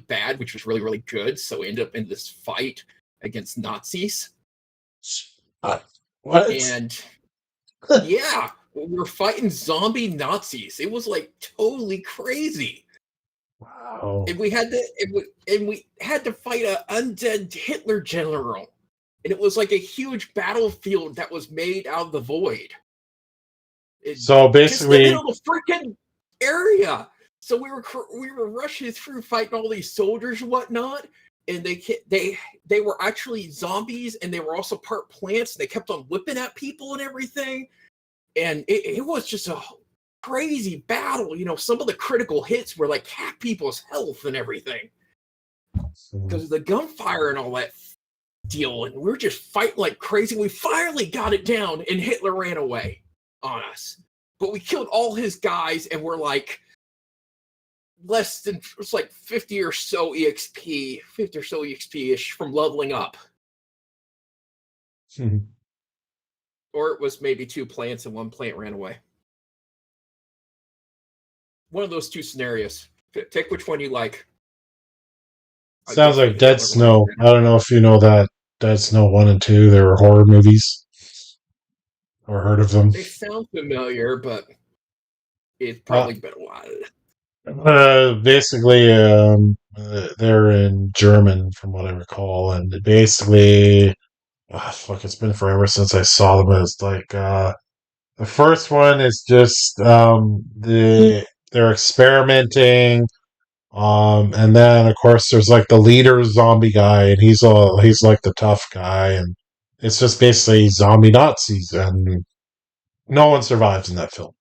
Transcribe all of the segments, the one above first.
bad, which was really, really good. So we ended up in this fight against Nazis. What? And yeah, we were fighting zombie Nazis. It was like totally crazy. Wow. And we had to fight an undead Hitler general. And it was like a huge battlefield that was made out of the void. So Just in the basically, middle of the freaking area. So we were rushing through fighting all these soldiers and whatnot, and they were actually zombies, and they were also part plants. And they kept on whipping at people and everything, and it was just a crazy battle. You know, some of the critical hits were like half people's health and everything because of the gunfire and all that deal. And we were just fighting like crazy. We finally got it down, and Hitler ran away on us. But we killed all his guys, and we're like less than, it's like 50 or so EXP-ish from leveling up. Or it was maybe 2 plants and 1 plant ran away. One of those 2 scenarios. Take which one you like. sounds like Dead Snow. I don't know if you know that Dead Snow 1 and 2. They were horror movies. Or heard of them. They sound familiar, but it's probably been a while. Basically, they're in German, from what I recall, and basically, it's been forever since I saw them. It's like the first one is just they're experimenting, and then of course there's like the leader zombie guy, and he's like the tough guy, and it's just basically zombie Nazis, and no one survives in that film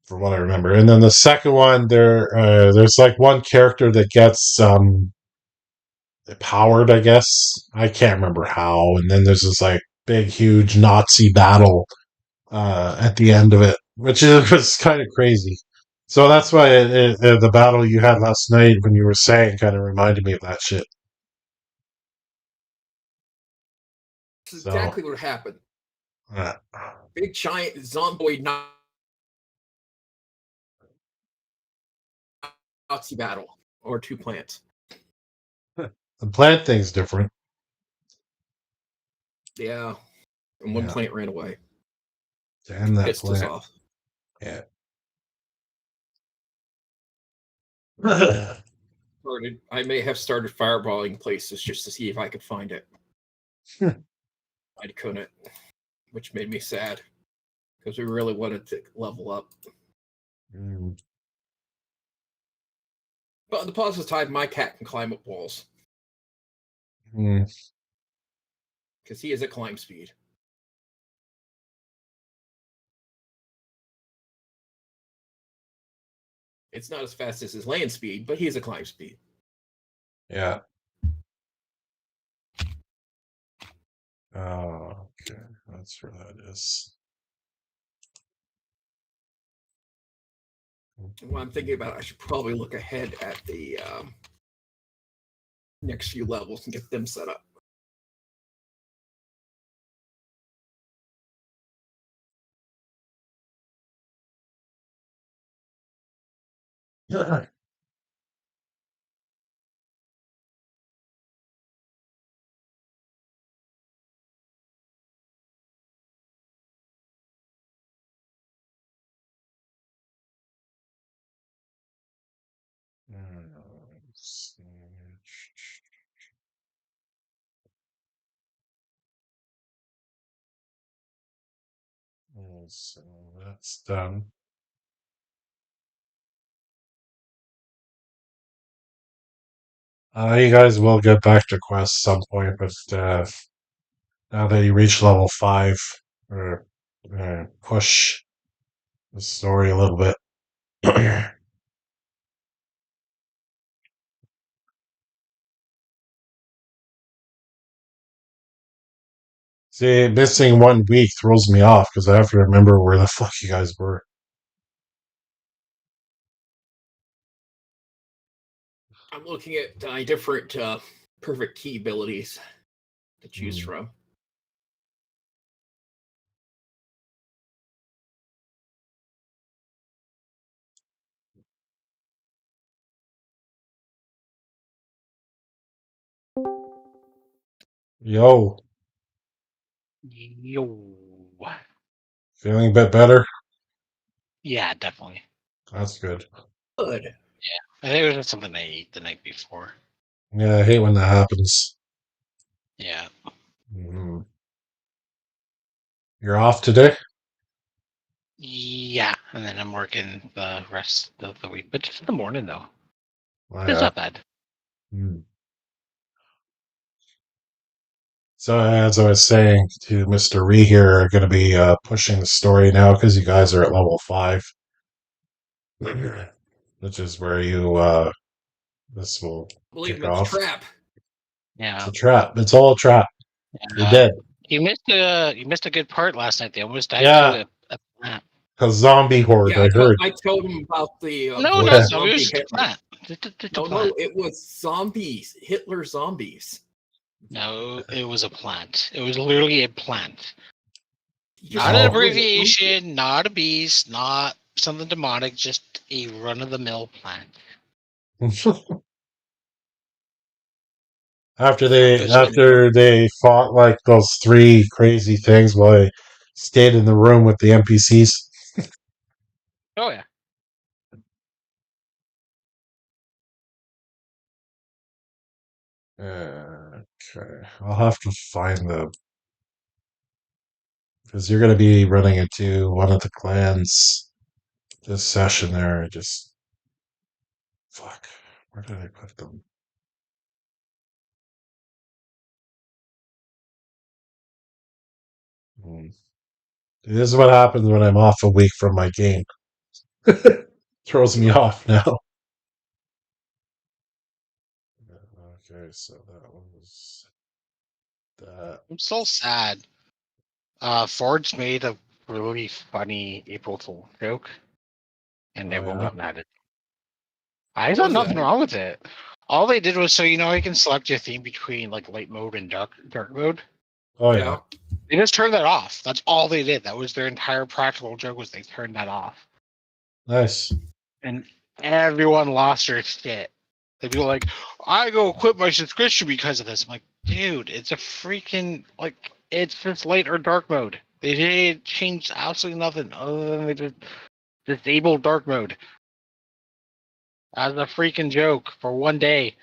from what I remember. And then the second one, there's like one character that gets powered, I guess. I can't remember how. And then there's this like big, huge Nazi battle at the end of it, which was kind of crazy. So that's why the battle you had last night when you were saying kind of reminded me of that shit. That's So, exactly what happened. uh, Big giant zombie Nazi battle or 2 plants. the plant thing's different. Yeah. And 1 Yeah. plant ran away. Damn that Pissed us plant. off. Yeah. I may have started fireballing places just to see if I could find it. I couldn't, which made me sad because we really wanted to level up. Mm. But on the positive side, my cat can climb up walls Mm. because he is at climb speed. It's not as fast as his land speed, but he is a climb speed. Yeah. Oh, okay. That's where that is. What I'm thinking about, I should probably look ahead at the next few levels and get them set up. Yeah. So that's done. You guys will get back to quest some point, but now that you reach level 5, or push the story a little bit. See, missing 1 week throws me off because I have to remember where the fuck you guys were. I'm looking at different perfect key abilities to choose Hmm. from. Yo, Yo. feeling a bit better? Yeah, definitely. That's good. Good. I think it was just something I ate the night before. Yeah, I hate when that happens. Yeah. Mhm. You're off today? Yeah. And then I'm working the rest of the week. But just in the morning, though. Oh, It's yeah. not bad. Mm. So, as I was saying to Mr. Ree here, are going to be pushing the story now because you guys are at level 5, which is where this will I believe kick it's off. trap. It's Yeah. a trap. It's all a trap. You're dead. You missed a good part last night. They almost died Yeah, to a plant. a zombie horde, Yeah, I heard. I told him about the No, not Yeah. zombie. It was zombie just a Hitler. plant. Just a No, plant. it was zombies. Hitler zombies. No, it was a plant. It was literally a plant. You just Not an Oh. call it a zombie. abbreviation, not a beast, not something demonic, just a run of the mill plant. after It they was after they fought like those 3 crazy things while they stayed in the room with the NPCs. oh yeah. Okay, I'll have to find the because you're going to be running into one of the clans this session there. Just fuck. Where did I put them? Hmm. This is what happens when I'm off a week from my game. Throws me off now. Okay, so that was that. I'm so sad. Ford's made a really funny April Fool joke, and Oh everyone yeah. got mad at it. I What saw was nothing it? wrong with it. All they did was so you can select your theme between like light mode and dark mode. Oh yeah. Yeah. They just turned that off. That's all they did. That was their entire practical joke was they turned that off. Nice. And everyone lost their shit. The people were like, I go quit my subscription because of this. I'm like, dude, it's a freaking it's just light or dark mode. They didn't change absolutely nothing other than they just disabled dark mode as a freaking joke for one day.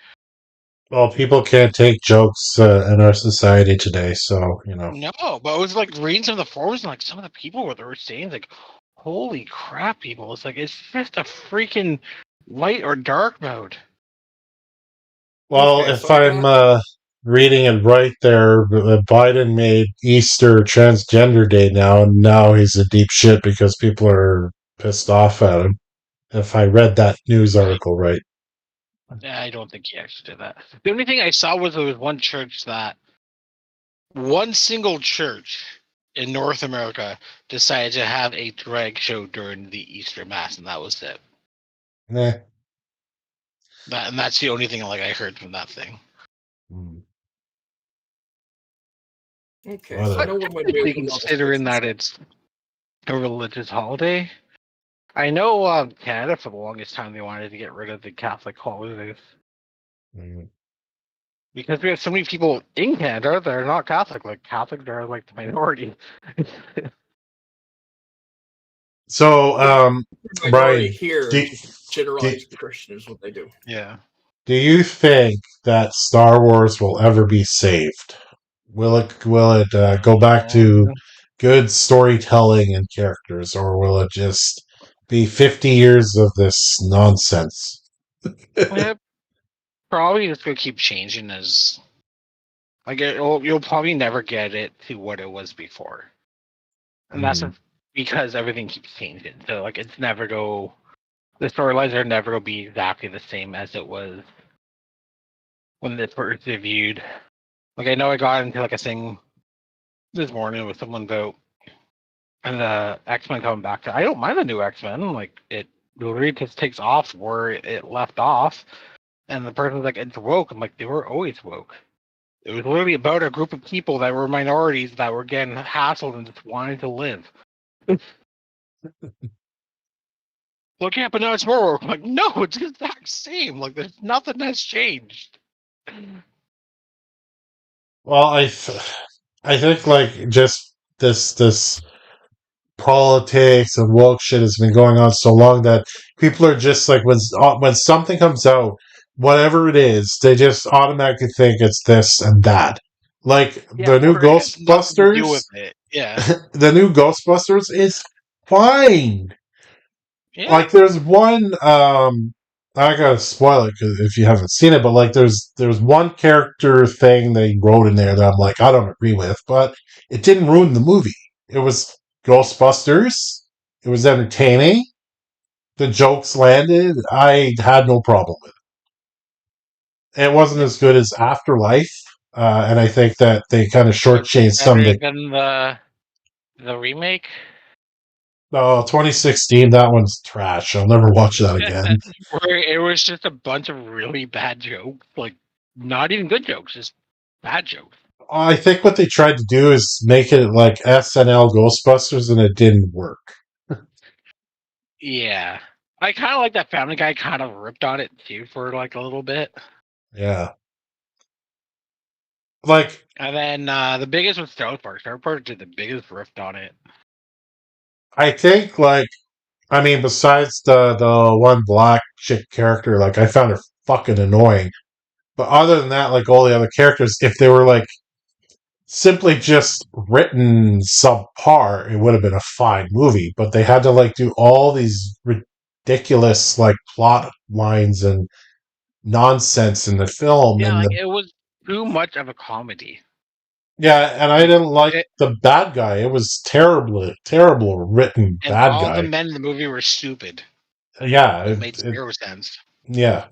Well, people can't take jokes in our society today, so No, but it was like reading some of the forums and like some of the people what they were saying, like, holy crap, people! It's like it's just a freaking light or dark mode. Well, Okay, if so I I'm got reading it right there, Biden made Easter Transgender Day now, and now he's a deep shit because people are pissed off at him. If I read that news article right. I don't think he actually did that. The only thing I saw was there was one single church in North America decided to have a drag show during the Easter Mass, and that was it. Eh. And that's the only thing I heard from that thing. Hmm. okay, What so I But know what I'm gonna do typically, for level considering 6 and that stuff. it's a religious holiday, I know Canada for the longest time they wanted to get rid of the Catholic holidays because we have so many people in Canada that are not Catholic. Like Catholics are like the minority. So, Yeah, minority Brian, here, do, just do, generalized Christian is what they do. Yeah. do you think that Star Wars will ever be saved? Will it go back to good storytelling and characters, or will it just be 50 years of this nonsense? Yeah, probably just gonna keep changing as you'll probably never get it to what it was before, and that's Hmm. because everything keeps changing. So it's never go the storylines are never gonna be exactly the same as it was when they first debuted. Like I know I got into a thing this morning with someone about and the X-Men coming back. I don't mind the new X-Men. Like it literally just takes off where it left off, and the person's like, "It's woke." I'm like, "They were always woke." It was literally about a group of people that were minorities that were getting hassled and just wanting to live. Look, yeah, but now it's more woke. I'm like, no, it's the exact same. Like, there's nothing that's changed. Well, I think like just this politics and woke shit has been going on so long that people are just like when something comes out, whatever it is, they just automatically think it's this and that. Like Yeah, the new or it has nothing to do Ghostbusters, with it. Yeah. the new Ghostbusters is fine. Yeah. Like there's one I gotta spoil it 'cause if you haven't seen it, but like there's one character thing they wrote in there that I'm like I don't agree with, but it didn't ruin the movie. It was Ghostbusters. It was entertaining. The jokes landed. I had no problem with it. It wasn't as good as Afterlife, and I think that they kind of Was it shortchanged some of better the than the remake? 2016. That one's trash. I'll never watch that again. Where it was just a bunch of really bad jokes, like not even good jokes, just bad jokes. I think what they tried to do is make it like SNL Ghostbusters, and it didn't work. Yeah. I kind of like that Family Guy kind of ripped on it too for like a little bit. Yeah, like And then the biggest was South Park. South Park did the biggest rift on it. I think like I mean, besides the one black chick character, like I found her fucking annoying. But other than that, like all the other characters, if they were like simply just written subpar, it would have been a fine movie. But they had to like do all these ridiculous like plot lines and nonsense in the film, Yeah, and like it was too much of a comedy. yeah, and I Like didn't like it, the bad guy. It was terrible written and bad all the guy. men in the movie were stupid. Yeah, It made zero sense. yeah.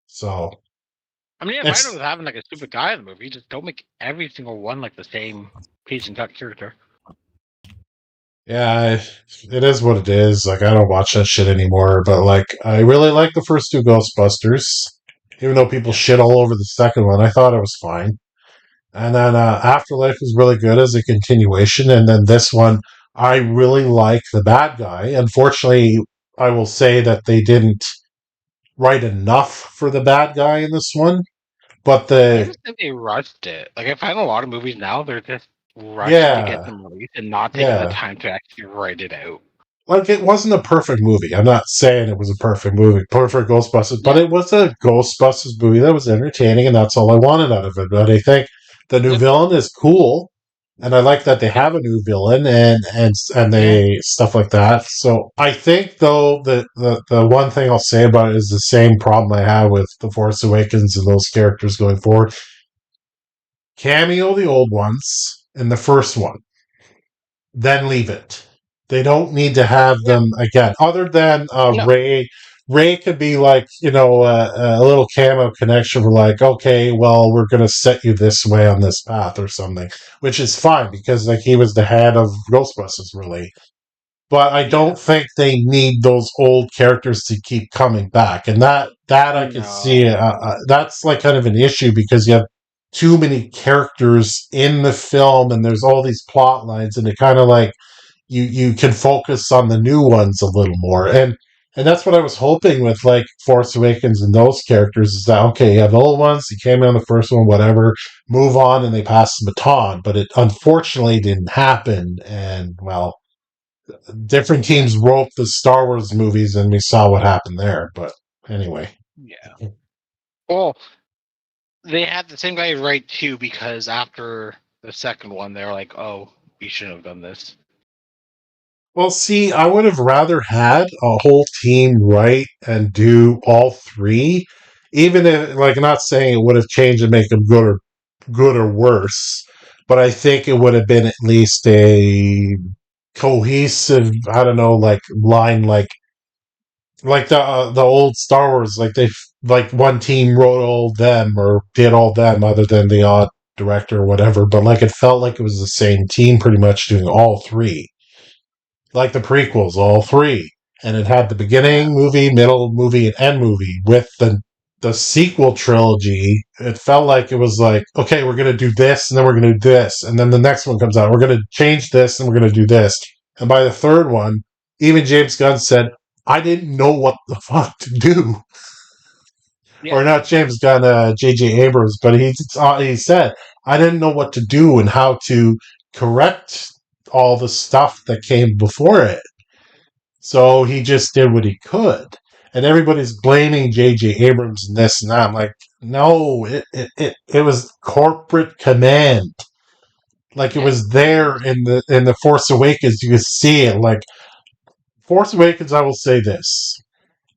So I mean, yeah, fine it's with having like a stupid guy in the movie. Just don't make every single one like the same piece and cut character. yeah, it is what it is. Like I don't watch that shit anymore. But like I really like the first two Ghostbusters, even though people Yeah. shit all over the second one. I thought it was fine. And then Afterlife was really good as a continuation. And then this one, I really like the bad guy. Unfortunately, I will say that they didn't write enough for the bad guy in this one. But I the just think they rushed it. Like I find a lot of movies now they're just rushing to get yeah, them released and not taking the yeah. time to actually write it out. Like it wasn't a perfect movie. I'm not saying it was a perfect movie, perfect Ghostbusters, but Yeah. it was a Ghostbusters movie that was entertaining, and that's all I wanted out of it. But I think the new Yep. villain is cool, and I like that they have a new villain and Yeah. they stuff like that. So I think though the one thing I'll say about it is the same problem I have with The Force Awakens and those characters going forward. Cameo the old ones in the first one, then leave it. They don't need to have Yeah. them again. Other than No. Ray, Ray could be like a little cameo connection for like, okay, well we're gonna set you this way on this path or something, which is fine because like he was the head of Ghostbusters really. But I Yeah. don't think they need those old characters to keep coming back, and that I could see. No. That's like kind of an issue because you have too many characters in the film, and there's all these plot lines, and it kind of like you can focus on the new ones a little more, and that's what I was hoping with like Force Awakens and those characters is that okay, you have the old ones, you came on the first one, whatever, move on, and they pass the baton, but it unfortunately didn't happen, and well different Yeah. teams wrote the Star Wars movies, and we saw what happened there. But anyway, Yeah. Well, they had the same guy write too because after the second one, they're like, "Oh, we shouldn't have done this." well, see, I would have rather had a whole team write and do all three, even if, like, not saying it would have changed and make them good or worse, but I think it would have been at least a cohesive, I don't know, like line, like the old Star Wars, like they like one team wrote all them or did all them, other than the odd director or whatever. But like it felt like it was the same team pretty much doing all three, like the prequels, all three, and it had the Yeah. beginning movie, middle movie, and end movie. With the sequel trilogy, it felt like it was like, okay, we're gonna do this, and then we're gonna do this, and then the next one comes out, we're gonna change this, and we're gonna do this, and by the third one, even James Gunn said, I didn't know what the fuck to do. or not James Gunn, J.J. Abrams, but he said, I didn't know what to do and how to correct all the stuff that came before it. So he just did what he could. And everybody's blaming J.J. Abrams and this and that. I'm like, no, it was corporate command. Like it was there in the Force Awakens. You could see it. Like Force Awakens, I will say this.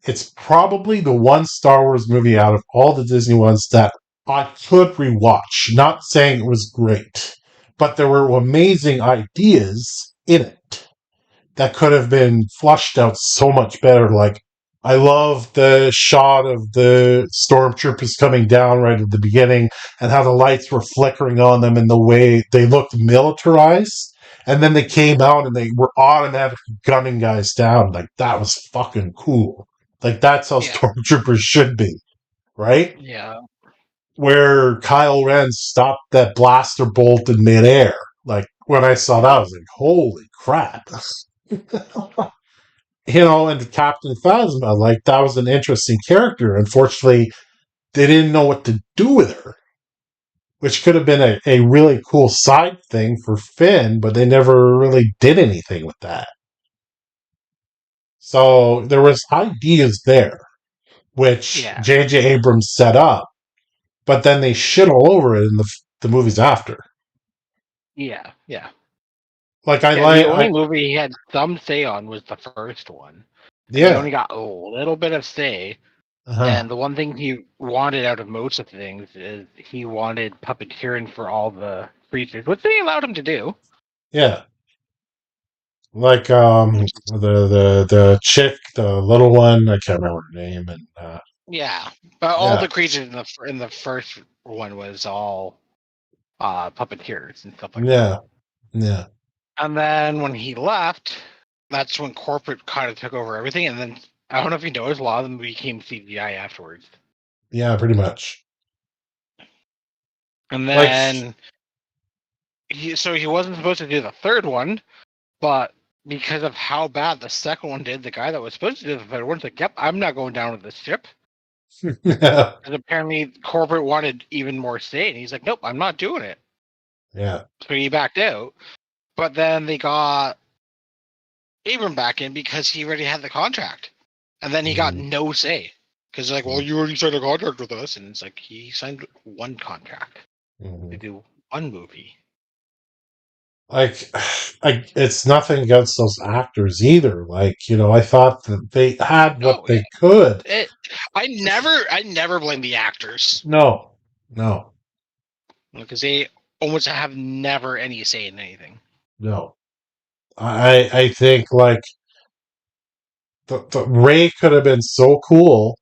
It's probably the one Star Wars movie out of all the Disney ones that I could rewatch. Not saying it was great, but there were amazing ideas in it that could have been flushed out so much better. Like, I love the shot of the stormtroopers coming down right at the beginning and how the lights were flickering on them and the way they looked militarized. And then they came out and they were automatically gunning guys down. Like, that was fucking cool. Like, that's how stormtroopers should be, right? Yeah. Where Kylo Ren stopped that blaster bolt in midair. Like, when I saw that, I was like, holy crap. And Captain Phasma, like, that was an interesting character. Unfortunately, they didn't know what to do with her, which could have been a really cool side thing for Finn, but they never really did anything with that. So there was ideas there, which J.J. Abrams set up, but then they shit all over it in the movies after. Yeah, yeah. Like the only movie he had some say on was the first one. Yeah. He only got a little bit of say. And the one thing he wanted out of most of things is he wanted puppeteering for all the creatures, which they allowed him to do. Yeah. Like the chick, the little one, I can't remember her name, and but all the creatures in the first one was all puppeteers and stuff like that. Yeah. And then when he left, that's when corporate kind of took over everything. And then I don't know if you noticed, a lot of them became CGI afterwards. Yeah, pretty much. And then he wasn't supposed to do the third one, but because of how bad the second one did, the guy that was supposed to do the third one's like, "Yep, I'm not going down with this ship." Yeah. And apparently, corporate wanted even more say, and he's like, "Nope, I'm not doing it." Yeah. So he backed out. But then they got Abram back in because he already had the contract, and then he got no say because like, well, you already signed a contract with us, and it's like he signed one contract to do one movie. Like, it's nothing against those actors either. Like, I thought that they had what they could. I never blame the actors. No. Because they almost have never any say in anything. No. I think, like, the Rey could have been so cool,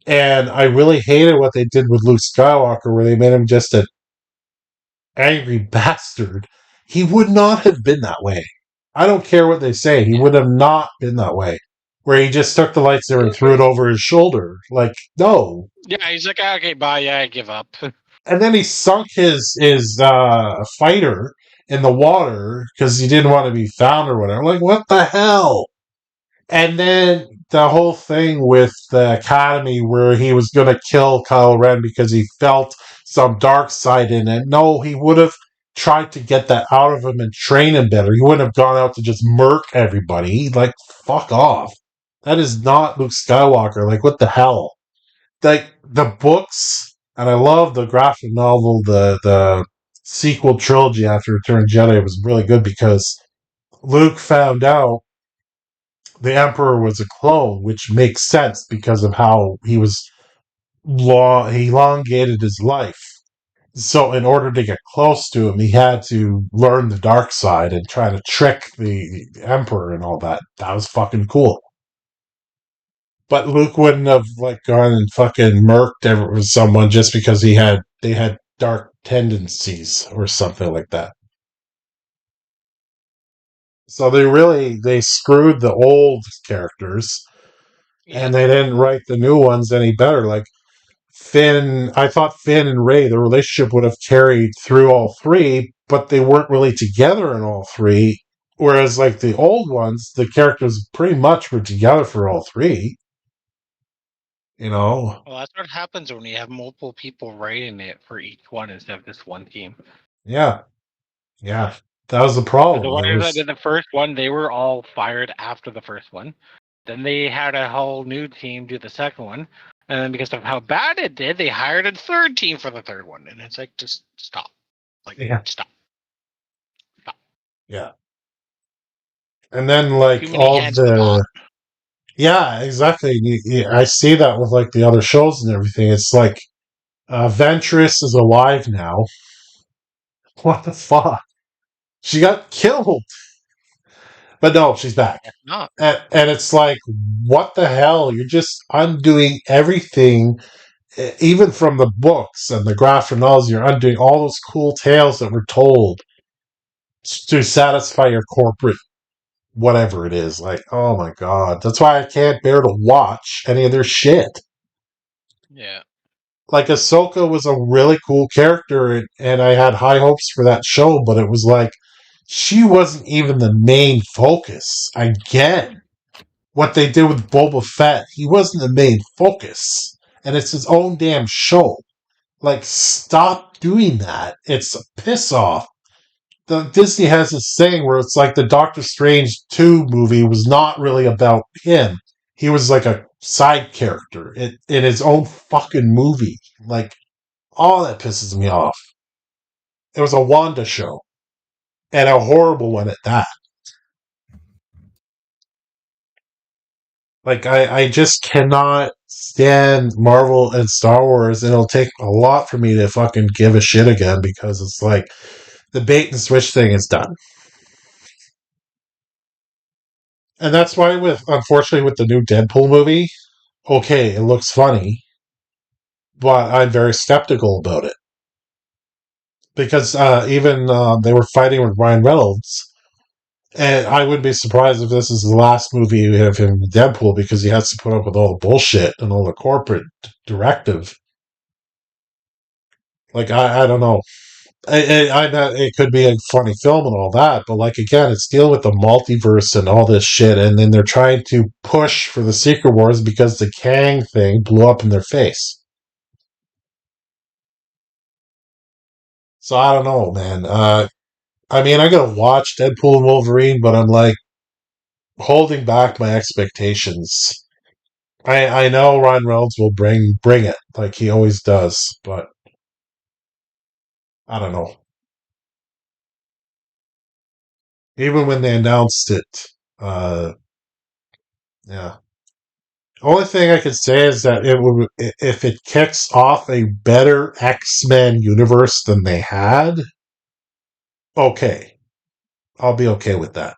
and I really hated what they did with Luke Skywalker, where they made him just an angry bastard. He would not have been that way. I don't care what they say. He would have not been that way. Where he just took the lightsaber and threw it over his shoulder. Like, no. Yeah, he's like, okay, bye, yeah, I give up. And then he sunk his fighter in the water because he didn't want to be found or whatever. Like, what the hell? And then the whole thing with the Academy where he was going to kill Kylo Ren because he felt some dark side in it. No, he would have tried to get that out of him and train him better. He wouldn't have gone out to just murk everybody. Like, fuck off. That is not Luke Skywalker. Like, what the hell? Like, the books, and I love the graphic novel, the sequel trilogy after Return of the Jedi was really good because Luke found out the Emperor was a clone, which makes sense because of how he elongated his life. So in order to get close to him, he had to learn the dark side and try to trick the Emperor and all that. That was fucking cool. But Luke wouldn't have gone and fucking murked someone just because they had dark tendencies or something like that. So they screwed the old characters, and they didn't write the new ones any better. Like I thought Finn and Rey, the relationship would have carried through all three, but they weren't really together in all three. Whereas like the old ones, the characters pretty much were together for all three. You know? Well, that's what happens when you have multiple people writing it for each one instead of just one team. Yeah. Yeah. That was the 'Cause problem. the It ones that was, did the first one, they were all fired after the first one. Then they had a whole new team do the second one, and then because of how bad it did, they hired a third team for the third one. And it's like, just stop, like yeah. stop. Yeah. And then, like, Too many all hands in the pot. the. Yeah, exactly. I see that with, like, the other shows and everything. It's like, Ventress is alive now. What the fuck? She got killed. But no, she's back. If not, And it's like, what the hell? You're just undoing everything, even from the books and the graphic novels. You're undoing all those cool tales that were told to satisfy your corporate whatever it is. Like, oh my god. That's why I can't bear to watch any of their shit. yeah, Like, Ahsoka was a really cool character, and I had high hopes for that show, but it was like, she wasn't even the main focus. Again, what they did with Boba Fett, he wasn't the main focus. And it's his own damn show. Like, stop doing that. It's a piss off. Disney has this thing where it's like the Doctor Strange 2 movie was not really about him. He was like a side character in his own fucking movie. Like, all that pisses me off. It was a Wanda show. And a horrible one at that. Like, I just cannot stand Marvel and Star Wars, and it'll take a lot for me to fucking give a shit again because it's like the bait and switch thing is done. And that's why, unfortunately, with the new Deadpool movie, okay, it looks funny, but I'm very skeptical about it. Because even they were fighting with Ryan Reynolds, and I wouldn't be surprised if this is the last movie of him in Deadpool because he has to put up with all the bullshit and all the corporate directive. Like, I don't know. I know it could be a funny film and all that, but like again, it's dealing with the multiverse and all this shit, and then they're trying to push for the Secret Wars because the Kang thing blew up in their face. So I don't know, man. I mean, I gotta watch Deadpool and Wolverine, but I'm like holding back my expectations. I know Ryan Reynolds will bring it like he always does, but I don't know. Even when they announced it, uh, yeah. Only thing I can say is that if it kicks off a better X-Men universe than they had, okay, I'll be okay with that.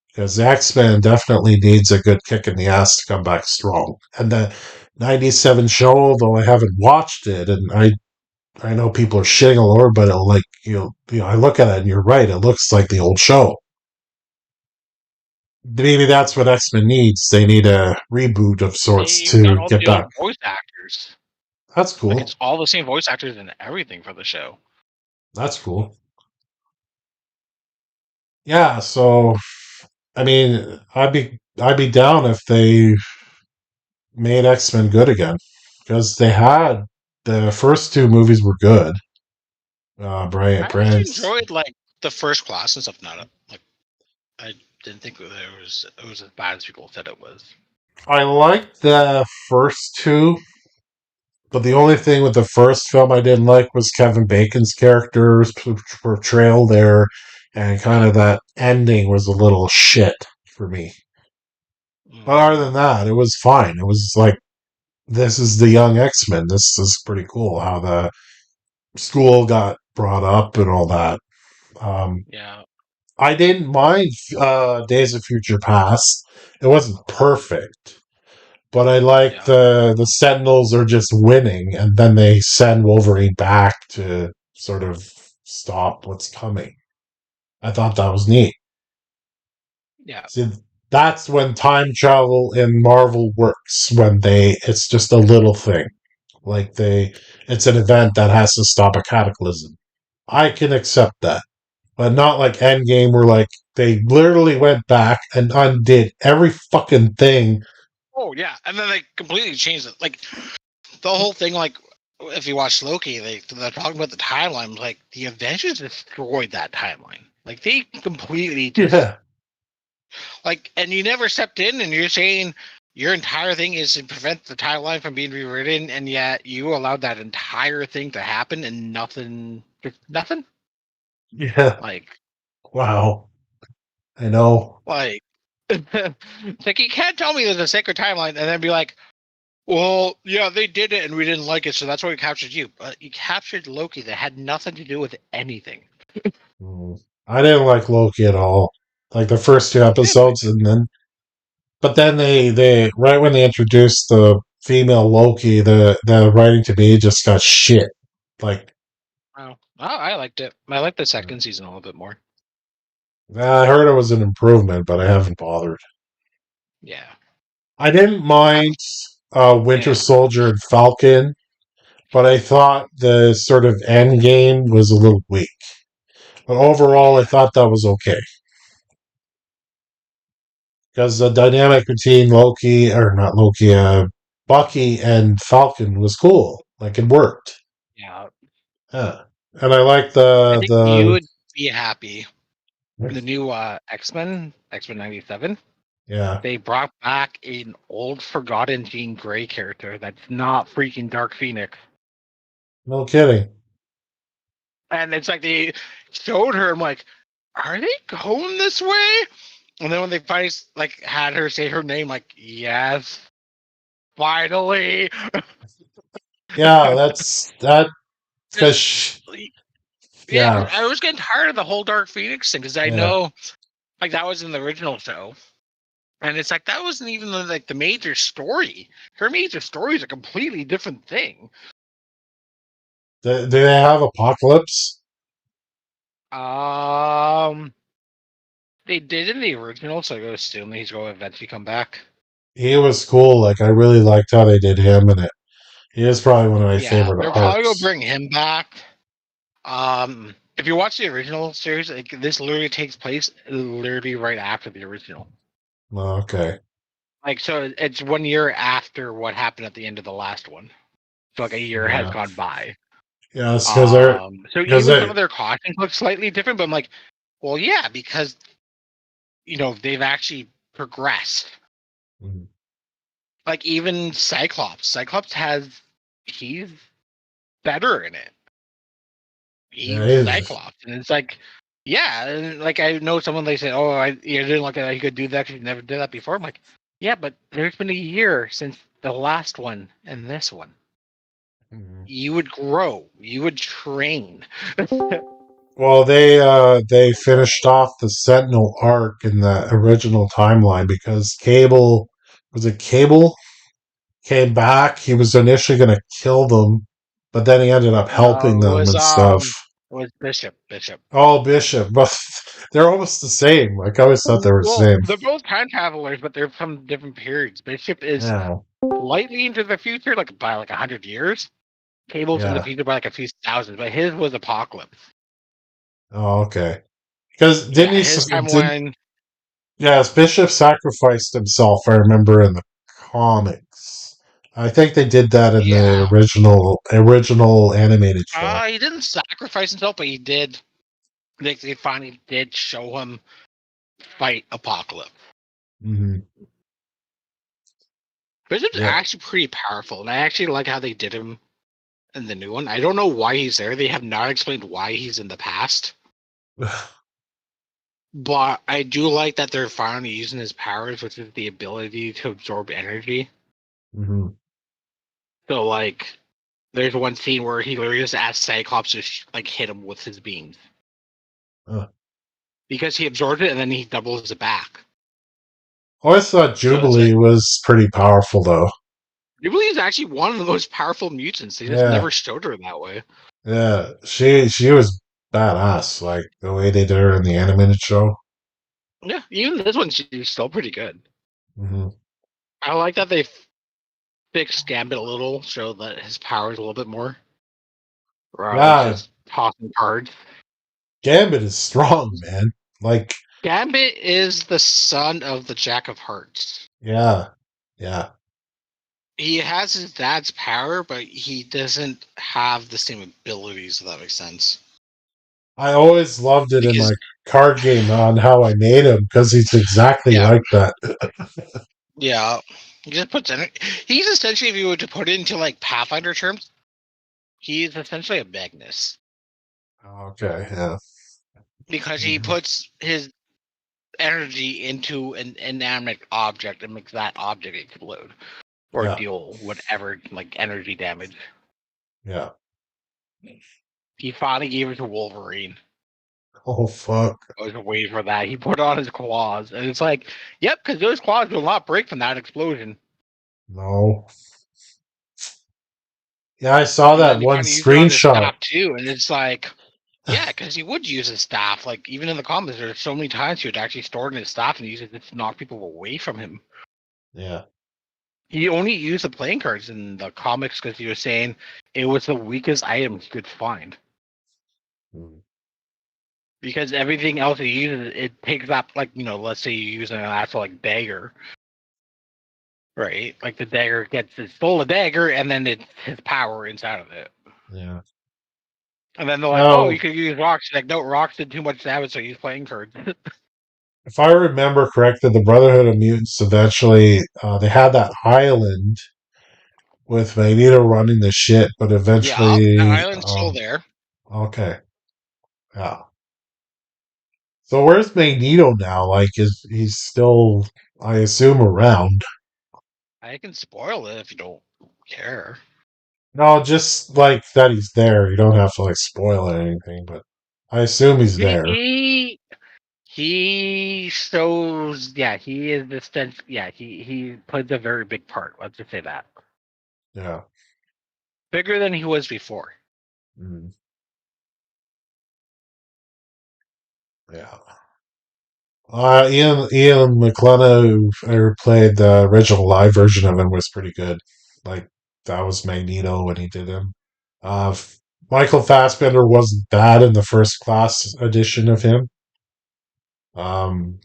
Because the X-Men definitely needs a good kick in the ass to come back strong. And the '97 show, though I haven't watched it, and I know people are shitting all over, but like I look at it and you're right, it looks like the old show. Maybe that's what X-Men needs. They need a reboot of sorts they got to all get the old back. voice actors. That's Like cool. it's all the same voice actors and everything for the show. That's cool. Yeah, so I mean, I'd be down if they made X-Men good again because they had the first two movies were good. I actually enjoyed like the first class and stuff. Not like I didn't think that it was as bad as people said it was. I liked the first two, but the only thing with the first film I didn't like was Kevin Bacon's character's portrayal there, and kind of that ending was a little shit for me. But other than that, it was fine. It was like this is the young X-Men. This is pretty cool how the school got brought up and all that. Yeah, I didn't mind Days of Future Past. It wasn't perfect, but I like yeah, the Sentinels are just winning, and then they send Wolverine back to sort of stop what's coming. I thought that was neat. yeah, See, that's when time travel in Marvel works. When it's just a little thing, like it's an event that has to stop a cataclysm. I can accept that. But not like Endgame, where like they literally went back and undid every fucking thing Oh yeah, and then they completely changed it. Like the whole thing, like if you watch Loki, they're talking about the timeline. Like the Avengers destroyed that timeline. Like they completely just like, and you never stepped in, and you're saying your entire thing is to prevent the timeline from being rewritten, and yet you allowed that entire thing to happen, and nothing, just nothing. Yeah. Like, Wow. I know. like, it's like you can't tell me there's a sacred timeline, and then be like, well, yeah, they did it, and we didn't like it, so that's why we captured you. But you captured Loki that had nothing to do with anything. Mm. I didn't like Loki at all. Like the first two I didn't like episodes, it. and then, but then they right when they introduced the female Loki, the writing to me just got shit. Like, Wow. Oh, I liked it. I liked the second season a little bit more. I heard it was an improvement, but I haven't bothered. Yeah. I didn't mind Winter Yeah. Soldier and Falcon, but I thought the sort of end game was a little weak. But overall, I Yeah. thought that was okay. Because the dynamic between Loki, or not Loki, Bucky and Falcon was cool. Like, it worked. Yeah. Yeah. And I like I think you would be happy. The new X Men '97. yeah, They brought back an old, forgotten Jean Grey character that's not freaking Dark Phoenix, no kidding. and it's like they showed her. I'm like, are they going this way? And then when they finally like had her say her name, like, yes, finally. Yeah, that's that. Because, Yeah, because yeah, I was getting tired of the whole Dark Phoenix thing because I yeah. know like that was in the original show. And it's like that wasn't even like the major story. Her major story is a completely different thing. Do they have Apocalypse? Um, they did in the original, so I go assume he's going to eventually come back. He was cool. Like, I really liked how they did him in it. He is probably one of my Yeah, favorite they're probably going to arcs. bring him back. If you watch the original series, like this literally takes place literally right after the original. Okay. Like, so it's 1 year after what happened at the end of the last one. So like a year has Yeah. gone by. Yeah, it's because they're, So because even some they, of their costumes look slightly different, but I'm like, well, yeah, because they've actually progressed. Mhm. Like even Cyclops he's better in it. Yeah, He's he's, Cyclops, and it's like, yeah, and like I know someone they said, oh, you didn't look at that, you could do that because you never did that before. I'm like, yeah, but there's been a year since the last one and this one. Mhm. You would grow, you would train. Well, they finished off the Sentinel arc in the original timeline because Cable, was it Cable, came back. He was initially going to kill them, but then he ended up helping No, them and stuff. it was Bishop. Oh, Bishop, but they're almost the same. Like, I always thought they were the Well, same. they're both time travelers, but they're from different periods. Bishop is Yeah, slightly into the future, like by like 100 years. Cable's in the yeah. future by like a few thousand, but his was apocalypse. Oh, okay. Because didn't Yeah, he? his Did timeline. Yes, Bishop sacrificed himself. I remember in the comics. I think they did that in the Yeah, original animated show. he didn't sacrifice himself, but he did. They finally did show him fight apocalypse. Hmm. Bishop's Yeah. actually pretty powerful, and I actually like how they did him in the new one. I don't know why he's there. They have not explained why he's in the past. But I do like that they're finally using his powers, which is the ability to absorb energy. Hmm. So, like, there's one scene where he literally just asked Cyclops to like hit him with his beams Uh, because he absorbed it and then he doubles it back. I always thought So it's Jubilee like was pretty powerful, though. Jubilee is actually one of the most powerful mutants. They just Yeah, never showed her that way. yeah. She was badass. Like the way they did her in the animated show. Yeah, even this one she's still pretty good. Hmm. I like that they fixed Gambit a little, show that his powers a little bit more. Rather than Yeah, just tossing cards. Gambit is strong, man. Like, Gambit is the son of the Jack of Hearts. yeah. Yeah. He has his dad's power, but he doesn't have the same abilities, if that makes sense. I always loved it in Because my card game on how I made him because he's exactly yeah, like that. yeah. He just puts in he's essentially, if you were to put it into like Pathfinder terms, he's essentially a Magnus. Okay, yeah. Because he puts his energy into an inanimate object and makes that object explode or Yeah, deal whatever like energy damage. yeah. He finally gave it to Wolverine. Oh, fuck. I was waiting for that. He put on his claws, and it's like, yep, because those claws will not break from that explosion. No. Yeah, I saw And that then he one kind of used it on his screenshot. staff too, and it's like, yeah, because he would use his staff. Like even in the comics, there's so many times he would actually store it in his staff and use it to knock people away from him. Yeah. He only used the playing cards in the comics because he was saying it was the weakest item he could find. Mm. Because everything else he uses, it takes up, like, let's say you use an actual like dagger, right? Like the dagger gets it stole a dagger, and then it's his power inside of it. Yeah. And then they're like, "Oh, you Now, could use rocks." Like, no, rocks did too much damage, so use playing cards. if I remember correctly, the Brotherhood of Mutants eventually they had that island with Magneto running the shit, but Yeah, the eventually, island's still there. okay, yeah. So where's Magneto now? Like, is he's still, I assume, around? I can spoil it if you don't care. No, just like that he's there. You don't have to like spoil it or anything, but I assume he's He there. he, he shows, yeah, he is the sense, yeah, he plays a very big part. Let's just say that Yeah. bigger than he was before. Mm. Yeah. Ian McClenagh, who played the original live version of him, was pretty good. Like that was Magneto when he did him. Michael Fassbender wasn't bad in the first class edition of him. Um,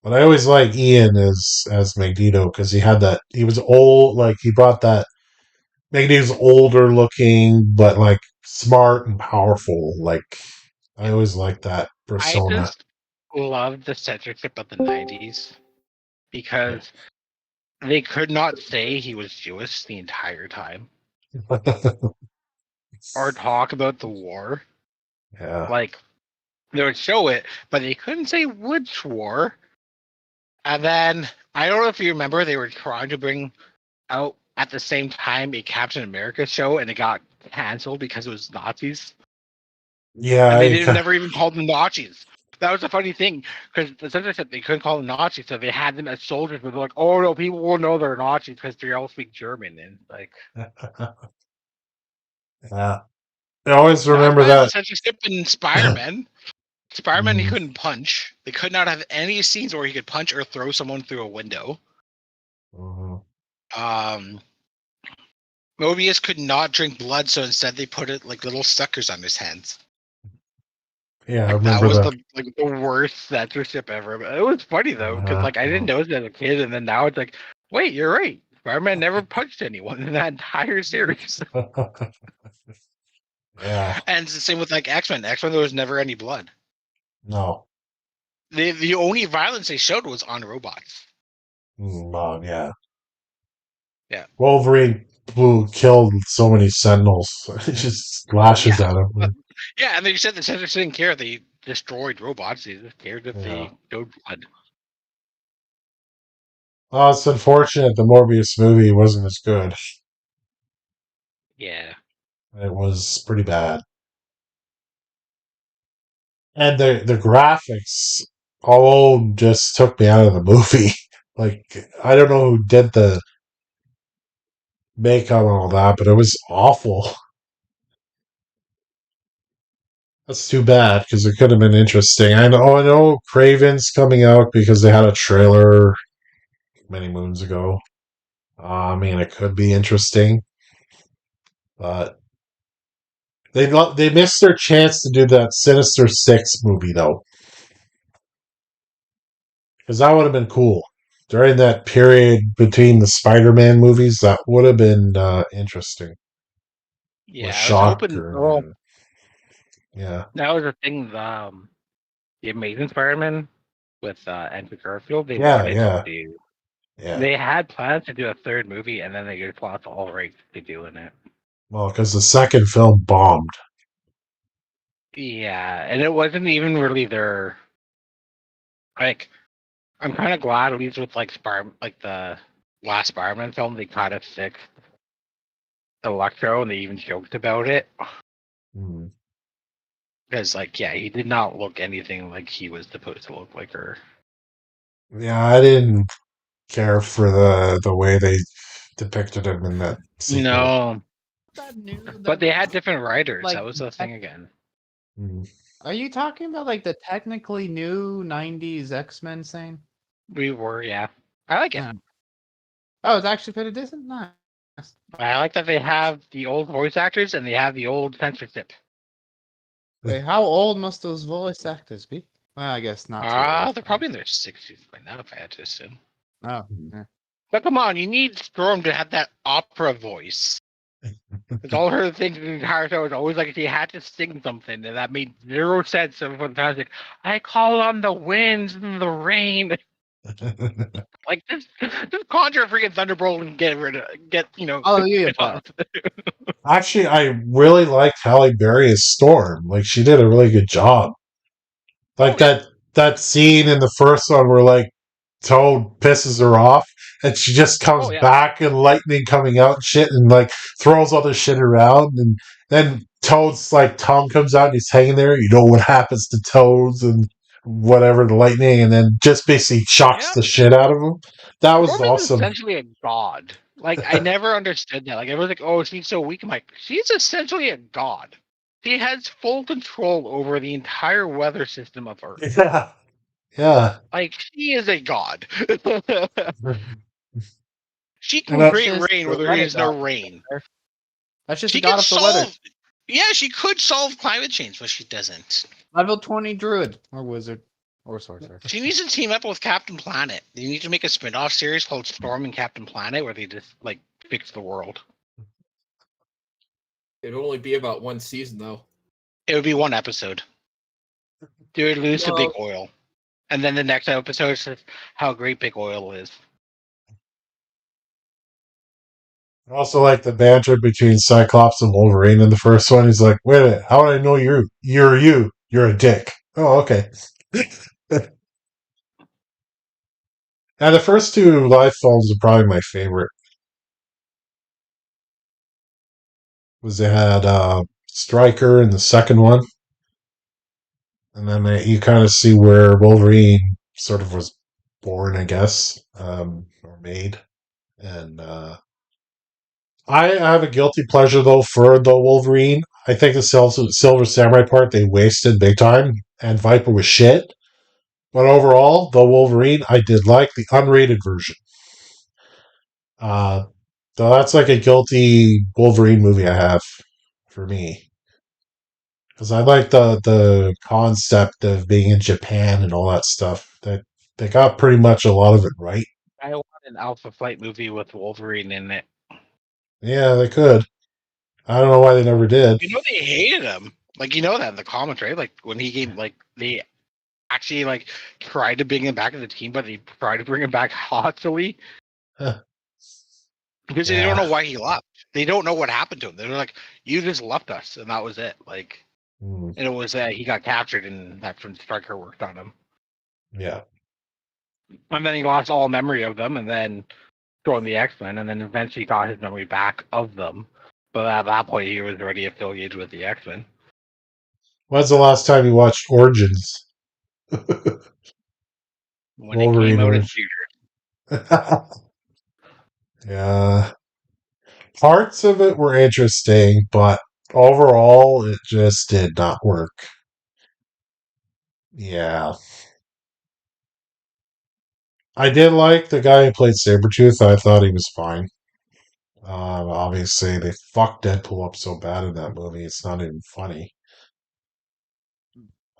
but I always like Ian as Magneto because he had that. He was old, like he brought that. Magneto's older looking, but like smart and powerful. Like I always liked that I persona. just love the censorship of the '90s Yeah. because they could not say he was Jewish the entire time or talk about the war. Yeah. Like, they would show it, but they couldn't say which war. And then I don't know if you remember, they were trying to bring out at the same time a Captain America show, and it got canceled because it was Nazis, Yeah, and they didn't never even call them Nazis. That was the funny thing because the censorship they couldn't call them Nazis, so they had them as soldiers. But they're like, "Oh no, people will know they're Nazis because they all speak German." And like, yeah. I always not remember bad the that. censorship in Spider-Man. Spider-Man, he couldn't punch. They could not have any scenes where he could punch or throw someone through a window. Mhm. Um, Mobius could not drink blood, so instead they put it like little suckers on his hands. Yeah, I Like that remember was that. the worst censorship ever. But it was funny though, because like I didn't Uh, know it as a kid, and then now it's like, wait, you're right. Spider-Man never punched anyone in that entire series. yeah. And it's the same with like X-Men. X-Men, there was never any blood. No. The only violence they showed was on robots. Yeah. Yeah. Wolverine killed so many Sentinels. He just Yeah. lashes at But, him. yeah, and they said the censors didn't care. They destroyed robots. They just cared if Yeah. they showed blood. Well, it's unfortunate the Morbius movie wasn't as good. Yeah. It was pretty bad. And the graphics all just took me out of the movie. Like I don't know who did the makeup and all that, but it was awful. That's too bad because it could have been interesting. I know Craven's coming out because they had a trailer many moons ago. I mean, it could be interesting, but they missed their chance to do that Sinister Six movie though, because that would have been cool. during that period between the Spider-Man movies, that would have been interesting. With Yeah, I was hoping. Well, Shocker. Yeah. that was the thing. The Amazing Spider-Man with Andrew Garfield, they Yeah, wanted to yeah, do. yeah. They had plans to do a third movie, and then they just lost all rights to doing it. Well, because the second film bombed. Yeah, and it wasn't even really their like. I'm kind of glad, at least with like the last Spider-Man film, they kind of fixed Electro, and they even joked about it. Hmm. Because, like, yeah, he did not look anything like he was supposed to look like her. Yeah, I didn't care for the way they depicted him in that sequel. No, That new, but that they had different writers. like That was the thing again. Hmm. Are you talking about like the technically new '90s X-Men thing? We were, yeah. I like it. Yeah. Oh, it's actually pretty decent. Nice. I like that they have the old voice actors and they have the old censorship. Wait, how old must those voice actors be? Well, I guess not too old. They're probably in their 60s by now, if I had to assume. Oh, yeah. But come on, you need Storm to have that opera voice. It's all her things in the entire show is always like she had to sing something, and that made zero sense. Of when I was like, I call on the winds and the rain. Like just conjure a freaking thunderbolt and get Oh, yeah, it off. Actually, I really liked Halle Berry as Storm. Like, she did a really good job. Like Oh, yeah. that scene in the first one where like Toad pisses her off and she just comes Oh, yeah. back and lightning coming out and shit and like throws all this shit around and then Toad's like tongue comes out and he's hanging there. You know what happens to Toads and whatever the lightning and then just basically shocks Yeah. the shit out of him. That was Storm is awesome. essentially a god. Like I never understood that. Like everyone's like, "Oh, she's so weak." I'm like, she's essentially a god. She has full control over the entire weather system of Earth. Yeah. Yeah. Like she is a god. She And can that's create Just rain the where there weather is no god. rain. That's just She the god can of the weather. solve. Yeah, she could solve climate change, but she doesn't. Level 20 druid or wizard or sorcerer. She needs to team up with Captain Planet. You need to make a spin-off series called Storm and Captain Planet where they just like fix the world. It'd only be about one season though. It would be one episode. They would lose to Well- Big Oil. And then the next episode says how great Big Oil is. I also like the banter between Cyclops and Wolverine in the first one. He's like, "Wait a minute, how would I know you're you? You're a dick." Oh, okay. Now the first two live films are probably my favorite. Was they had Stryker in the second one, and then you kind of see where Wolverine sort of was born, I guess, or made, and I have a guilty pleasure though for the Wolverine. I think the Silver Samurai part they wasted big time, and Viper was shit. But overall, the Wolverine I did like the unrated version. Uh, so that's like a guilty Wolverine movie I have for me because I like the concept of being in Japan and all that stuff. That they got pretty much a lot of it right. I want an Alpha Flight movie with Wolverine in it. Yeah, they could. I don't know why they never did. You know they hated him. Like you know that in the commentary. Like when he came, like they actually like tried to bring him back to the team, but they tried to bring him back hostily because they don't know why he left. They don't know what happened to him. They're like, "You just left us," and that was it. Like, Mm, and it was he got captured, and that's when Stryker worked on him. yeah. And then he lost all memory of them, and then joined the X-Men, and then eventually got his memory back of them. But at that point, he was already affiliated with the X-Men. When's the last time you watched Origins? When Wolverine it came out in Origins. theaters. Yeah. Parts of it were interesting, but overall, it just did not work. Yeah. I did like the guy who played Sabretooth. I thought he was fine. Obviously, they fucked Deadpool up so bad in that movie, it's not even funny.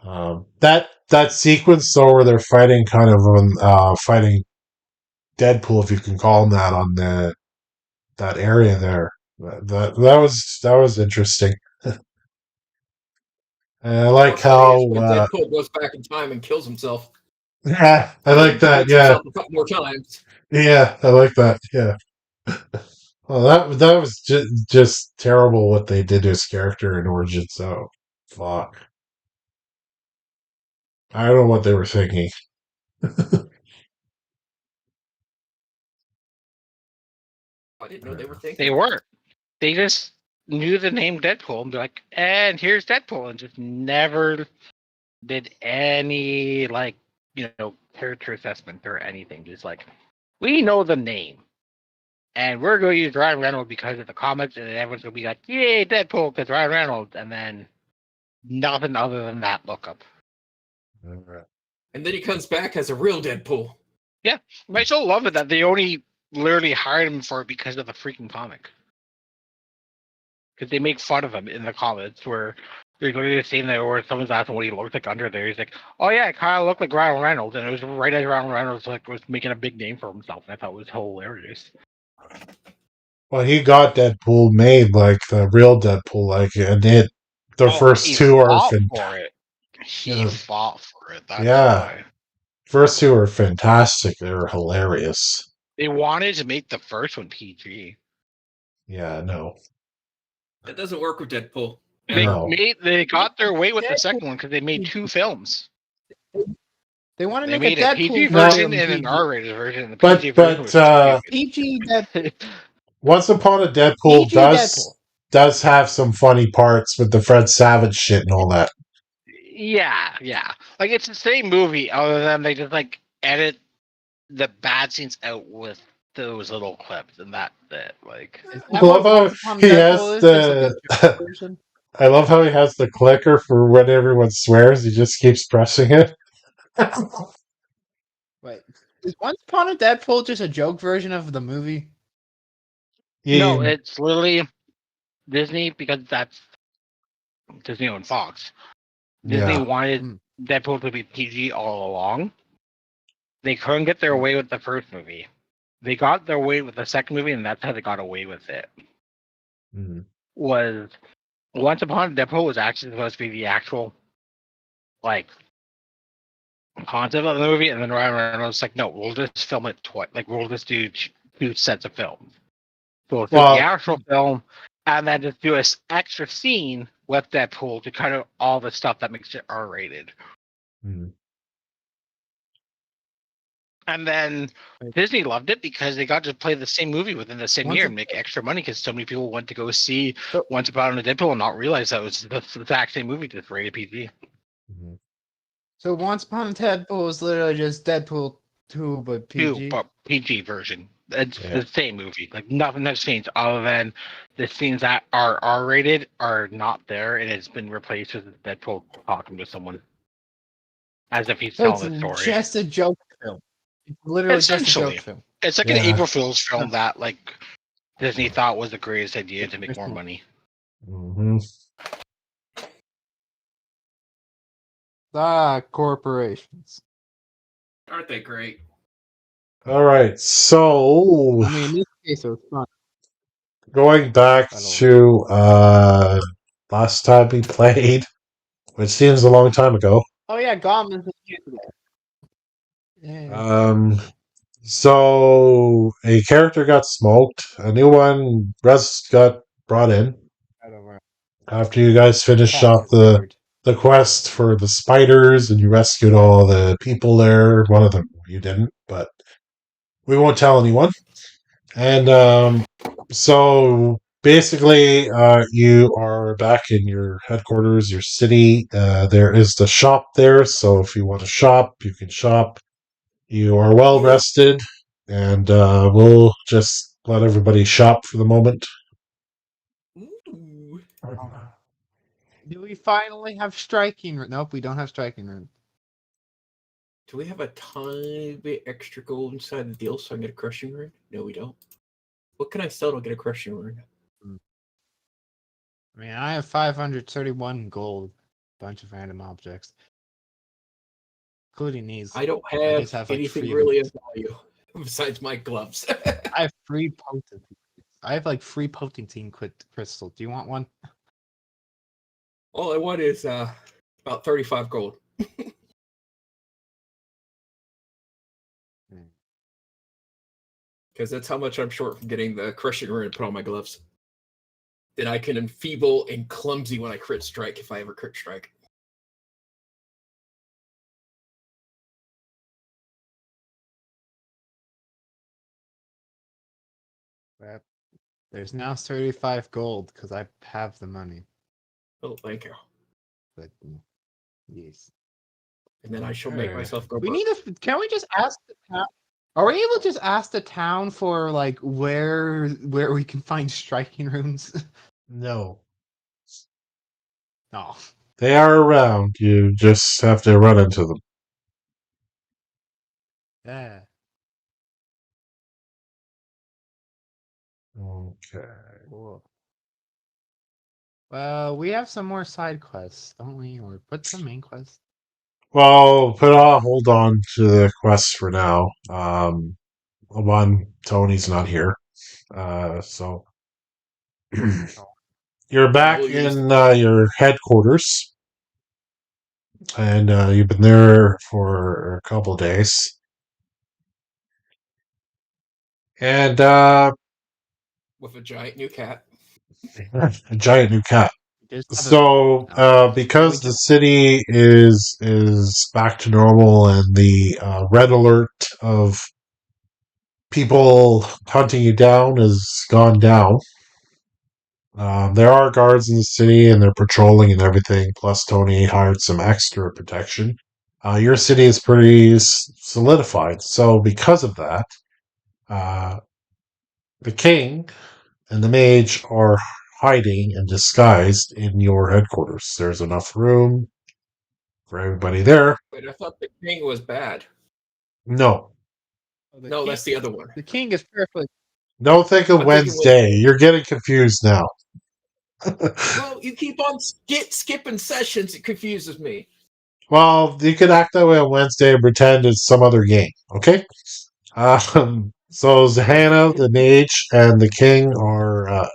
That sequence, though, where they're fighting fighting Deadpool, if you can call him that, on that area there. That was interesting. And I like What's funny is how when Deadpool goes back in time and kills himself. yeah, I And like then that. beats Yeah, himself a couple more times. yeah, I like that. Yeah. Well, that was just terrible what they did to his character in Origin. So, fuck. I don't know what they were thinking. I didn't know they were thinking. They weren't. They just knew the name Deadpool and be like, and here's Deadpool, and just never did any character assessment or anything. Just like, we know the name, and we're going to use Ryan Reynolds because of the comics, and then everyone's going to be like, yay, Deadpool, because Ryan Reynolds, and then nothing other than that lookup. And then he comes back as a real Deadpool. Yeah, I so love it that they only literally hired him for it because of the freaking comic. Because they make fun of him in the comments where there's literally a scene there where someone's asking what he looks like under there. He's like, "Oh yeah, I kind of look like Ryan Reynolds," and it was right as Ryan Reynolds was making a big name for himself, and I thought it was hilarious. Well, he got Deadpool made, like the real Deadpool, like, and the first He two are fought for it. He Yeah. fought for it. That's Yeah. why First two are fantastic. They were hilarious. they wanted to make the first one PG. Yeah, no. That doesn't work with Deadpool. No. They got their way with the second one because they made 2 films. They want to They make made a a PG Deadpool version and PG. an R-rated version. The But- PG version was but, stupid. PG Deadpool. Once Upon a Deadpool PG does Deadpool. have some funny parts with the Fred Savage shit and all that. Yeah. Like it's the same movie, other than they just like edit the bad scenes out with those little clips, and that's it. Like, Is I that love what how Once Upon a he has Deadpool is? Just like a joke version? I love how he has the clicker for when everyone swears. He just keeps pressing it. Wait, is Once Upon a Deadpool just a joke version of the movie? no, it's literally Disney because that's Disney and Fox. Disney Yeah. wanted Deadpool to be PG all along. They couldn't get their way with the first movie. They got their way with the second movie, and that's how they got away with it. Was Once Upon a Deadpool was actually supposed to be the actual like concept of the movie, and then Ryan Reynolds was like, "No, we'll just film it twice. Like we'll just do 2 sets of films. So we'll do the actual film, and then just do an extra scene with Deadpool to cut out all the stuff that makes it R-rated." And then Disney loved it because they got to play the same movie within the same year and make extra money because so many people went to go see Once Upon a Deadpool and not realize that it was the exact same movie, just rated PG. So Once Upon a Deadpool is literally just Deadpool 2, but PG? 2, but PG version. It's the same movie. Like nothing has changed other than the scenes that are R-rated are not there, and it's been replaced with Deadpool talking to someone as if he's telling the story. It's just a joke film. It's literally just a joke film. It's like an April Fool's film that like Disney thought was the greatest idea to make more money. Corporations. Aren't they great? All right, so I mean, in this case, it was fun. Going back to last time we played, which seems a long time ago. Oh yeah, Goblins. So a character got smoked, a new one got brought in. After you guys finished off the quest for the spiders and you rescued all the people there. One of them you didn't, but we won't tell anyone. And so basically, you are back in your headquarters, your city. There is the shop there, so if you want to shop, you can shop. You are well rested, and we'll just let everybody shop for the moment. Ooh. Do we finally have striking room? Nope, we don't have striking room. Do we have a tiny bit extra gold inside the deal so I can get a crushing rune? No, we don't. What can I sell to get a crushing rune? I mean, I have 531 gold, bunch of random objects, including these. I don't have like, anything 3 really of value. besides my gloves. I have free potency. I have like free potency crystal. Do you want one? All I want is about 35 gold. Because that's how much I'm short from getting the crushing rune to put on my gloves. Then I can enfeeble and clumsy when I crit strike if I ever crit strike. There's now 35 gold because I have the money. Oh, thank you. But yes. And then I shall make myself go. We need to. Can we just ask the town? Are we able to just ask the town for like where we can find striking runes? No. No. They are around. You just have to run into them. Yeah. Okay. Cool. Well, we have some more side quests, don't we? Or what's the main quest? Well, hold on to the quest for now. One, Tony's not here. So you're back We'll use- in your headquarters, and you've been there for a couple days. And with a giant new cat. a giant new cat. Just have So, because the city is back to normal and the red alert of people hunting you down has gone down, there are guards in the city and they're patrolling and everything. Plus, Tony hired some extra protection. Your city is pretty solidified. So, because of that, uh, the king and the mage are hiding and disguised in your headquarters. There's enough room for everybody there. But I thought the king was bad. No. No, that's the other one. The king is perfect. Don't think of Wednesday. You're getting confused now. Well, you keep on skipping sessions. It confuses me. Well, you could act that way on Wednesday and pretend it's some other game, okay? So Zahana, the mage, and the king are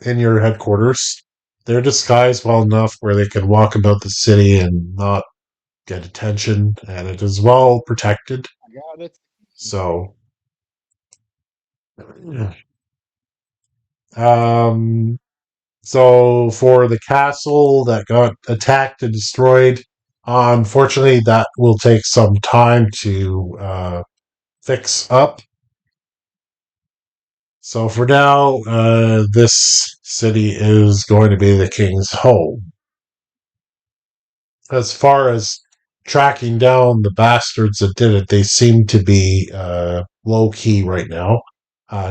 in your headquarters. They're disguised well enough where they can walk about the city and not get attention, and it is well protected. I got it. So, um, so for the castle that got attacked and destroyed, unfortunately, that will take some time to fix up. So for now, this city is going to be the king's home. As far as tracking down the bastards that did it, they seem to be low key right now.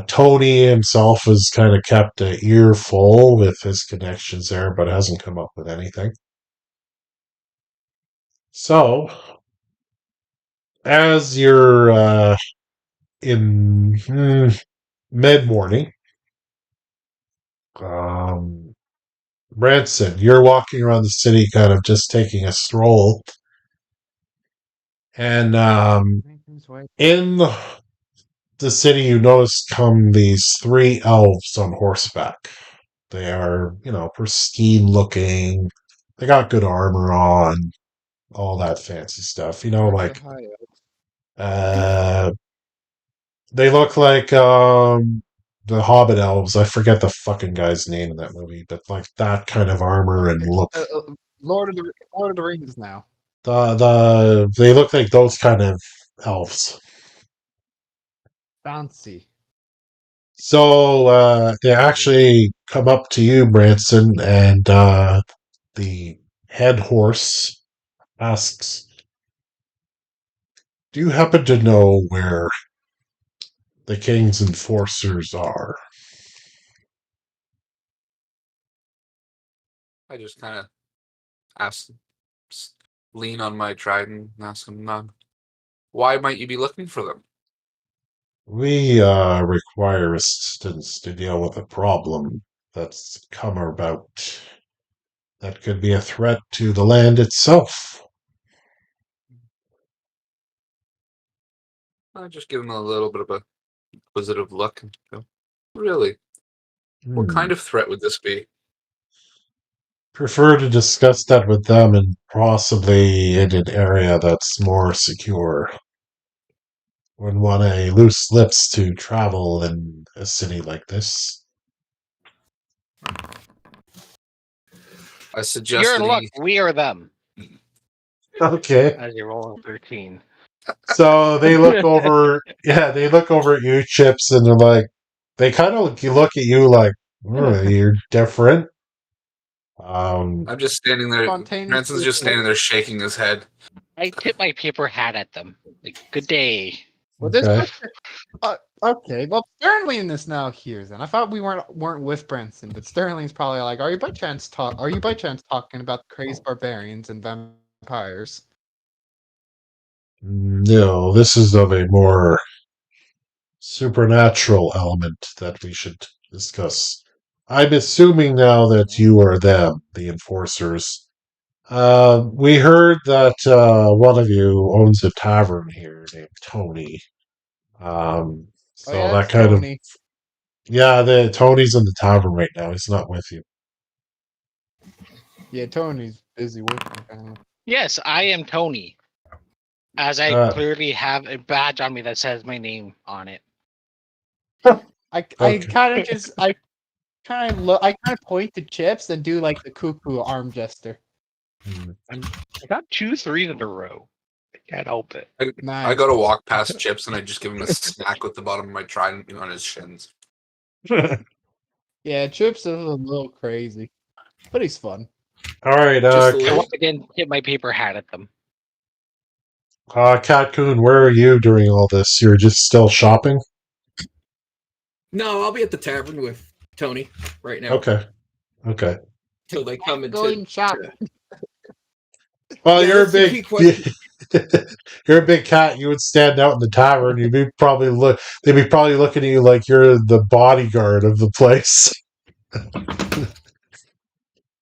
Tony himself has kind of kept an ear full with his connections there, but hasn't come up with anything. So, as you're in mid morning, Branson, you're walking around the city, kind of just taking a stroll, and in the city, you notice come these three elves on horseback. They are, pristine looking. They got good armor on, all that fancy stuff. Uh, they look like the Hobbit elves. I forget the fucking guy's name in that movie, but like that kind of armor and look. Lord of the Rings now. They look like those kind of elves. Fancy. So they actually come up to you, Branson, and the head horse asks, "Do you happen to know where the king's enforcers are?" I just kind of ask, lean on my trident and ask him, why might you be looking for them? We require assistance to deal with a problem that's come about that could be a threat to the land itself. I just give him a little bit of a inquisitive look and go, really? What kind of threat would this be? Prefer to discuss that with them and possibly in an area that's more secure. Wouldn't want a loose lips to travel in a city like this. I suggest You're in that luck. he. We are them. Okay. As you're rolling 13. So they look over, they look over at you, Chips, and they're like, they kind of look at you like, you're different. I'm just standing there. Branson's just standing there shaking his head. I tip my paper hat at them. Like, good day. Well, this Okay. okay. Well, Sterling is now here. Then I thought we weren't with Branson, but Sterling's probably like, Are you by chance talking about the crazed barbarians and vampires? No, this is of a more supernatural element that we should discuss. I'm assuming now that you are them, the enforcers. We heard that one of you owns a tavern here named Tony. Oh So yeah, that it's kind of Tony. the Tony's in the tavern right now. He's not with you. Yeah, Tony's busy working. Yes, I am Tony. As I clearly have a badge on me that says my name on it. I Okay. kind of point to Chips and do like the cuckoo arm gesture. I got 2 3s in a row. I can't help it. I go to walk past Chips and I just give him a smack with the bottom of my trident on his shins. Yeah, Chips is a little crazy, but he's fun. All right, Just a I little. once again tip my paper hat at them. Catcoon, where are you during all this? You're just still shopping? No, I'll be at the tavern with Tony right now. Okay. Till they come into. Going shopping. Well, Yeah, you're a that's the big key question. you're a big cat. You would stand out in the tavern. You'd be probably they'd be probably looking at you like you're the bodyguard of the place.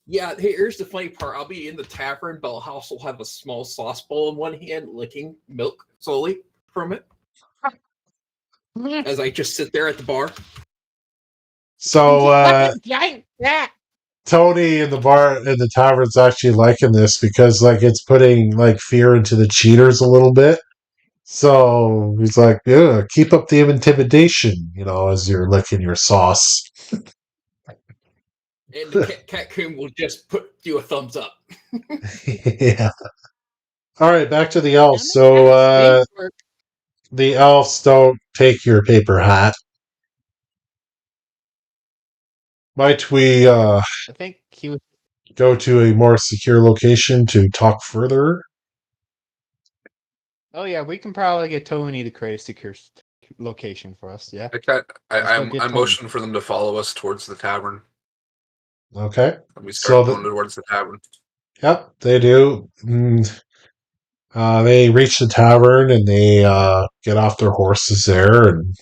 Yeah, here's the funny part. I'll be in the tavern, but I'll also have a small sauce bowl in one hand, licking milk slowly from it as I just sit there at the bar. So Tony in the tavern's actually liking this because like it's putting like fear into the cheaters a little bit. So he's like, yeah, keep up the intimidation, as you're licking your sauce. And the Catcoon will just put you a thumbs up. Yeah. All right, back to the elves. So the elves don't take your paper hat. Might we I think he was. go to a more secure location to talk further? Oh yeah, we can probably get Tony to create a secure location for us. Yeah. I motion for them to follow us towards the tavern. Okay. And we start going towards the tavern. Yep, they do. They reach the tavern and they get off their horses there, and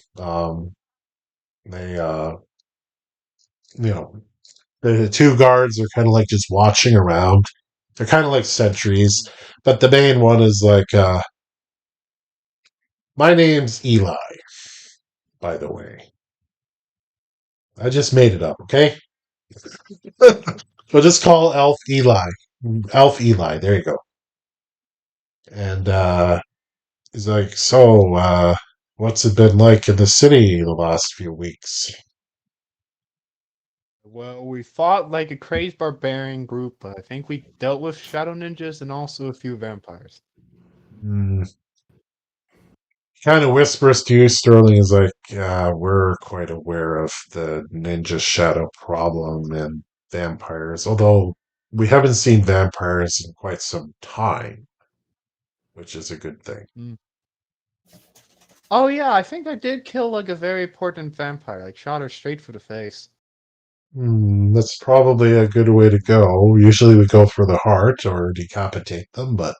they, the two guards are kind of like just watching around. They're kind of like sentries, but the main one is like, my name's Eli, by the way. I just made it up, okay? We'll just call Elf Eli. Elf Eli, there you go. And he's like, so, what's it been like in the city the last few weeks? Well, we fought like a crazed barbarian group, but I think we dealt with shadow ninjas and also a few vampires. Kind of whispers to you, Sterling, is like, we're quite aware of the ninja shadow problem and vampires, although we haven't seen vampires in quite some time, which is a good thing. Oh yeah, I think I did kill like a very important vampire, like shot her straight for the face. That's probably a good way to go. Usually we go for the heart or decapitate them, but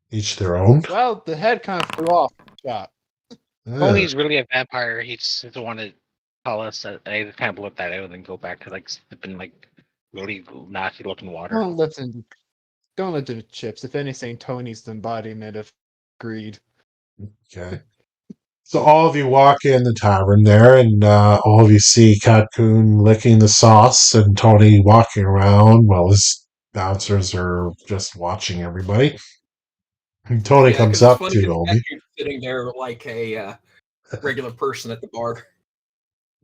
each their own. Well, the head kind of flew off the shot. Tony's really a vampire. He just doesn't want to tell us that. I just kind of blip that out and then go back to like sipping like really nasty looking water. Don't listen to Chips. If anything, Tony's the embodiment of greed. Okay. So all of you walk in the tavern there, and all of you see Catcoon licking the sauce and Tony walking around while his bouncers are just watching everybody. And Tony Yeah, comes because it's up funny to because all of that you. dude's sitting there like a regular person at the bar.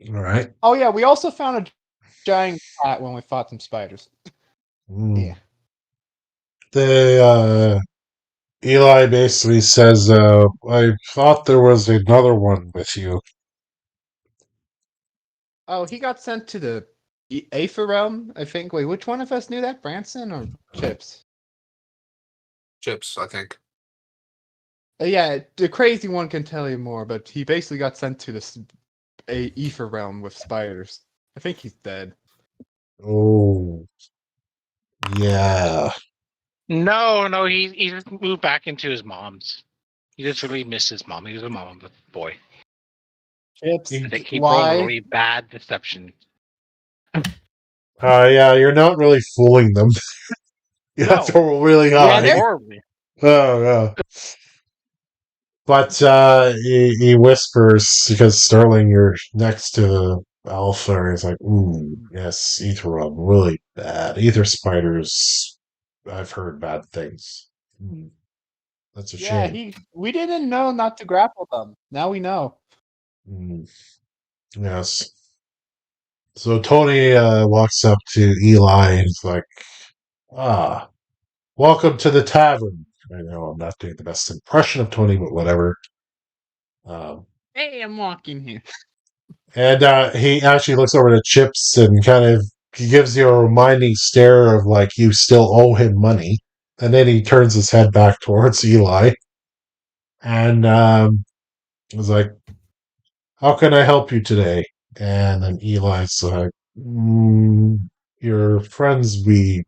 All right. Oh yeah, we also found a giant cat when we fought some spiders. Yeah. The Eli basically says, "I thought there was another one with you." Oh, he got sent to the Aether realm, I think. Wait, which one of us knew that? Branson or Chips? Chips, I think. Yeah, the crazy one can tell you more, but he basically got sent to this Aether realm with spiders. I think he's dead. Oh, yeah. No, he just moved back into his mom's. He just really missed his mom. He was a mom boy. Chips, I think he rolled a why? really bad deception. Yeah, you're not really fooling them. You have to No. roll really He high. rolled horribly. Oh, yeah. But he whispers because Sterling, you're next to the alpha, and he's like, "Ooh, yes, ether realm, really bad. Ether spiders. I've heard bad things. Hmm, that's a Yeah, shame." we didn't know not to grapple them. Now we know. Hmm, yes. So Tony walks up to Eli and is like, "Ah, welcome to the tavern." I know I'm not doing the best impression of Tony, but whatever. Um, Hey, I'm walking here. And he actually looks over to Chips and kind of he gives you a reminding stare of like you still owe him money. And then he turns his head back towards Eli and was like, "How can I help you today?" And then Eli's like, "Your friends, we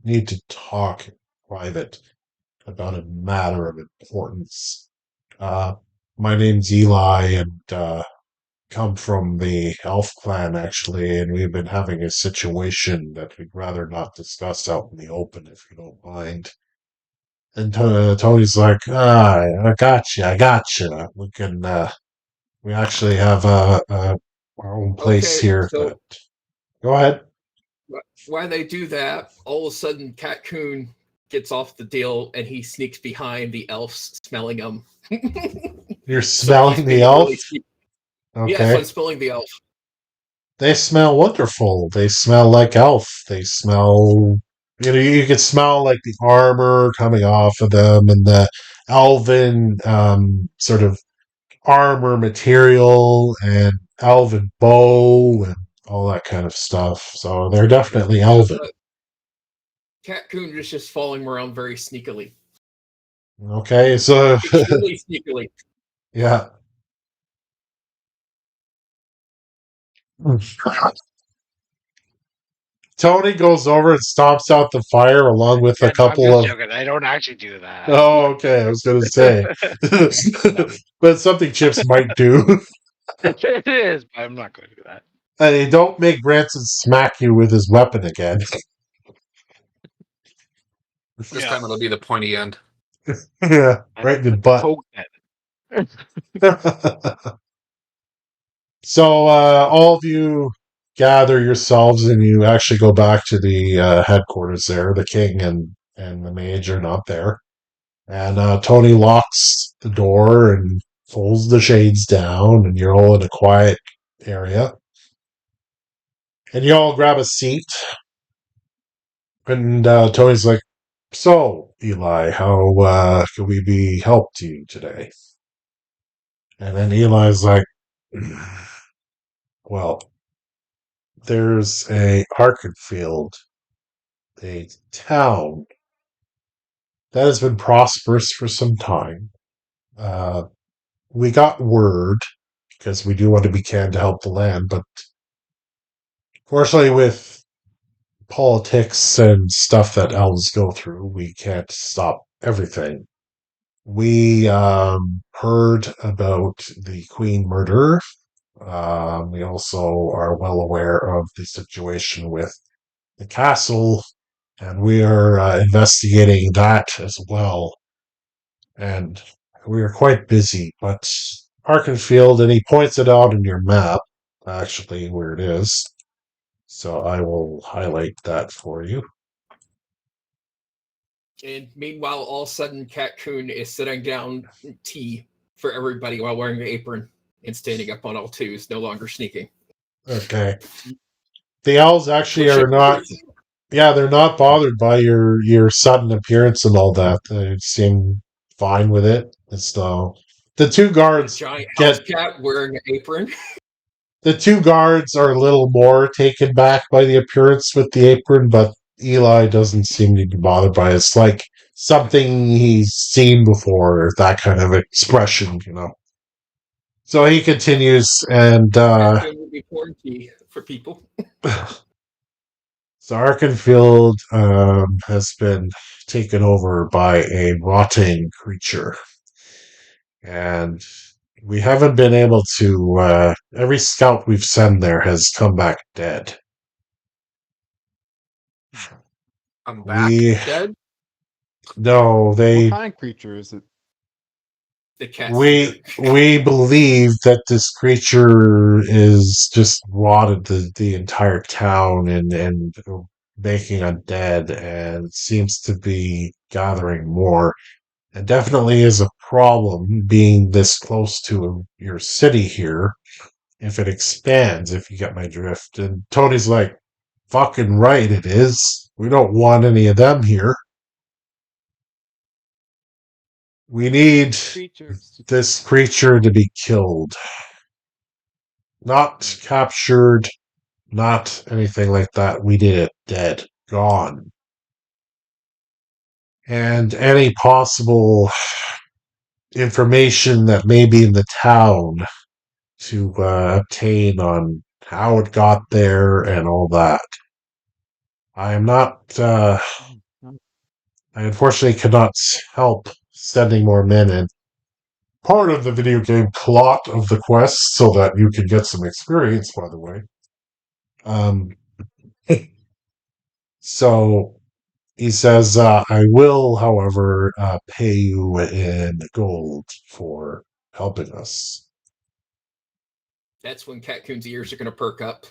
need to talk private about a matter of importance. Uh, my name's Eli, and come from the elf clan actually, and we've been having a situation that we'd rather not discuss out in the open if you don't mind." And Tony's like, I got you, I got you. We can, we actually have our own place Okay, here, but so go ahead. while they do that, all of a sudden, Catcoon gets off the deal and he sneaks behind the elves, smelling them. You're So he's smelling the being elf? really sneaky. Yeah, so I'm Okay. smelling the elf. They smell wonderful. They smell like elf. They smell, you can smell like the armor coming off of them and the elven sort of armor material and elven bow and all that kind of stuff. So they're definitely Yeah, elven. but Catcoon is just following around very sneakily. Okay, so Extremely sneakily. yeah. Tony goes over and stomps out the fire along with a Yeah, no, I'm couple just of. joking. I don't actually do that. Oh, okay. I was going to say, No. but something Chips might do. It is, but I'm not going to do that. And he don't make Branson smack you with his weapon again. This Yeah. time it'll be the pointy end. Yeah, right in the butt. Poke that. So all of you gather yourselves and you actually go back to the headquarters there. The king and the mage are not there. And Tony locks the door and pulls the shades down, and you're all in a quiet area. And you all grab a seat. And Tony's like, "So, Eli, how can we be help to you today?" And then Eli's like, "Well, there's a Arkenfield, a town that has been prosperous for some time. Uh, we got word because we do want to be can to help the land, but fortunately, with politics and stuff that elves go through, we can't stop everything. We heard about the Queen murder. We also are well aware of the situation with the castle, and we are investigating that as well. And we are quite busy, but Arkenfield, and he points it out in your map, actually, where it is. So I will highlight that for you. And meanwhile, all of a sudden, Cat Coon is sitting down tea for everybody while wearing an apron and standing up on all twos, no longer sneaking. Okay. The owls actually Which are not. Yeah, they're not bothered by your sudden appearance and all that. They seem fine with it. It's the two a guards giant house get cat wearing an apron. the two guards are a little more taken back by the appearance with the apron, but Eli doesn't seem to be bothered by it. It's like something he's seen before, that kind of expression, you know. So he continues, and Cat Coon would be pouring tea for people. so Arkenfield has been taken over by a rotting creature. And we haven't been able to. Every scout we've sent there has come back dead. I'm back. We Dead? no, What they kind of creature is it? The cat seer. we believe that this creature is just rotted the entire town and making undead, and seems to be gathering more. And definitely is a problem being this close to your city here. If it expands, if you get my drift. And Tony's like, fucking right, it is. We don't want any of them here. We need Creatures. this creature to be killed. Not captured, not anything like that. We need it dead, gone. And any possible information that may be in the town to obtain on how it got there and all that. I am not. I unfortunately cannot help sending more men in. Part of the video game plot of the quest, so that you can get some experience, by the way. So he says, I will, however, pay you in gold for helping us. That's when Cat Coon's ears are going to perk up.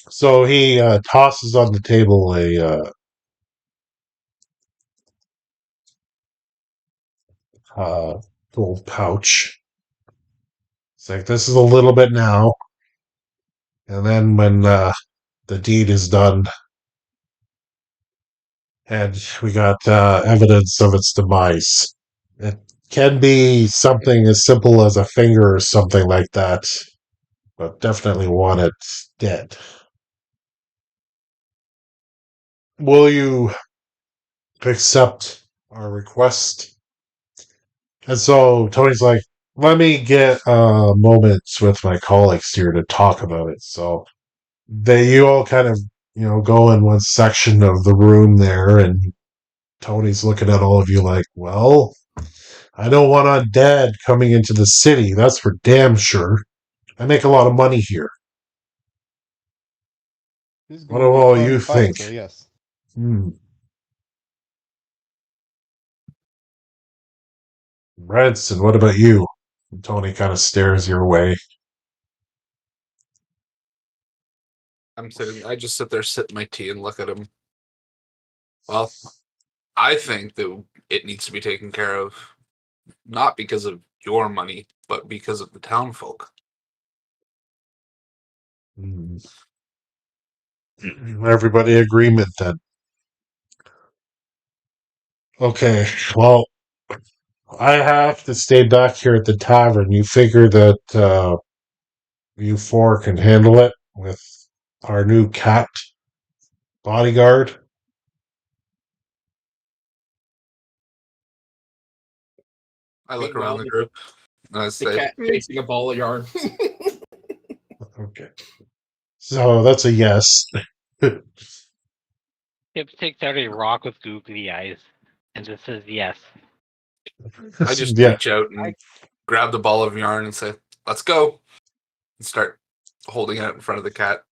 So he tosses on the table a gold pouch. It's like, this is a little bit now. And then when the deed is done, and we got evidence of its demise. It can be something as simple as a finger or something like that, but definitely want it dead. Will you accept our request? And so Tony's like, let me get moments with my colleagues here to talk about it. So you all kind of, go in one section of the room there, and Tony's looking at all of you like, well, I don't want undead coming into the city, that's for damn sure. I make a lot of money here. This is What going do to be a all fun you fight, think? so yes. Branson, what about you? And Tony kind of stares your way. I just sit there, sip my tea, and look at him. Well, I think that it needs to be taken care of, not because of your money, but because of the town folk. Everybody agreement then. Okay, well, I have to stay back here at the tavern. You figure that you four can handle it with our new cat bodyguard? I look Meanwhile, around the group and I the say, cat chasing a ball of yarn. Okay. So that's a yes. Tip takes out a rock with googly eyes, and just says yes. I just Yeah. reach out and grab the ball of yarn and say, let's go. And start holding it out in front of the cat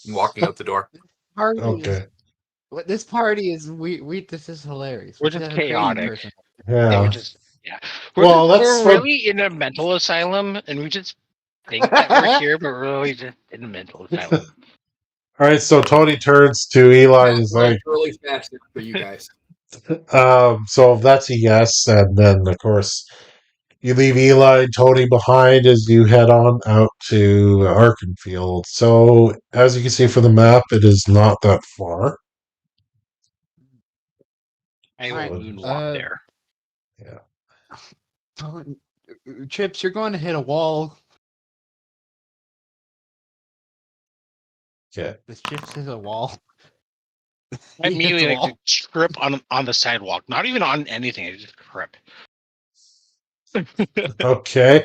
and walking out the door. Party Okay. This party is we this is hilarious. We're We just have a crazy chaotic. person. They Yeah. were just Well, that's we're what. really in a mental asylum, and we just think that we're here, but we're really just in a mental asylum. All right, so Tony turns to Eli and is like, Runs really fast there for you guys. so that's a yes, and then of course you leave Eli and Tony behind as you head on out to Arkenfield. So as you can see from the map, it is not that far. I will Alright, moonwalk there. Chips, you're going to hit a wall. Okay. This Chips is a wall. I He hits immediately a like wall. to trip on the sidewalk, not even on anything. I just trip. Okay.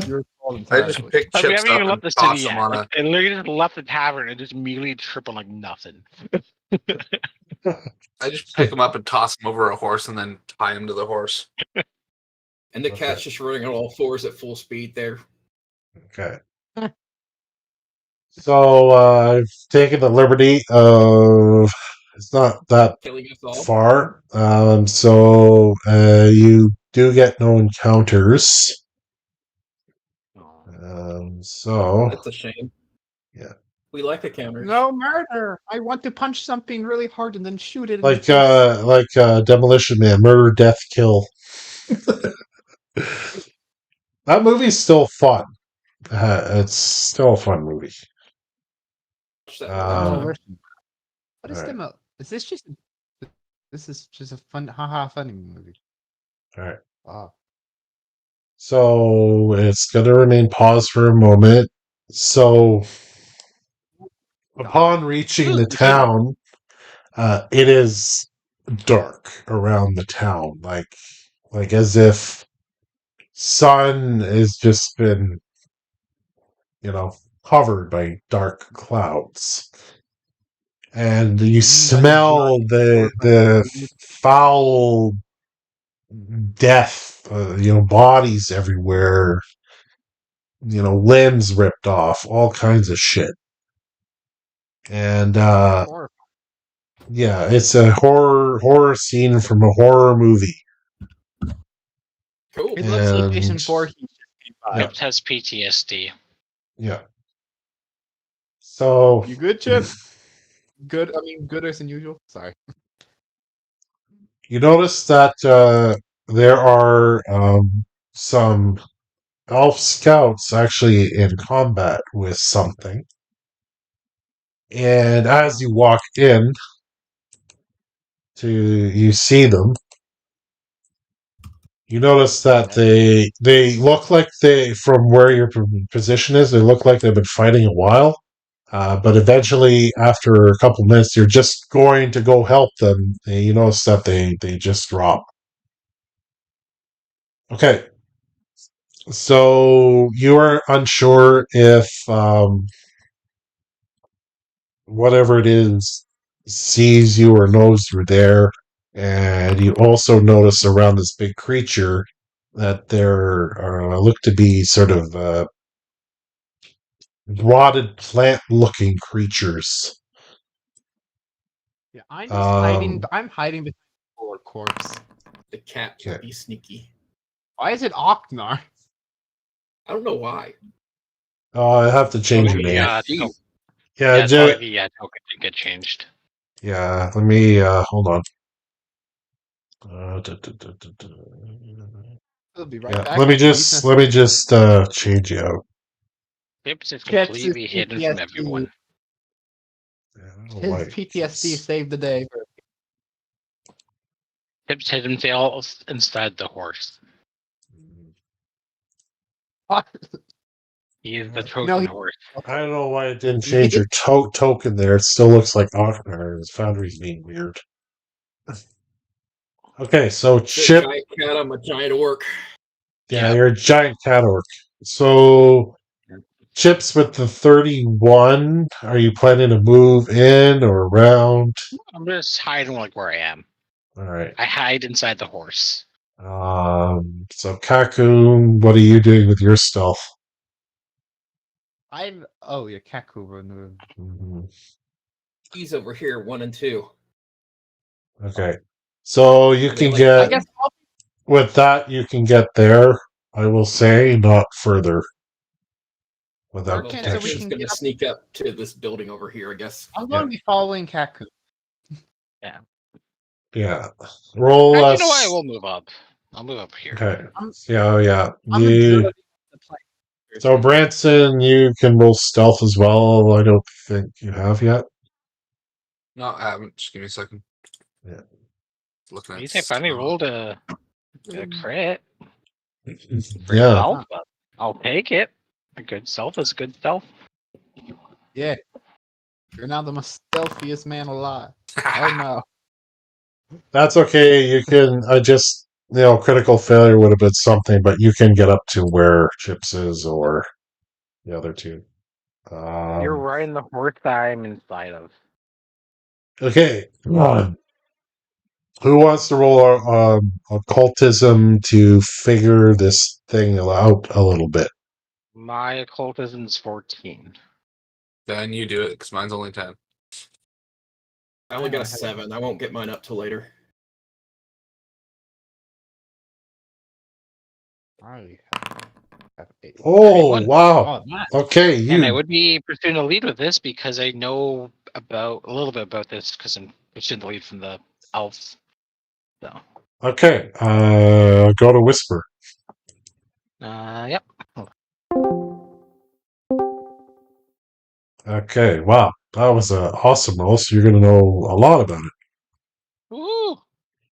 Your fault I just entirely. pick Like, we chips haven't up even and left the toss city them yet. on Like, I literally just left the tavern and just immediately trip on like nothing. I just pick them up and toss them over a horse and then tie them to the horse. And the Okay. cat's just running on all fours at full speed there. Okay. So I've taken the liberty of it's not that Killing us all. far. So you do get no encounters. So That's a shame. Yeah. We like the counters. No murder! I want to punch something really hard and then shoot it in like the face. Demolition Man, Murder, Death, Kill. That movie's still fun. It's still a fun movie. Watch that Um, one. Demolition. What is alright. demo? Is this just? This is just a fun, haha, funny movie. All right. Wow. So it's going to remain paused for a moment. So upon reaching the town, it is dark around the town, like as if sun has just been, covered by dark clouds, and you smell the foul death. Bodies everywhere. Limbs ripped off, all kinds of shit. And Horror. yeah, it's a horror scene from a horror movie. Cool. It looks like And Jason Voorhees just came by. Chips has PTSD. yeah. So You good, Chip? Good. I mean, gooder than usual. Sorry. you notice that there are some elf scouts actually in combat with something. And as you walk in, you see them. You notice that they look like from where your position is, they look like they've been fighting a while. But eventually, after a couple minutes, you're just going to go help them. And you notice that they just drop. Okay. So you are unsure if whatever it is sees you or knows you're there. And you also notice around this big creature that there look to be sort of rotted plant-looking creatures. Yeah, I'm just hiding. Um, I'm hiding behind the corpse. The cat will Okay. be sneaky. Why is it Oknar? I don't know why. I have to change your Probably, name. Jeez. Yeah, probably the token did get changed. yeah. Let me hold on. We'll be right Yeah, back. let me just change you out. Chips is Chips is completely hidden from PTSD. everyone. Yeah, I don't know His why PTSD it's- saved the day. Chips hid himself inside the horse. He is the token he- horse. I don't know why it didn't change your token there. It still looks like Ochner. His foundry's being weird. Okay, so It's a Chip. giant cat. I'm a giant orc. Yeah, Yeah. you're a giant cat orc. So Chips with the 31. Are you planning to move in or around? I'm just hiding like where I am. All right. I hide inside the horse. So Kaku, what are you doing with your stealth? I'm. Oh, yeah, Kaku. Mhm. He's over here, 1 and 2. Okay. So you They can like- get. I guess with that, you can get there. I will say, not further without Well, Okay, so we detection. Catcoon's can gonna get up. sneak up to this building over here, I guess. I'm going to be following Kaku. Yeah. Roll Actually, you know what? I us. will move up. I'll move up here. Okay. I'm, Yeah. I'm observing the plane. So Branson, you can roll stealth as well. I don't think you have yet. No, I haven't. Just give me a second. Yeah. Looking At at least I finally stuff. rolled a crit for Yeah. stealth, but I'll take it. A good stealth is good stealth. Yeah. You're now the most stealthiest man alive. Oh no. That's okay. You can critical failure would have been something, but you can get up to where Chips is or the other two. You're riding the horse that I'm inside of. Okay. Who wants to roll occultism to figure this thing out a little bit? My occultism's 14. Then you do it, because mine's only 10. I only got a 7. I won't get mine up till later. I have 8. Oh, 31. wow. Oh, nice. Okay, And I you. would be pursuing the lead with this because I know about a little bit about this because I'm pursuing the lead from the elves. So, Okay. Go to Whisper. yep. Okay, wow. That was an awesome roll, so you're going to know a lot about it. Woo!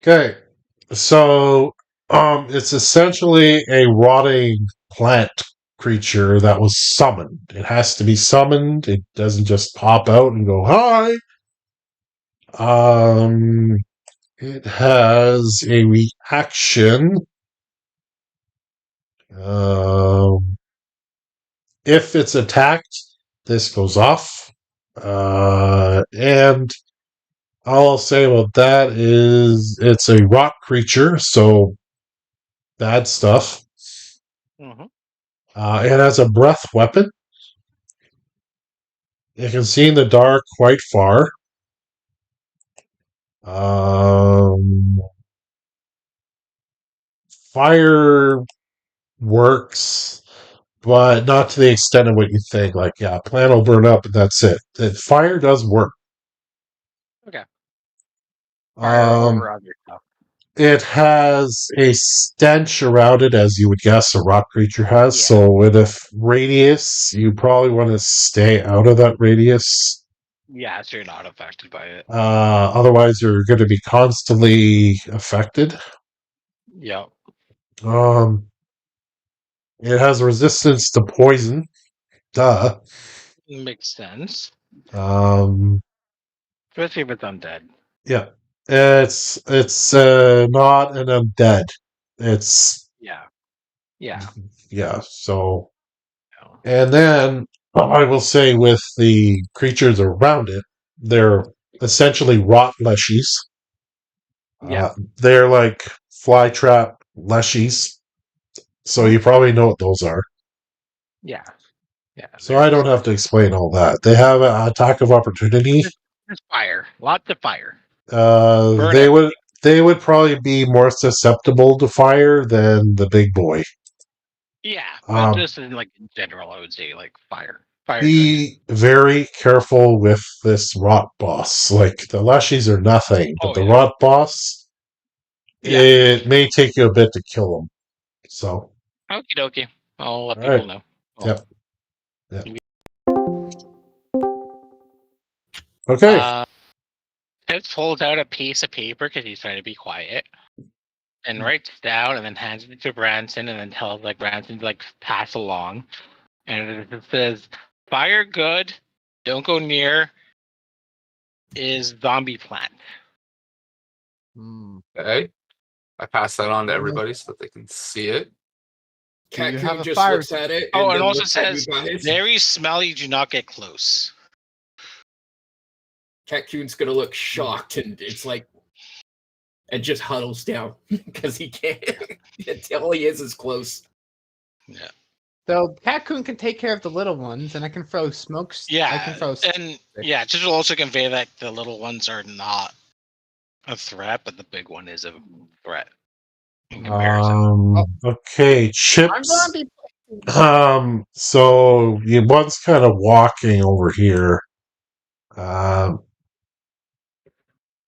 Okay, so it's essentially a rotting plant creature that was summoned. It has to be summoned. It doesn't just pop out and go hi. It has a reaction. If it's attacked, this goes off. And all I'll say about that is it's a rock creature, so bad stuff. Mm-hmm. It has a breath weapon. It can see in the dark quite far. Fire works, but not to the extent of what you think. Like, yeah, plant will burn up and that's it. Fire does work. Okay. Fire Um, over other stuff. It has a stench around it, as you would guess a rock creature has. Yeah. So, with a radius, you probably want to stay out of that radius. Yeah, so you're not affected by it. Otherwise, you're going to be constantly affected. Yep. It has resistance to poison. Duh. Makes sense. Um, Especially if it's undead. yeah. It's not an undead. It's Yeah. Yeah. yeah. So, No. and then I will say with the creatures around it, they're essentially rot leshies. Yeah. They're like flytrap leshies. So you probably know what those are. Yeah. Yeah. So I don't have to explain all that. They have an attack of opportunity. There's fire. Lots of fire. They would probably be more susceptible to fire than the big boy. Yeah. But Um, just in general, I would say fire. Fire good. Be very careful with this rot boss. Like the leshies are nothing, but the rot boss, it may take you a bit to kill them. So, Okie dokie. I'll let all people right. know. Yep. Okay. Pips holds out a piece of paper because he's trying to be quiet, and writes down, and then hands it to Branson, and then tells Branson to pass along, and it says, "Fire good, don't go near. Is zombie plant." Okay. I pass that on to everybody so that they can see it. Do you Catcoon have a just fire- looks at it. Oh, and then also looks at you says, guys. "Very smelly. Do not get close." Catcoon's gonna look shocked, and it's and just huddles down because he can't tell he is as close. Yeah. So Kakoon can take care of the little ones, and I can throw smokes. Yeah. I can throw. And yeah, just will also convey that the little ones are not a threat, but the big one is a threat. in comparison. Okay, I'm Chips. gonna be. So one's kind of walking over here.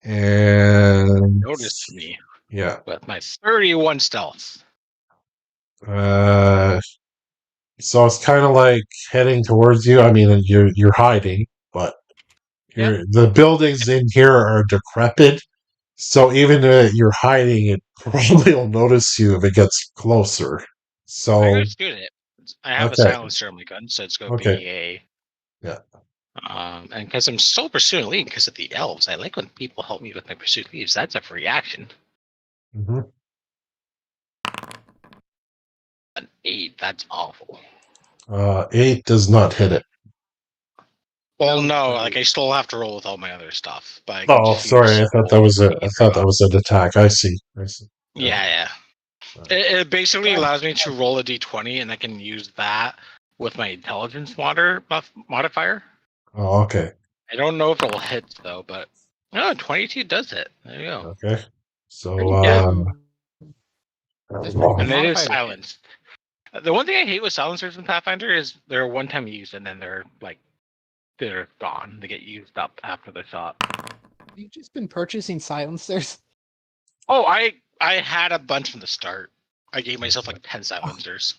And Noticed me yeah. with my 31 stealth. So it's kind of like heading towards you. I mean, you're hiding, but the buildings in here are decrepit. So even if you're hiding, it probably will notice you if it gets closer. I So gotta shoot it. I have a okay, silencer on my gun, so it's gonna okay, be a yeah. and because I'm still pursuing lead because of the elves, I like when people help me with my pursuit leads. That's a free action. hmm An 8, that's awful. 8 does not hit it. Well, no, like I still have to roll with all my other stuff, but I can Oh, just sorry. use I thought that roll was a. I thought that drop. was an attack. I see. I see. Yeah. It basically allows me to roll a d20, and I can use that with my intelligence modifier. Oh, okay. I don't know if it'll hit though, but no, 22 does hit. There you go. Okay. So, Pretty Yeah. good. That's pretty good And it is modifier. silenced. The one thing I hate with silencers in Pathfinder is they're one time used and then they're gone. They get used up after the shot. You've just been purchasing silencers. Oh, I had a bunch from the start. I gave myself like 10 silencers.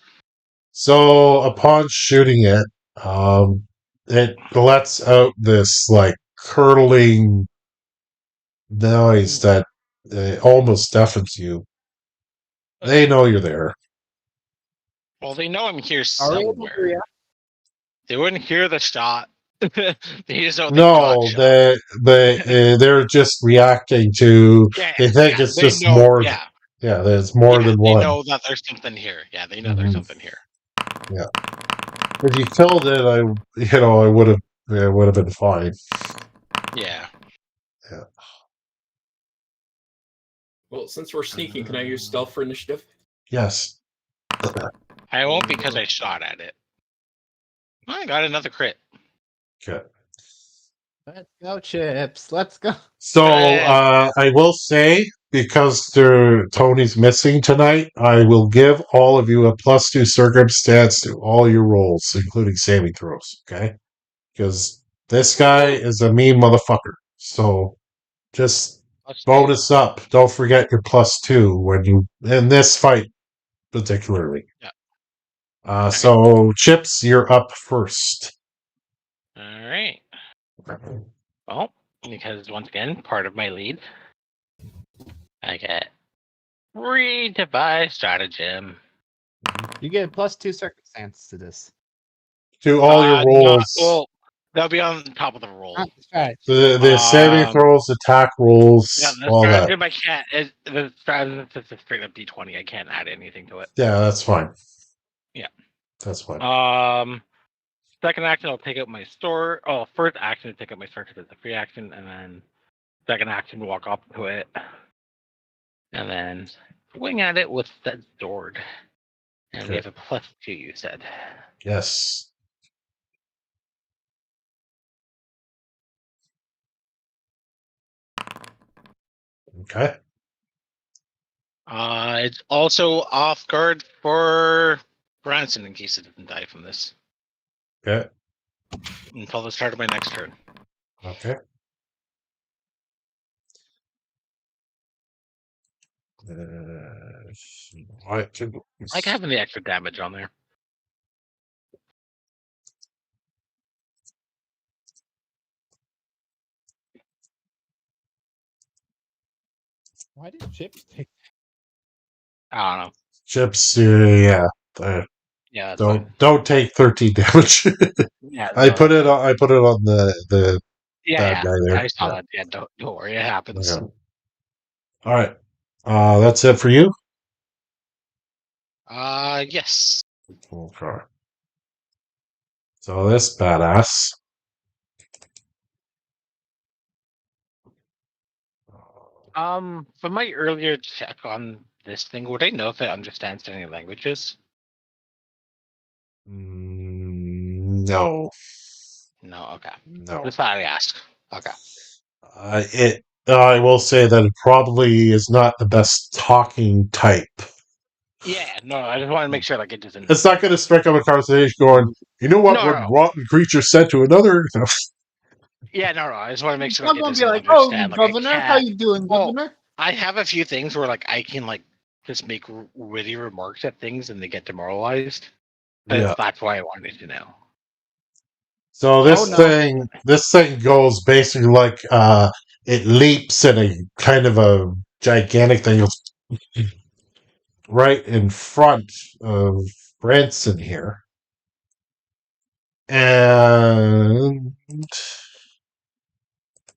so upon shooting it, it lets out this like curdling noise that almost deafens you. They know you're there. Well, they know I'm here Are we able to somewhere. react? They wouldn't hear the shot. They just know they got No, shot. they're just reacting to. Yeah, They think it's they just know. more. Yeah, Yeah, there's more than they one. know that there's something here. Yeah, they know there's Mhm. something here. Yeah. If you killed it, I would have. It would have been fine. Yeah. Yeah. Well, since we're sneaking, can I use stealth for initiative? Yes. I won't because I shot at it. I got another crit. Okay. Let's go, Chips. Let's go. So Hey. I will say, because Tony's missing tonight, I will give all of you a +2 circumstance to all your rolls, including saving throws. Okay, because this guy is a mean motherfucker. So just bonus up. Don't forget your +2 when you in this fight particularly. Yeah. So Chips, you're up first. All right. Well, because once again, part of my lead, I get free device stratagem. You get +2 circumstance to this. To all your rolls. Well, that'll be on top of the roll. Not the strategy. The saving throws, attack rolls, Yeah, the all that. stratagem I can't. The stratagem is just a straight up d20. I can't add anything to it. Yeah, that's fine. Yeah. That's fine. Second action, I'll take out my store. Oh, first action, take out my sword because it's a free action, and then second action, walk up to it, and then swing at it with that sword. And we Okay. have a +2. You said. Yes. Okay. It's also off guard for Branson in case it doesn't die from this Okay. until the start of my next turn. Okay. I Like having the extra damage on there. Why did Chips take? I don't know. Chips, yeah. Yeah, that's fine. Don't take 13 damage. Yeah, I put it on the bad guy there. I saw that. Yeah, don't worry, it happens. Okay. All right. That's it for you. Yes. Okay. So this badass. From my earlier check on this thing, would I know if it understands any languages? No. No. Okay. No. Just thought I ask. Okay. I will say that it probably is not the best talking type. Yeah, no, I just want to make sure like it doesn't. It's not going to strike up a conversation going, you know what No, one no. rotten creature said to another? Yeah, no. I just want to make sure I'm like it gonna be doesn't like, "Oh, understand. Like a Governor, how cat. you doing, Well, Governor?" I have a few things where like I can like just make witty remarks at things and they get demoralized. Yeah. That's why I wanted to know. So Oh, no. this thing goes basically like it leaps in a kind of a gigantic thing right in front of Branson here. And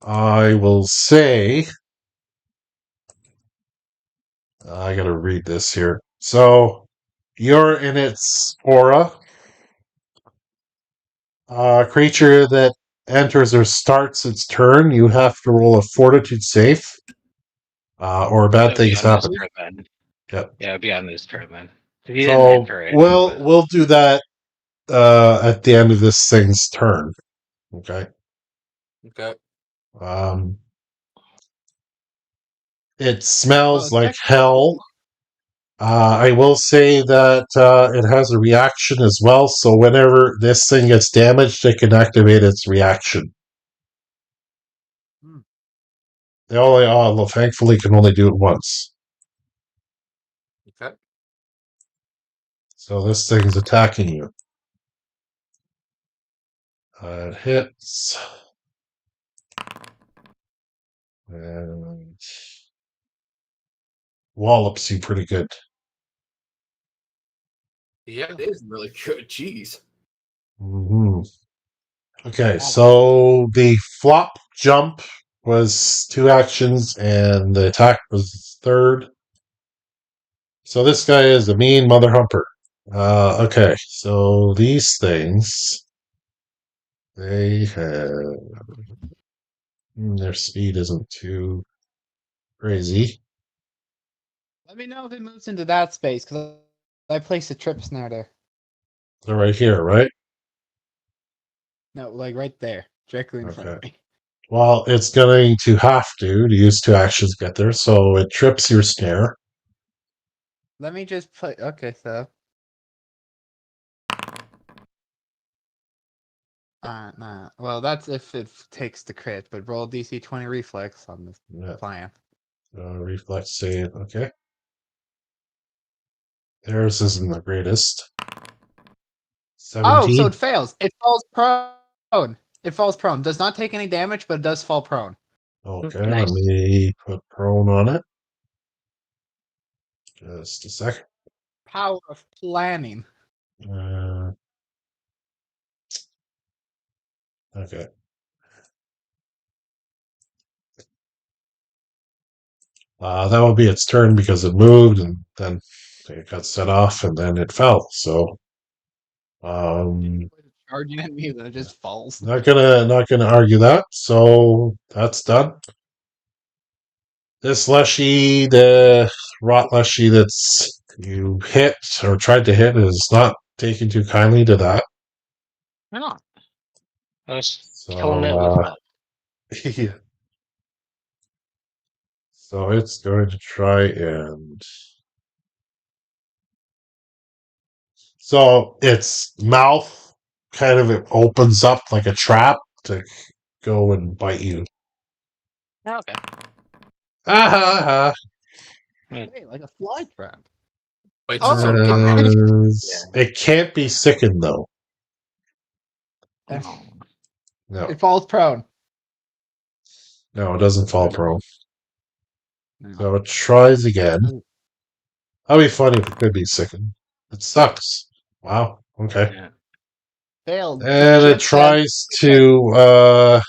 I will say I gotta read this here. So you're in its aura. A creature that enters or starts its turn, you have to roll a fortitude save, or bad It'll be things on this happen. turn then. Yep. Yeah, it'll be on this turn then. He didn't So enter it. we'll do that at the end of this thing's turn. Okay. Okay. Um, it smells Well, like hell. I will say that it has a reaction as well, so whenever this thing gets damaged, it can activate its reaction. Hmm. They only, well, thankfully, can only do it once. Okay. So this thing's attacking you. It hits. And wallops you pretty good. Yeah. It is really good. Jeez. Mm-hmm. Okay, so the flop jump was 2 actions, and the attack was third. So this guy is a mean mother humper. Okay, so these things, they have their speed isn't too crazy. Let me know if it moves into that space because I placed a trip snare there. They're right here, right? No, like right there, directly in front Okay. of me. Well, it's going to have to use 2 actions to get there, so it trips your snare. Let me just play. Okay, so. Nah. Well, that's if it takes the crit, but roll DC 20 reflex on this Yeah. plan. Reflex save, okay. Theirs isn't the greatest. 17. Oh, so it fails. It falls prone. It falls prone. Does not take any damage, but it does fall prone. Okay, Nice. let me put prone on it. Just a second. Power of planning. Okay. That would be its turn because it moved and then it got set off and then it fell. So, Charging at me, then it just falls. not gonna argue that. So that's done. This Leshy, the rot Leshy that's you hit or tried to hit, is not taking too kindly to that. Why not? I was killing it with So, mouth. yeah. So it's going to try and. So its mouth kind of it opens up like a trap to go and bite you. Oh, okay. Ah ha ha. Wait, like a fly trap. Bites Oh, itself okay. on the It can't be sickened though. Oh. No, It falls prone. no, it doesn't fall prone. No. So it tries again. That'd be funny if it could be sickened. It sucks. Wow. Okay. Yeah. Failed. And it Chip said. tries to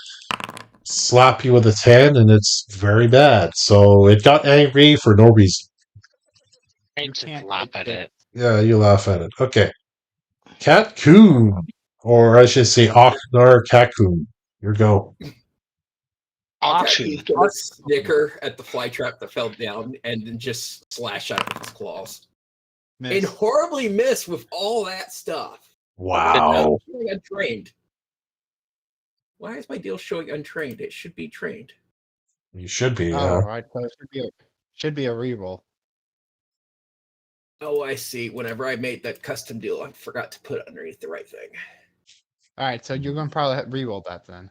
slap you with its hand, and it's very bad. So it got angry for no reason. I You just can't laugh get at it. it. Yeah, you laugh at it. Okay. Catcoon. Or I should say Oknar Catcoon. Your go. Auction. He's gonna snicker at the fly trap that fell down and then just slash out with his claws. Miss. And horribly miss with all that stuff. Wow. Showing untrained. Why is my deal showing untrained? It should be trained. You should be, Oh, right. So it should be a reroll. Oh, I see. Whenever I made that custom deal, I forgot to put it underneath the right thing. All right, so you're gonna probably reroll that then.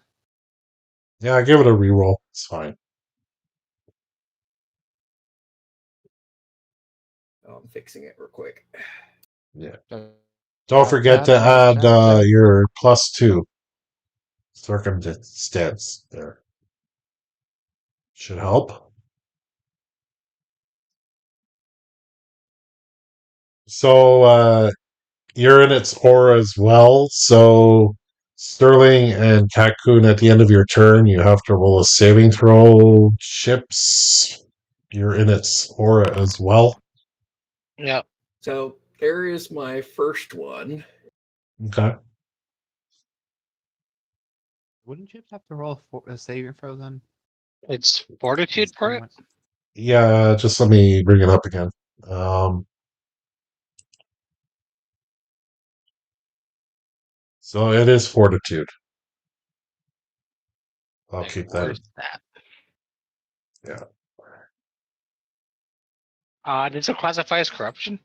Yeah, give it a reroll. It's fine. Oh, I'm fixing it real quick. Yeah. Just Don't forget to add your +2 circumstance there. Should help. So you're in its aura as well. So Sterling and Kakun, at the end of your turn, you have to roll a saving throw. Chips, you're in its aura as well. Yeah. So there is my first one. Okay. Wouldn't you have to roll a saving throw then? It's fortitude for it? Yeah, just let me bring it up again. So it is fortitude. I'll Like, keep where's that. that? Yeah. Does it classify as corruption?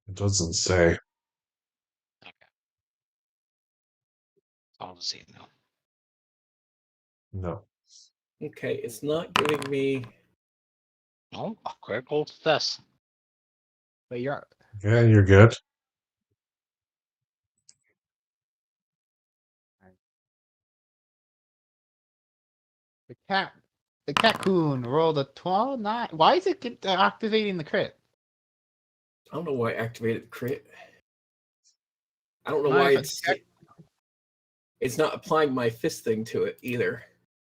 It doesn't say. Okay. I'll see it now. No. Okay, it's not giving me. Oh, critical success. But you're Yeah, you're good. the Kakun rolled a 12. Not why is it activating the crit? I don't know why I activated the crit. I don't know Mind why if I check? it's not applying my fist thing to it either.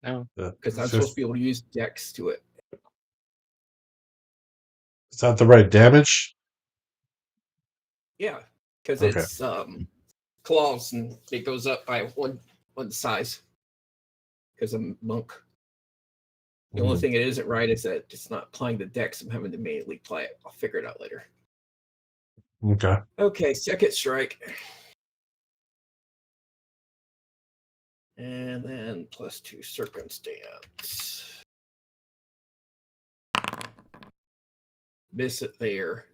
No. Because I'm supposed to be able to use Dex to it. Is that the right damage? Yeah, because Okay. it's claws and it goes up by one size. Because I'm monk. The only thing it isn't right is that it's not applying the Dex. I'm having to manually apply it. I'll figure it out later. Okay. Okay, second strike. And then +2 circumstance. Miss it there.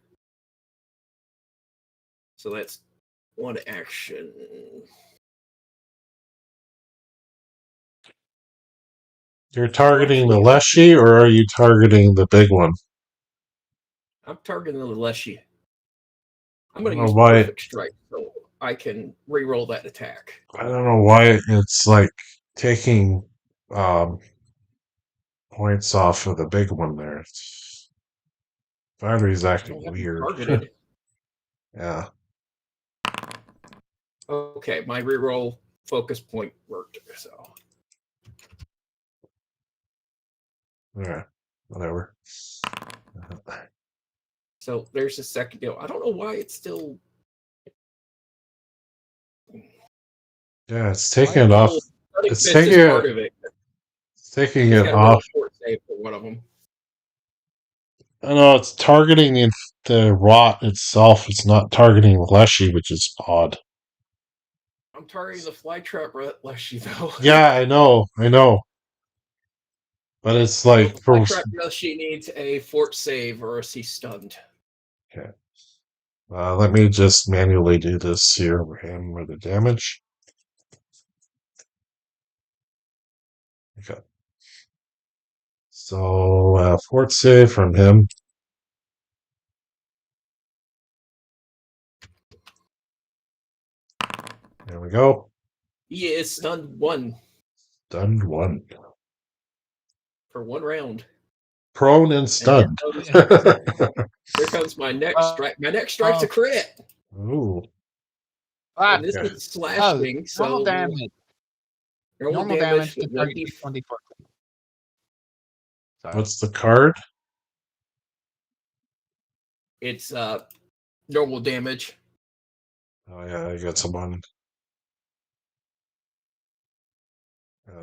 So that's one action. You're targeting the Leshy, or are you targeting the big one? I'm targeting the Leshy. I'm going I to don't use know why Perfect Strike so I can re-roll that attack. I don't know why it's like taking points off of the big one there. Battery's I acting don't have weird. targeted. Yeah. Okay, my re-roll focus point worked. So Yeah. Whatever. So there's the second deal. I don't know why it's still. Yeah, it's taking it off. It's Fist taking is it. part of it. It's taking It's it got to roll off. a fort save for one of them. I know it's targeting the rot itself. It's not targeting Leshy, which is odd. I'm targeting the flytrap Leshy though. Yeah, I know. But it's like the flytrap Leshy needs a fort save or else he's stunned. Okay. Let me just manually do this here with the damage. Okay. So, fort save from him. There we go. He is stunned 1. Stunned 1. For 1 round. Prone and stunned. Here comes my next strike. My next strike's a crit. Ooh. And this is slashing. Normal damage. Normal damage to target 24. Sorry. What's the card? It's normal damage. Oh yeah, I got someone.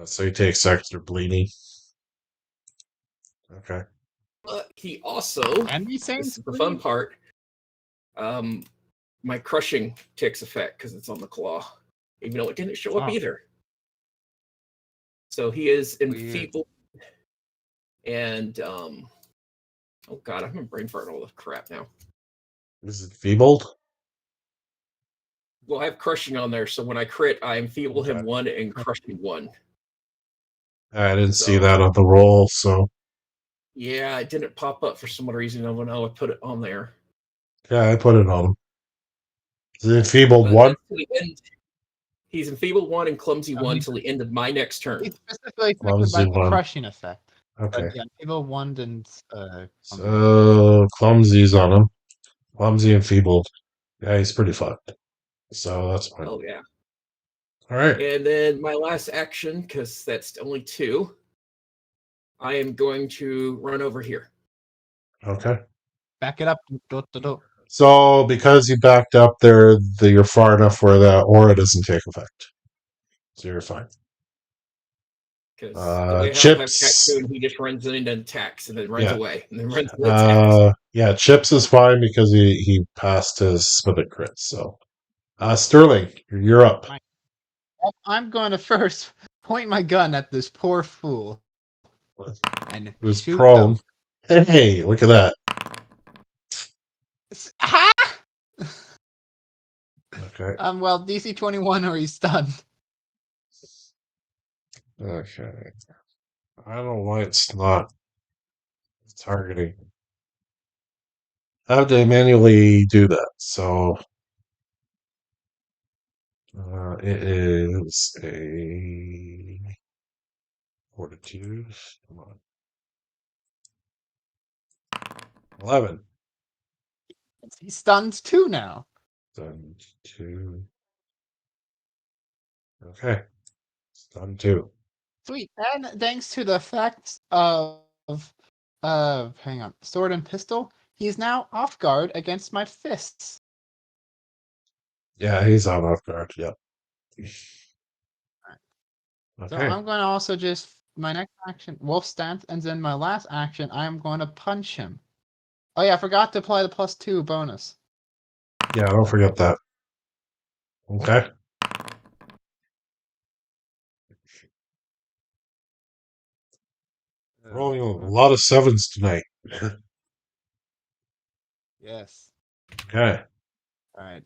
So he takes extra bleeding. Okay. But he also, And we this is the fun part. my crushing takes effect because it's on the claw, even though it didn't show up Oh. either. So he is Weird. enfeebled, and oh god, I'm brain farting all the crap now. Is it feebled? Well, I have crushing on there, so when I crit, I enfeeble him Okay. 1 and crushing 1. I didn't see So- that on the roll, so Yeah, it didn't pop up for some reason. I don't know. I put it on there. yeah, I put it on him. Is it enfeebled But 1? that's to the end. He's enfeebled 1 and clumsy No, 1 he's- till the end of my next turn. He's specifically affected Clumsy by the one. crushing effect. Okay. But yeah, Evo 1 and So clumsy's on him. Clumsy enfeebled. Yeah, he's pretty fucked. So that's fine. Oh yeah. All right. And then my last action, because that's only 2, I am going to run over here. Okay. back it up. Do. So because you backed up there, you're far enough where the aura doesn't take effect. So you're fine. Because the way Chips. I have Catcoon, he just runs in and attacks and then runs Yeah. away. And then runs and attacks. Yeah, Chips is fine because he passed his Smithing crit. So Sterling, you're up. I'm going to first point my gun at this poor fool and Who's shoot prone. them. Hey, look at that. Ha! Okay. Well, DC 21 or he's stunned. Okay. I don't know why it's not targeting. I have to manually do that. So it is a fortitude. Come on. 11. He's stunned too now. Done 2. Okay. Done 2. Sweet. And thanks to the effects of hang on, sword and pistol, he's now off guard against my fists. Yeah, he's on off guard. Yep. So Okay. I'm going to also just my next action, wolf stance, and then my last action, I'm going to punch him. Oh yeah, I forgot to apply the +2 bonus. Yeah, don't forget that. Okay. Rolling a lot of 7s tonight. Yes. Okay. All right.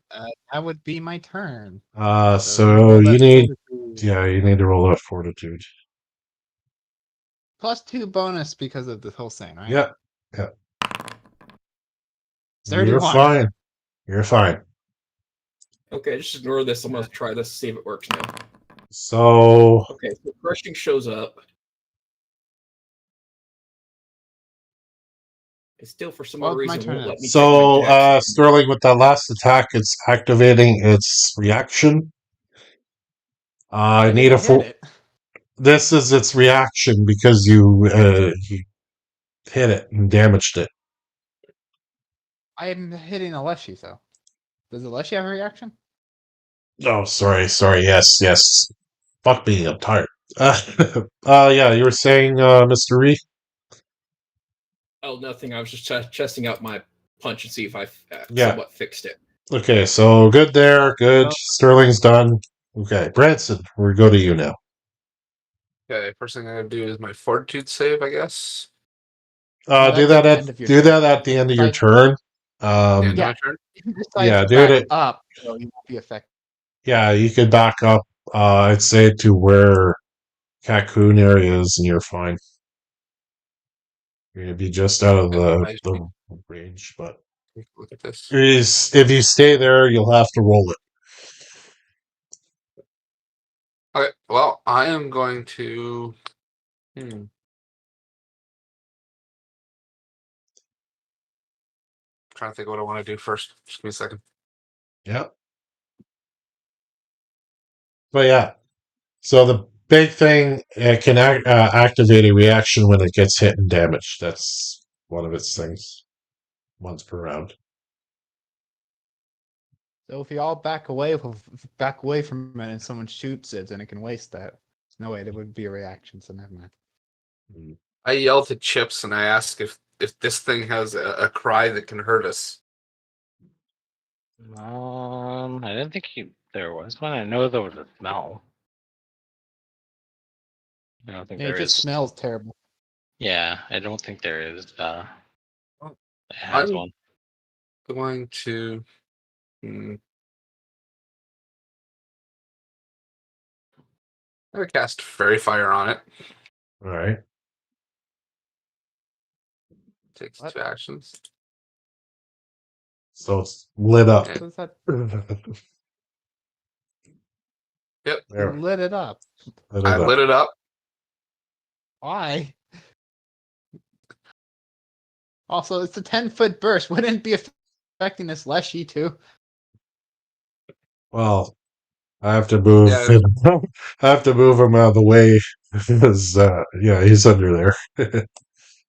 That would be my turn. So roll you that need, fortitude. yeah, you need to roll that fortitude. +2 bonus because of the whole thing, right? Yeah. Yeah. 31. You're fine. You're fine. Okay, just ignore this. I'm going to try this, see if it works now. So Okay, so crushing shows up. It still, for some Well, odd my reason, turn won't is- let me take my dex. Sterling, with that last attack, it's activating its reaction. I need a hit it. This is its reaction because you hit it and damaged it. I am hitting a Leshy, though. Does the Leshy have a reaction? Oh, sorry. Yes. Fuck me, I'm tired. Yeah, you were saying, Mr. Reed? Oh, nothing. I was just testing out my punch and see if I Yeah. somewhat fixed it. Okay, so good there. Good. Sterling's done. Okay, Branson, we go to you now. Okay, first thing I gotta do is my fortitude save, I guess. No, Do that's that at the at end of your do turn. that at the end of your Like- turn. Yeah, Yeah. my turn. If you decide Yeah, to do back it. up, so you won't be affected. Yeah, you could back up. I'd say to where Cocoon area is, and you're fine. You're gonna be just out of the range, but Take a look at this. if you stay there, you'll have to roll it. Okay, well, I am going to. Trying to think what I want to do first. Just give me a second. Yeah. But yeah, so the big thing, it can activate a reaction when it gets hit and damaged. That's one of its things. Once per round. So if you all back away from it and someone shoots it, then it can waste that. There's no way there would be a reaction, so never mind. I yell to Chips and I ask if this thing has a cry that can hurt us. I didn't think there was one. I know there was a smell. I don't think Yeah, it there just is. smells terrible. Yeah, I don't think there is. Oh, It has I'm- one. Going to. I'm gonna cast Fairy Fire on it. All right. Takes What? 2 actions. So it's lit up. Yeah. What is that? Yep. There. Lit it up. Lit I it up. lit it up. Why? Also, it's a 10-foot burst. Wouldn't it be affecting this leshy too? Well, I have to move Yeah. him. I have to move him out of the way because yeah, he's under there.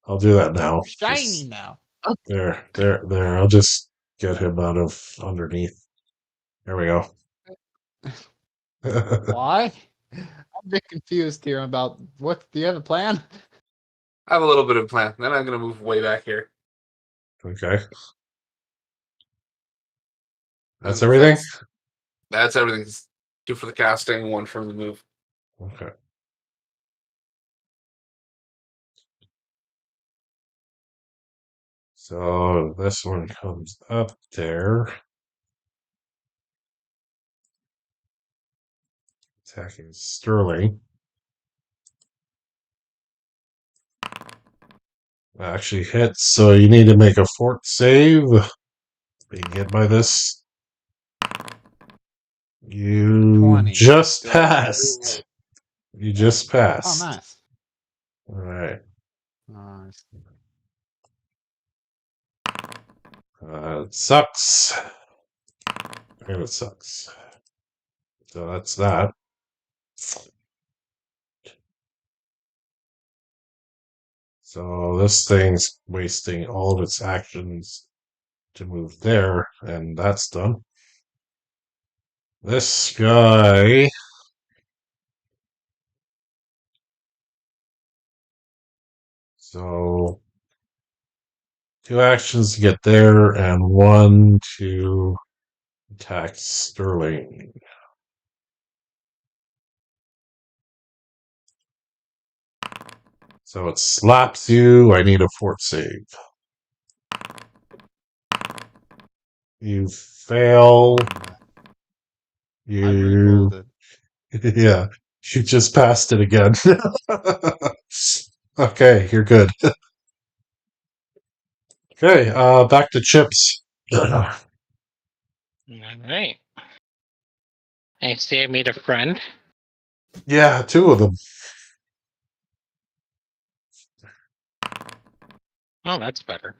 I'll do that now. Shiny now. There. I'll just get him out of underneath. There we go. Why? I'm a bit confused here about what. Do you have a plan? I have a little bit of plan. Then I'm gonna move way back here. Okay. That's And everything? That's everything. 2 for the casting, 1 from the move. Okay. So this one comes up there. Attacking Stirling. Actually hits, so you need to make a fort save. Being hit by this. You 20. just Good. passed. You just Oh, passed. nice. Alright. Nice. It sucks. And it sucks. So that's that. So this thing's wasting all of its actions to move there, and that's done. This guy. So 2 actions to get there, and 1 to attack Stirling. So it slaps you. I need a fort save. You fail. I You. re-rolled it. Yeah. You just passed it again. Okay, you're good. Okay, back to Chips. All right. I see I made a friend. Yeah, 2 of them. Oh, that's better.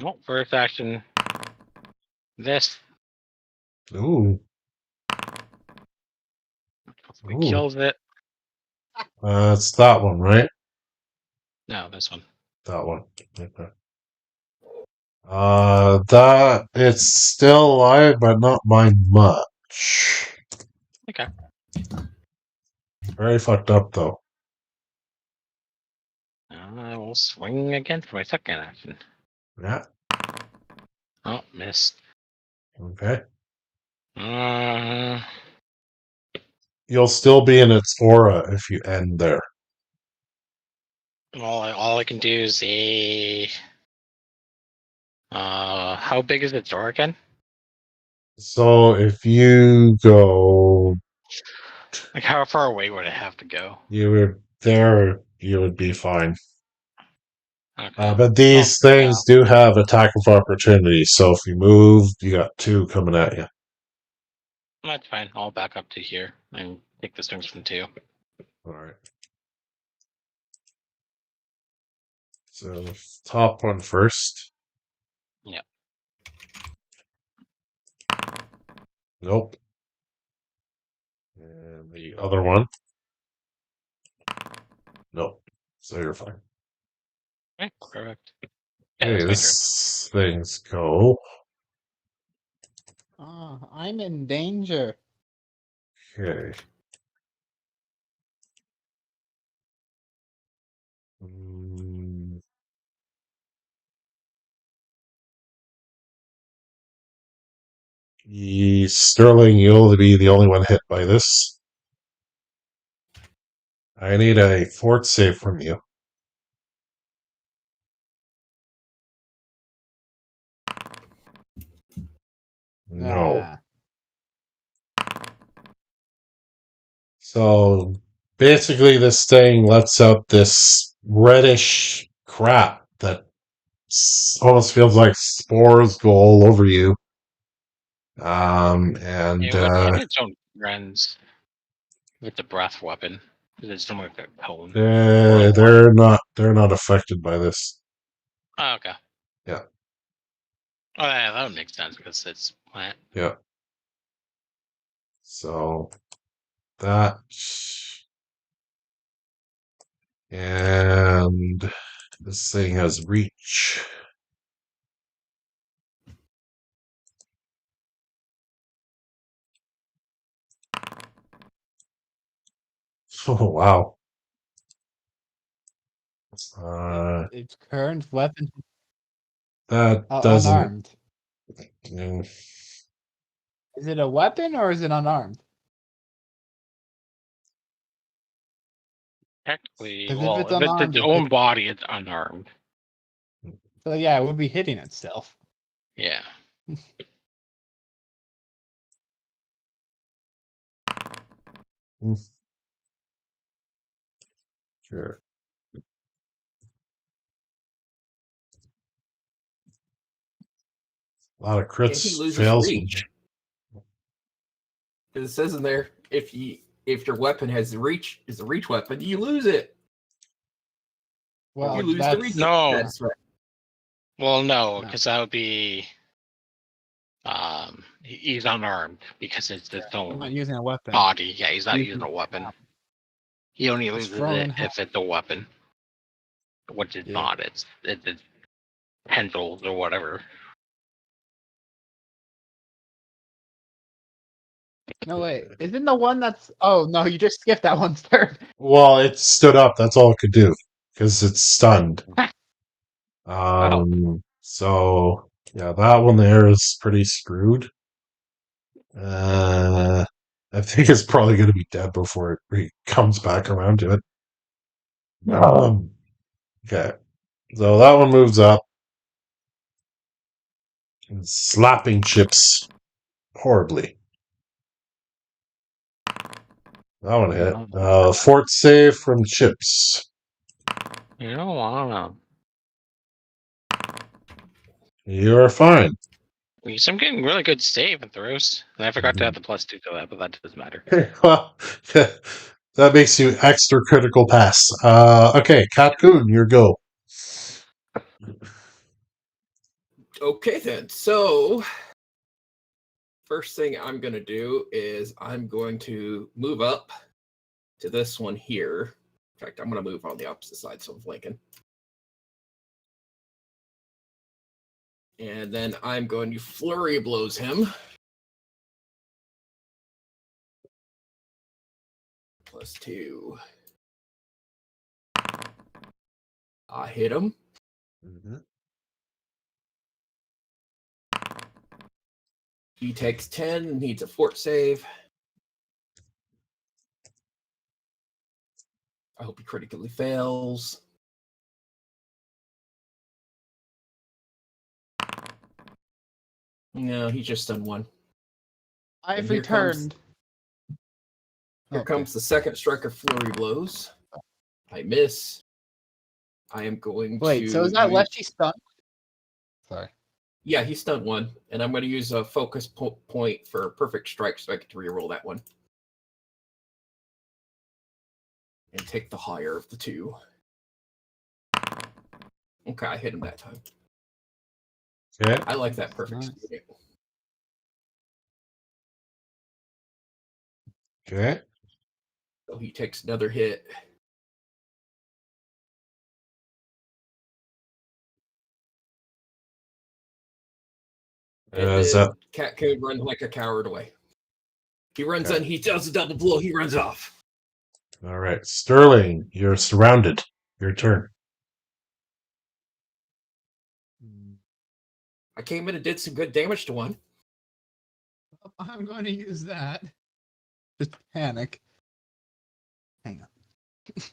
Well, first action. This Ooh. hopefully Ooh. kills it. It's that one, right? No, this one. That one. Okay. That it's still alive, but not by much. Okay. Very fucked up though. I will swing again for my second action. Yeah. Oh, missed. Okay. Uh, You'll still be in its aura if you end there. all I can do is a. How big is its door again? So if you go, Like, how far away would it have to go? you would there, you would be fine. Okay. But these Oh, things do have attack of opportunity. So if you move, you got 2 coming at you. that's fine. I'll back up to here and take the swings from 2. All right. So top one first. Yeah. Nope. And the other one. Nope. So you're fine. Okay, correct. Yeah, Okay, that's my turn. this thing's go. I'm in danger. Okay. Mm, Sterling, you'll be the only one hit by this. I need a fort save from you. No. Ah. So basically, this thing lets out this reddish crap that almost feels like spores go all over you. And It would hit its own friends with the breath weapon. It's something like a cone. they're not affected by this. Oh, okay. Yeah. Oh, yeah, that would make sense because it's plant. Yeah. So that and this thing has reach. Oh wow. Its current weapon That doesn't. unarmed. mm, Is it a weapon or is it unarmed? Technically, 'Cause if well, it's if it's unarmed, its it own could- body, it's unarmed. So yeah, it would be hitting itself. Yeah. Sure. A lot of And he crits loses fails. reach. It says in there, if your weapon has the reach is a reach weapon, you lose it. Well, You lose the that's reach. No. That's right. Well, no, No. because that would be. He's unarmed because it's its I'm own not using a weapon. body. Yeah, he's not He's using a weapon. half. He only It's loses thrown in it half. if it's a weapon, which it's Yeah. not. It's tendrils or whatever. No wait, isn't the one that's? Oh no, you just skipped that one's turn. Well, it stood up. That's all it could do because it's stunned. So yeah, that one there is pretty screwed. I think it's probably going to be dead before it comes back around to it. Okay, so that one moves up and slapping chips horribly. That one hit. Fort save from chips. You don't wanna. You're fine. I'm getting really good save and throws. And I forgot to add the +2 to that, but that doesn't matter. Well, that makes you extra critical pass. Okay, Catcoon, your go. Okay then. So first thing I'm gonna do is I'm going to move up to this one here. In fact, I'm gonna move on the opposite side, so I'm flanking. And then I'm going to flurry blows him. +2. I hit him. He takes 10 and needs a fort save. I hope he critically fails. No, he just done one. I've And here comes- returned. Here Okay. comes the second strike of flurry blows. I miss. I am going to. Wait, so is that use- lefty stunned? Sorry. Yeah, he stunned one, and I'm going to use a focus point for perfect strike, so I get to reroll that one and take the higher of the two. Okay, I hit him that time. Okay. I like that perfect Nice. strike. Okay. So he takes another hit. And Is then that Cat Coon runs like a coward away. He runs Okay. in, he does a double blow, he runs off. all right? Sterling, you're surrounded. Your turn. I came in and did some good damage to one. I'm going to use that. Just panic. Hang on.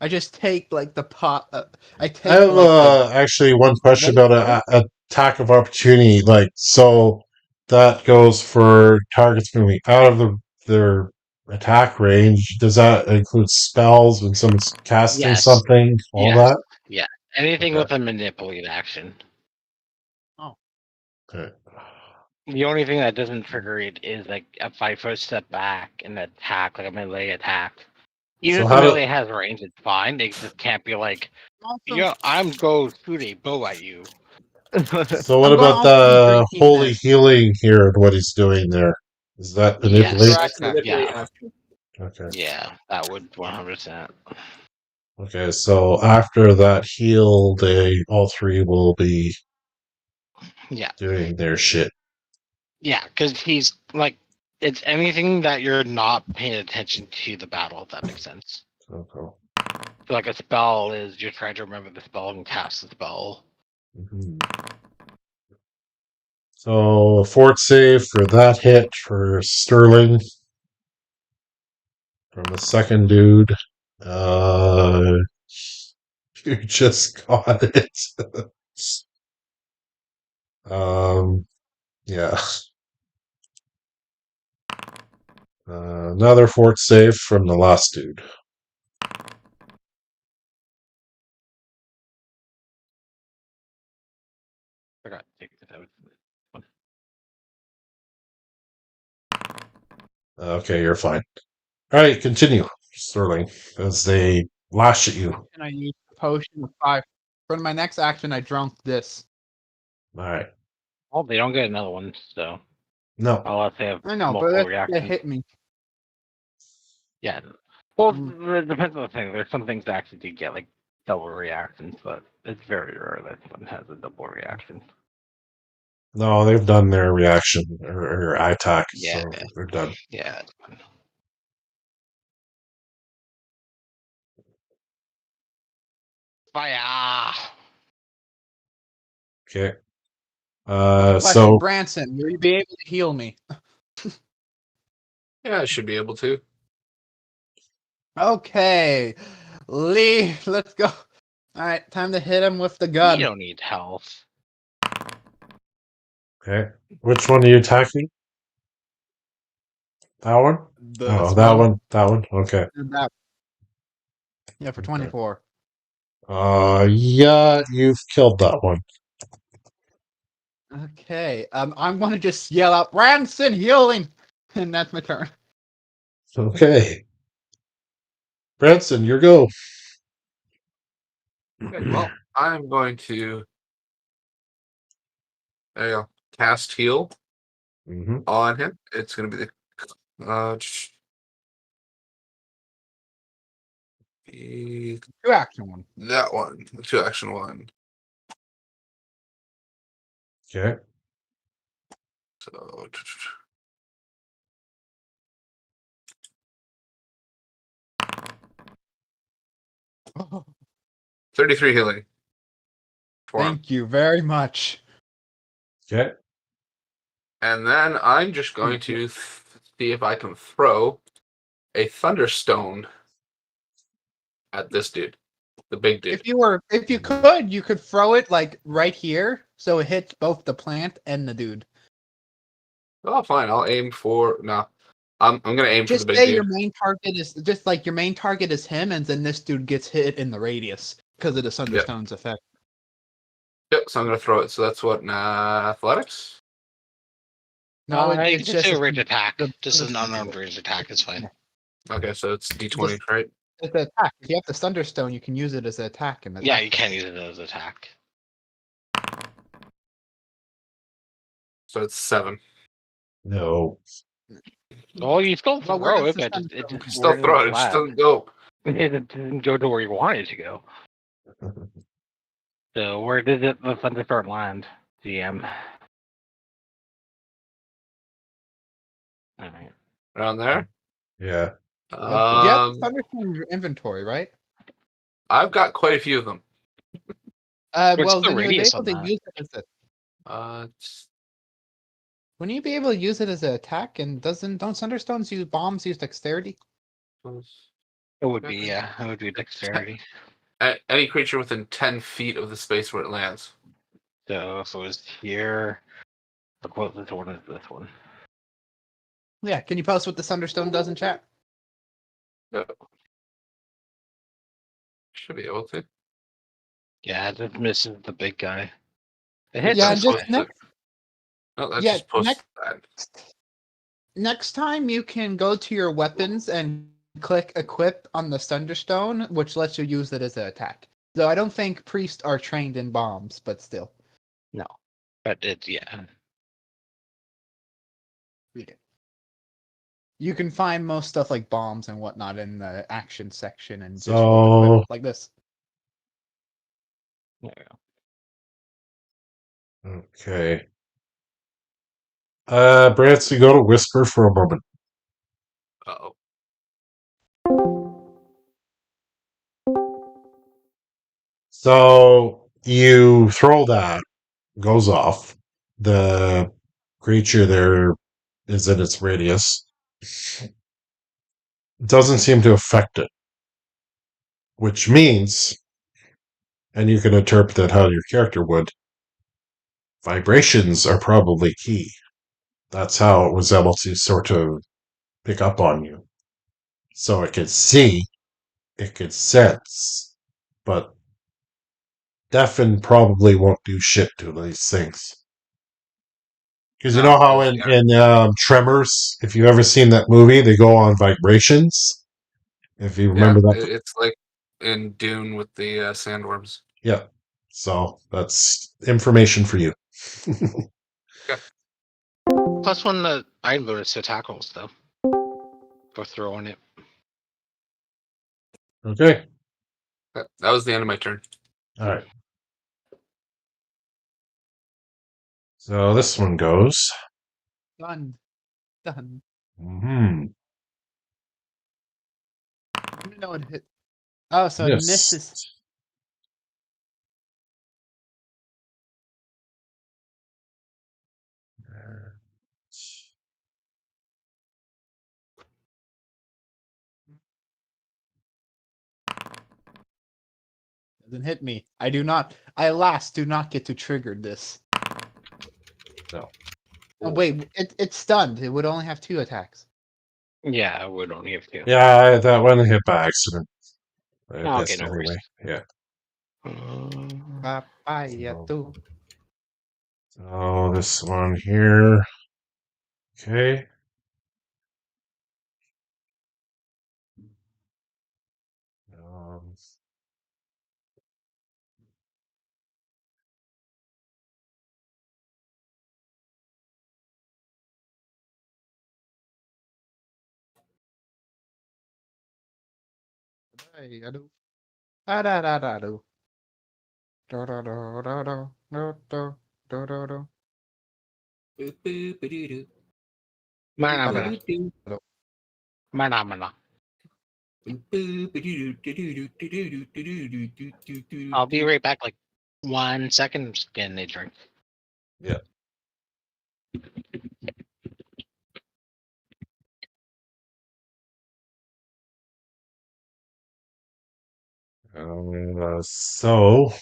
I just take like the pot. I I take have like the. actually one question What? about a attack of opportunity. Like, so that goes for targets moving out of their attack range. Does that include spells when someone's casting Yes. something? All Yes. that? Yeah. Anything Okay. with a manipulate action. Oh, Okay. The only thing that doesn't trigger it is like a 5-foot step back and attack, like a melee attack. Even So if the how do melee has range, it's fine. It just can't be like, also, yeah, I'm go shoot a bow at you. so what I'm going to about also be the drinking holy this. healing here and what he's doing there? Is that manipulate? Yes. That's manipulate Yeah. action. Okay. Yeah, that would 100%. Okay, so after that heal, they all three will be Yeah. doing their shit. Yeah, because he's like, it's anything that you're not paying attention to the battle, if that makes sense. Okay. So like a spell is you're trying to remember the spell and cast the spell. Mhm. So a fort save for that hit for Stirling from the second dude. Uh, you just got it. Yeah. Another fort save from the last dude. I forgot to take it out. Okay, you're fine. All right, continue, Sterling, as they lash at you. And I use the potion of 5. For my next action, I drunk this. All right. Oh, they don't get another one, so No. unless they have I know, but multiple it reactions. hit me. Yeah. Well, Mm. it depends on the thing. There's some things that actually do get like double reactions, but it's very rare that one has a double reaction. No, they've done their reaction or attack, Yeah. so they're done. Yeah. Fire! Okay. Question, So Branson, will you be able to heal me? Yeah, I should be able to. Okay, Lee, let's go. All right, time to hit him with the You gun. don't need health. okay, which one are you attacking? That one? This Oh, that one. That one. Okay. And that. Yeah, for 24. Yeah, you've killed that one. Okay, I'm gonna just yell out, Branson healing, and that's my turn. Okay. Branson, your go. Okay, well, I'm going to there you go, cast heal Mm-hmm. on him. It's going to be the 2 action one. that one, the 2-action one. Okay. So 33 healing for him. Thank you very much. Okay. And then I'm just going to see if I can throw a thunderstone at this dude, the big dude. If you could, you could throw it like right here, so it hits both the plant and the dude. Oh, fine. I'll aim for no. I'm gonna aim Just for the say big your dude. main target is just like your main target is him, and then this dude gets hit in the radius because of the Thunderstone's effect. Yep. So I'm gonna throw it. So that's what athletics. No, You it's can just do a range attack. the Just an Thunderstone. unarmed range attack is fine. Okay, so it's D20, Just- right? It's an attack. If you have the Thunderstone, you can use it as an attack. And Yeah, you can use it as attack. So it's 7. No. Well, you still Well, where throw does it, the but it Thunderstone just Still where throw it. it It just land. doesn't go. It didn't go to where you wanted it to go. So where did the thunderstorm land, GM? All right. Around there. Yeah. you have the Um, Thunderstone in your inventory, right? I've got quite a few of them. What's Well, the then you're radius able on to that? use it as a. It's Wouldn't you be able to use it as an attack? And don't Thunderstones use bombs use dexterity? It would be, yeah. It would be dexterity. Any creature within 10 feet of the space where it lands. So if it was here, look what this one is. This one. Yeah. Can you post what the Thunderstone does in chat? No. Should be able to. Yeah, it just misses the big guy. It hits Yeah, the and just squid. next. No, that's Yeah, just post that. Next time you can go to your weapons and click equip on the Thunderstone, which lets you use it as an attack. Though I don't think priests are trained in bombs, but still. No. But it's, yeah. Read it. You can find most stuff like bombs and whatnot in the action section and just equip like this. There we go. Okay. Branson, go to Whisper for a moment. Uh-oh. So you throw that, goes off. The creature there is in its radius. Doesn't seem to affect it. Which means, and you can interpret that how your character would, vibrations are probably key. That's how it was able to sort of pick up on you. So it could see, it could sense, but deafen probably won't do shit to these things. Because you know how in Tremors, if you've ever seen that movie, they go on vibrations. If you remember that, it's like in Dune with the sandworms. yeah. So that's information for you. Plus one that I bonus to tackles though. For throwing it. Okay. That was the end of my turn. All right. So this one goes. Done. Hmm. Let me know it hit. Oh, so it misses. Doesn't hit me. I do not. I do not get to trigger this. No. Oh, wait, it's stunned. It would only have 2 attacks. Yeah, I would only have 2. Yeah, that one hit by accident. Okay, no worries. Yeah. Papaya too. So this one here. Okay. Um, Papaya do. Da da da da do. Do do do do do do do do do do. Boop-boop-a-doo-doo. Mana. Boop-boop-doo. Mana. Boop-boop-a-doo-doo-doo-doo-doo-doo-doo-doo-doo-doo-doo. I'll be right back, like 1 second. I'm just getting a drink. yeah. So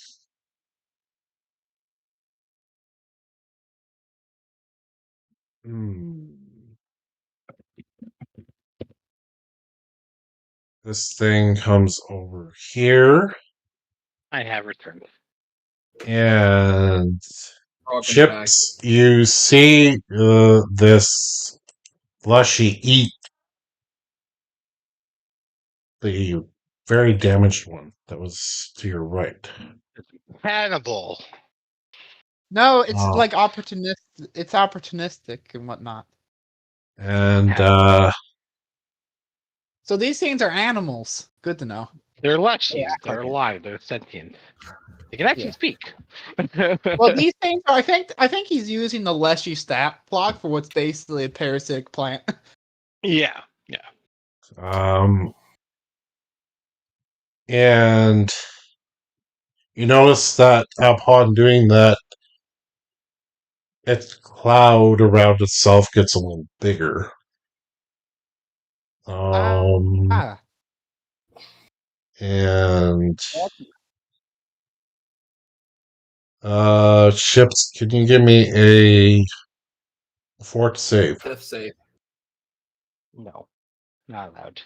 this thing comes over here I have returned. and Frog in the bag. Chips, you see this Lushy eat the very damaged one that was to your right. Cannibal. No, it's Oh. like opportunistic. It's opportunistic and whatnot. And So these things are animals. Good to know. They're lushies. Yeah, They're okay. alive. They're sentient. They can actually Yeah. speak. Well, these things are. I think he's using the Leshy stat block for what's basically a parasitic plant. Yeah. and you notice that upon doing that, its cloud around itself gets a little bigger. And ships, can you give me a fort save? Death save. No, not allowed.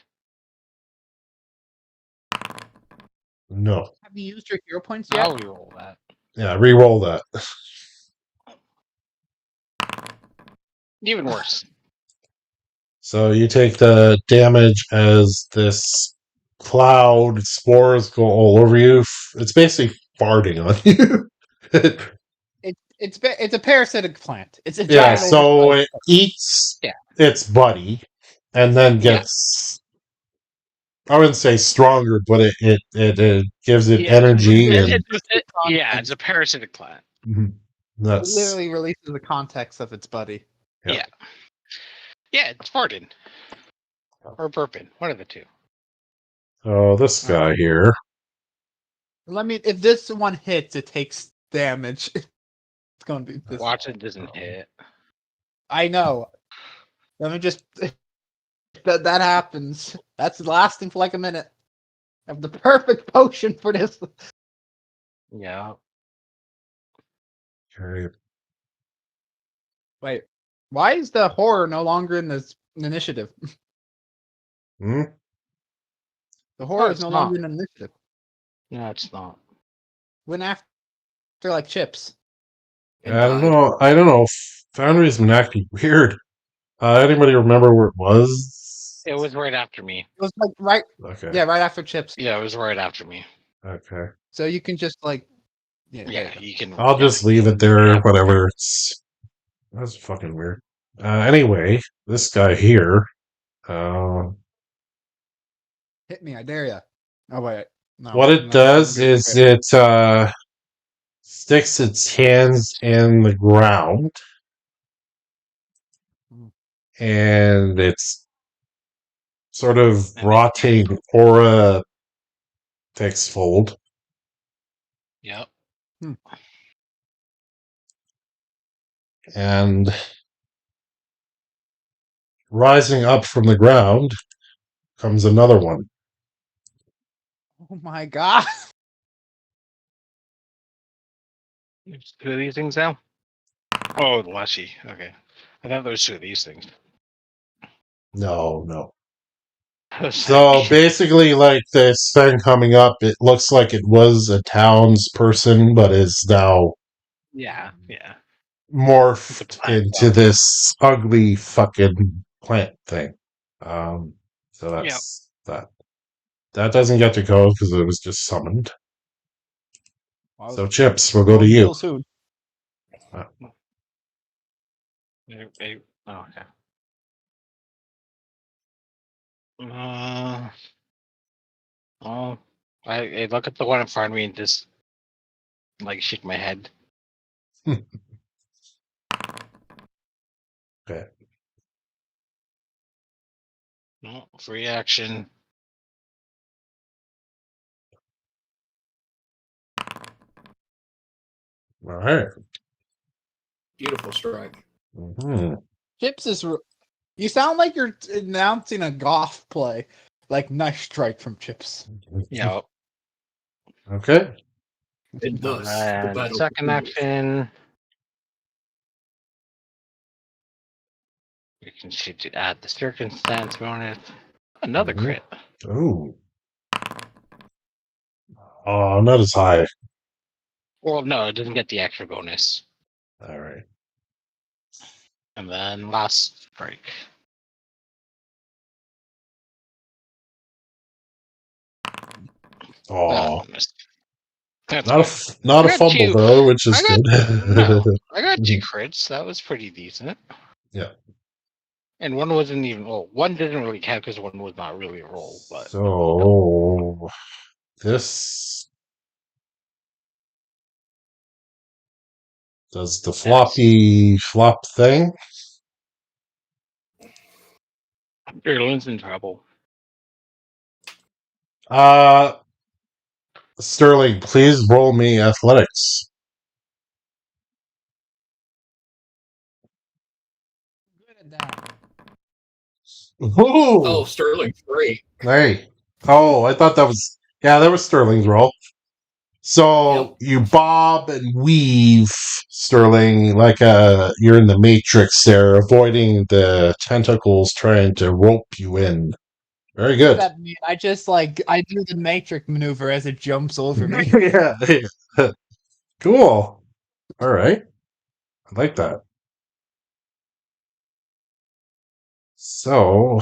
No. Have you used your hero points yet? I'll re-roll that. Yeah, re-roll that. Even worse. So you take the damage as this cloud spores go all over you. It's basically farting on you. It's a parasitic plant. It's a Yeah, giant so overflow. it eats Yeah. its buddy and then gets, I wouldn't say stronger, but it gives it energy. And it's a parasitic plant. It that's literally releases the context of its buddy. Yeah. Yeah, it's farting. Or burping. One of the two. Oh, this guy here. If this one hits, it takes damage. It's gonna be this. Watch it doesn't hit. I know. Let me just that happens. That's lasting for like a minute. I have the perfect potion for this. Yeah. Okay. Wait, why is the horror no longer in this initiative? Hmm? The horror is it's no not. longer in initiative. No, it's not. Went after like chips. And I don't died. know. Foundry's been acting weird. Anybody remember where it was? It was right after me. It was like right, Okay. yeah, right after chips. Yeah, it was right after me. Okay. So you can just like, Yeah, you can. I'll just leave it there. Whatever. That's fucking weird. Anyway, this guy here. hit me, I dare ya. Oh wait, no. What it does is it sticks its hands in the ground, and it's sort of rotting aura takes hold. Yep. And rising up from the ground comes another one. Oh my god! There's two of these things now? Oh, the Leshy. Okay. I thought there was two of these things. No. So basically, like this thing coming up, it looks like it was a townsperson, but is now yeah. morphed into this ugly fucking plant thing. So that's that. That doesn't get to go because it was just summoned. So Chips, we'll go to you. Soon. Oh, okay. I look at the one in front of me and just like shake my head. Okay. No, free action. All right. Beautiful strike. Mm-hmm. Chips is. You sound like you're announcing a golf play. Like, nice strike from Chips. Yeah. Okay. And thus, the battle second continues. action. You can shoot to add the circumstance bonus. Another crit. Ooh. Oh, not as high. Well, no, it doesn't get the extra bonus. All right. And then last strike. Oh, That's not a I got fumble two. though, which is good. No, I got two crits. That was pretty decent. Yeah. And one wasn't even. Well, one didn't really count because one was not really a roll. But So this does the floppy flop thing. Sterling's in trouble. Sterling, please roll me athletics. it down. Oh, Ooh, Sterling, great. hey. Oh, I thought that was that was Sterling's roll. Yep. So you bob and weave, Sterling, like you're in the Matrix there, avoiding the tentacles trying to rope you in. Very What does good. that mean? I just I do the matrix maneuver as it jumps over me. Yeah. Cool. All right. I like that. So,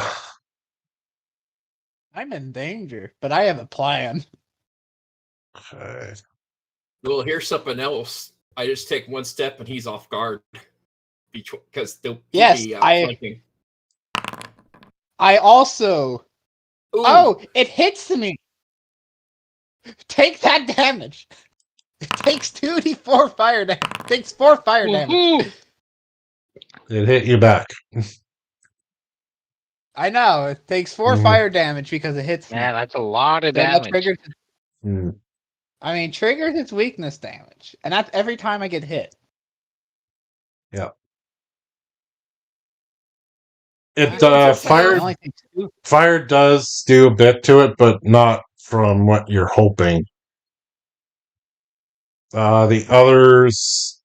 I'm in danger, but I have a plan. okay. Well, here's something else. I just take one step and he's off guard because he'll Yes, be I flanking. also. Ooh, Oh, it hits me. Take that damage. It takes 2d4 fire damage. It takes 4 fire damage. Woohoo! It hit you back. I know. It takes 4 Mhm. fire damage because it hits me. Man, that's a lot of So that damage. triggers. Hmm. I mean, triggers its weakness damage, and that's every time I get hit. Yeah. How It does it It sound? only takes 2. fire does do a bit to it, but not from what you're hoping. The others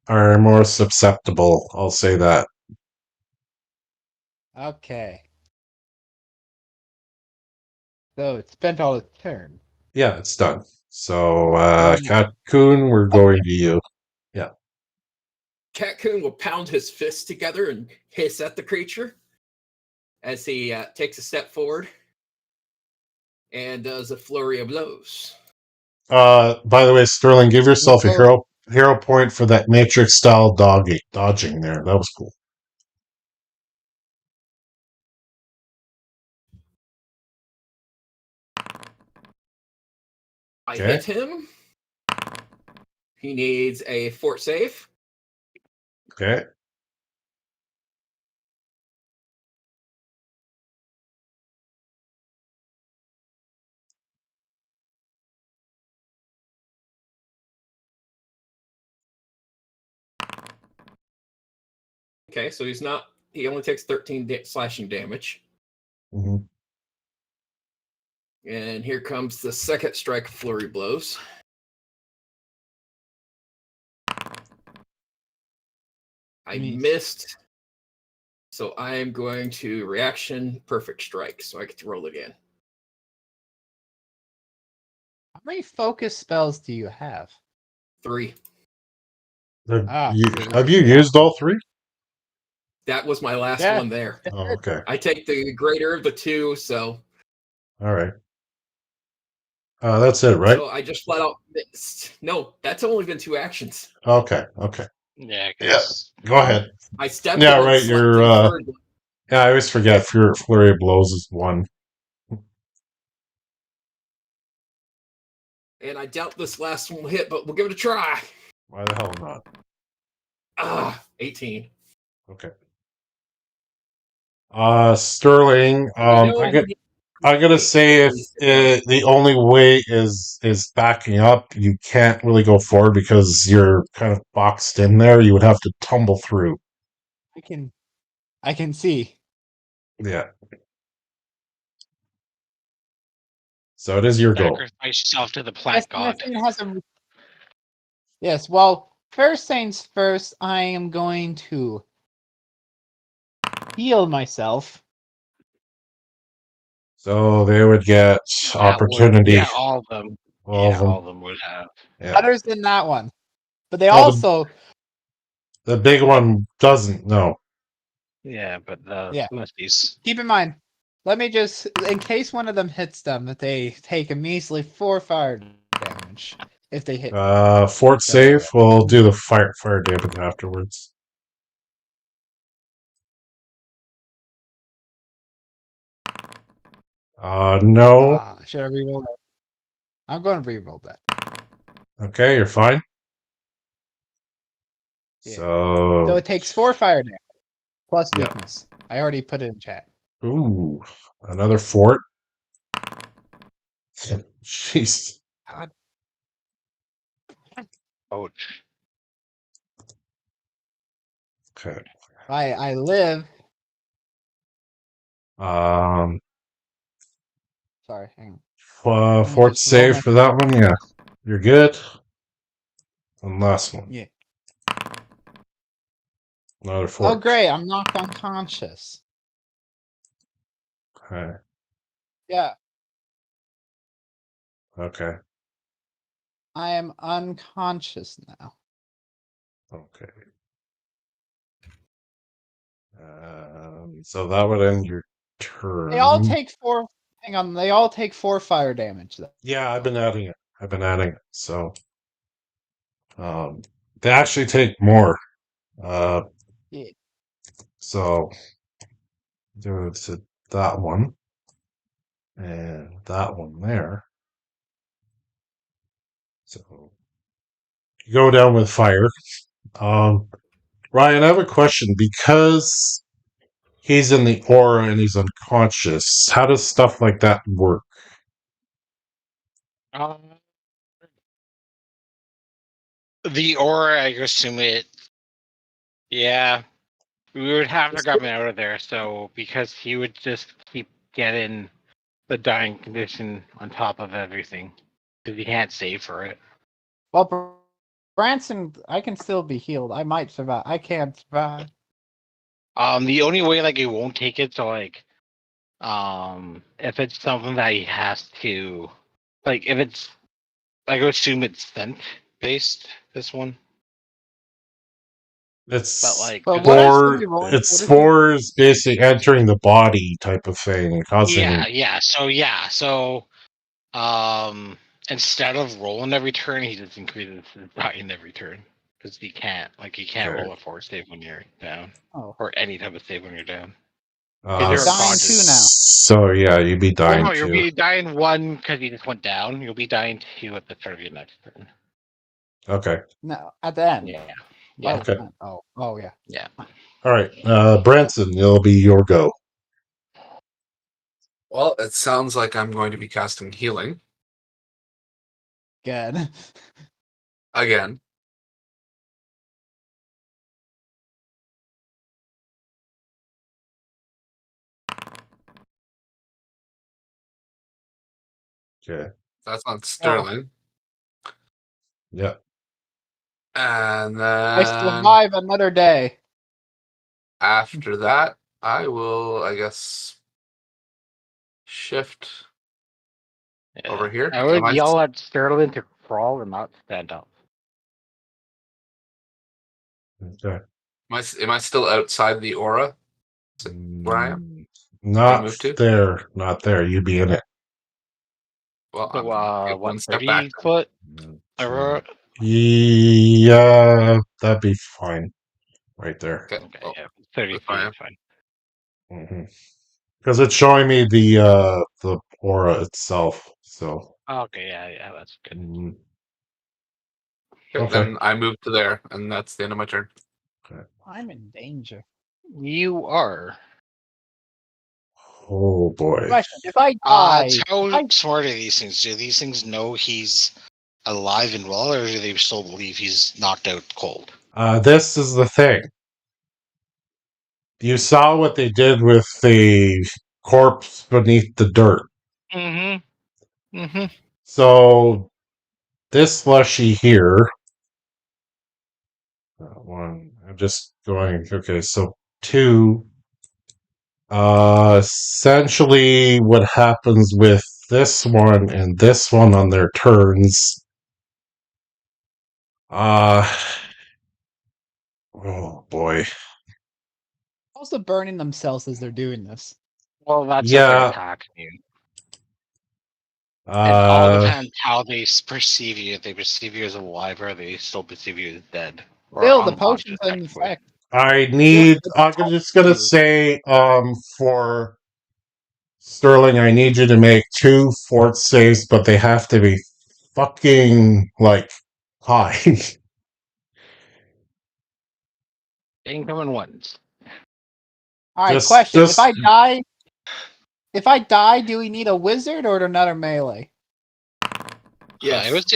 are more susceptible. I'll say that. Okay. So it spent all its turn. Yeah, it's done. So, Um, Cocoon, we're going to you. Catcoon will pound his fists together and hiss at the creature as he takes a step forward and does a flurry of blows. By the way, Sterling, give yourself a Whoa. hero point for that Matrix style dodging there. That was cool. I Okay. hit him. He needs a fort save. Okay. Okay, so he's not. He only takes 13 slashing damage. Hmm. And here comes the second strike of flurry blows. I missed. So I am going to reaction perfect strike. So I get to roll again. How many focus spells do you have? 3. Ah, Have you used all 3? That was my last Yeah. one there. Oh, okay. I take the greater of the 2, so All right. That's it, right? so I just flat out missed. No, that's only been 2 actions. Okay. Okay. Yeah, Yeah. 'cause Go ahead. I stepped Yeah, on right. slept You're. in third, Yeah, I always forget. Flurry of blows is 1. and I doubt this last one will hit, but we'll give it a try. Why the hell not? 18. Okay. Sterling. And I know I'm gonna say if the only way is backing up, you can't really go forward because you're kind of boxed in there. You would have to tumble through. I can see. Yeah. So it is your go. sacrifice yourself to the Yes, plant and this god. thing has a. Yes, well, first things first, I am going to heal myself. So they would get opportunity. Yeah, all of them. All of them. All of them would have. Yeah. Others than that one. But they Well, also. the big one doesn't. No. Yeah, but the Yeah. Musties. Keep in mind, let me just. In case one of them hits them, that they take a measly 4 fire damage if they hit. Fort save. We'll do the fire damage afterwards. No. Should I reroll that? I'm going to reroll that. Okay, you're fine. Yeah. So So it takes 4 fire damage plus Yeah. weakness. I already put it in chat. Ooh, another fort. Jeez. Ouch. Okay. I live Um, Sorry, hang on. Let me fort just roll save my- for that one. Yeah, you're good. And last one. Yeah. Another Oh, fort. great! I'm knocked unconscious. Okay. Yeah, Okay. I am unconscious now. Okay. So that would end your They all turn. take 4. Hang on, they all take 4 fire damage. Though. Yeah, I've been adding it. So they actually take more. Uh, Yeah. so do it to that one and that one there. So you go down with fire. Ryan, I have a question because he's in the aura and he's unconscious. How does stuff like that work? The aura, I assume it. Yeah, we would have to get him out of there. So because he would just keep getting the dying condition on top of everything, because he can't save for it. Well, Branson, I can still be healed. I might survive. I can't survive. The only way like he won't take it, so like, if it's something that he has to, like, if it's, I would assume it's scent based. This one, It's but like, But what else are spore. we rolling? It's What is it? spores basically entering the body type of thing, causing. so instead of rolling every turn, he just increases his dying every turn because he can't Okay. roll a force save when you're down, Oh, or any type of save when you're down. Uh, You're dying unconscious. 2 now. So yeah, you'd be Well, dying no, you'll too. be dying 1 because you just went down. You'll be dying 2 at the start of your next turn. Okay. No, at the end. Yeah. Oh, Okay. oh, yeah. Yeah. All right. Branson, it'll be your go. Well, it sounds like I'm going to be casting healing Good. again. Okay. That's on Stirling. Yeah. And I then survive another day. after that, I will, I guess, shift over here. I would Am I, yell at Sterling to crawl and not stand up. Okay. am I still outside the aura where I am? I Not moved to? there. Not there. You'd be in it. Well, I'm So, gonna get one what, step back. 30 foot? Aurora? Yeah, that'd be fine. Right there. Okay. Okay, Well, yeah. 30 that's feet fine. is fine. Because it's showing me the aura itself. So Okay, yeah, that's good. Okay, okay. then I move to there, and that's the end of my turn. I'm in danger. You are. Oh boy. Question: If I die, How smart are these things? Do these things know he's alive and well, or do they still believe he's knocked out cold? This is the thing. You saw what they did with the corpse beneath the dirt. Mm-hmm. Mm-hmm. So this slushy here. One. I'm just going. Okay, so 2. Essentially, what happens with this one and this one on their turns? Oh boy. also burning themselves as they're doing this. Well, that's if they're Yeah. attacking you. It all Uh, depends how they perceive you. If they perceive you as alive, or they still perceive you as dead or Still, the unconscious, potion's in technically. effect. I Still, need. it's I'm just gonna say, for Sterling, I need you to make 2 fort saves, but they have to be fucking like high. Incoming ones. All right. just, Question: just. if I die, do we need a wizard or another melee? Yes. I would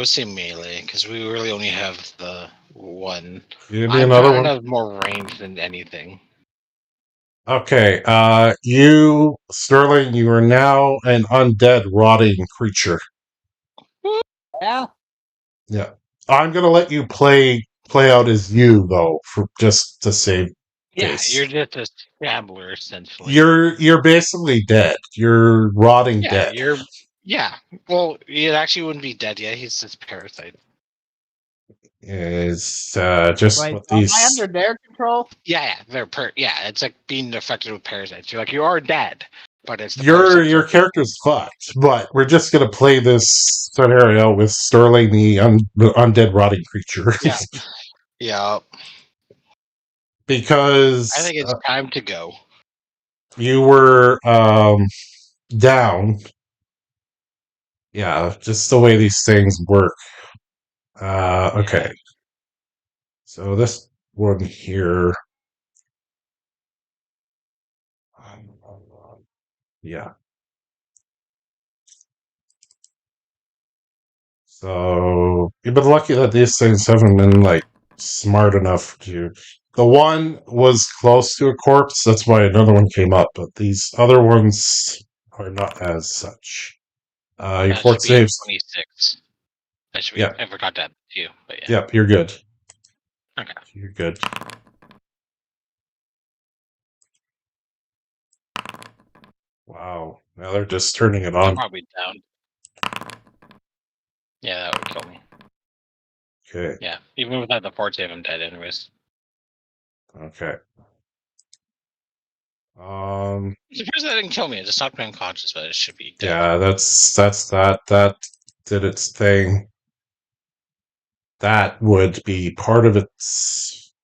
say melee, because we really only have the one. Give me I'm another kind one. of more range than anything. Okay, you, Sterling, you are now an undead, rotting creature. Yeah. Yeah. I'm gonna let you play out as you, though, for just to save Yeah, face. you're just a scrambler essentially. You're basically dead. You're rotting yeah, dead. you're yeah. Well, it actually wouldn't be dead yet. He's just parasite. Is just Wait, what am these. I under their control? Yeah, yeah. It's like being affected with parasites. You're like you are dead, but it's the Your parasites. character's fucked, but we're just gonna play this scenario with Sterling, the undead rotting creature. Yeah. Yeah. Because I think it's time to go. you were down. Yeah, just the way these things work. Okay. Yeah. So this one here. Yeah. So you've been lucky that these things haven't been like smart enough to. The one was close to a corpse, that's why another one came up, but these other ones are not as such. Your That should fort be a saves. 26. That should be. Yeah. I forgot that too, but yeah. Yep, you're good. Okay. You're good. Wow. Now they're just turning it I'm on. probably down. Yeah, that would kill me. Okay. Yeah, even without the fort save, I'm dead anyways. Okay. The person that didn't kill me, it just knocked me unconscious, but it should be dead. Yeah, that's that did its thing. That would be part of it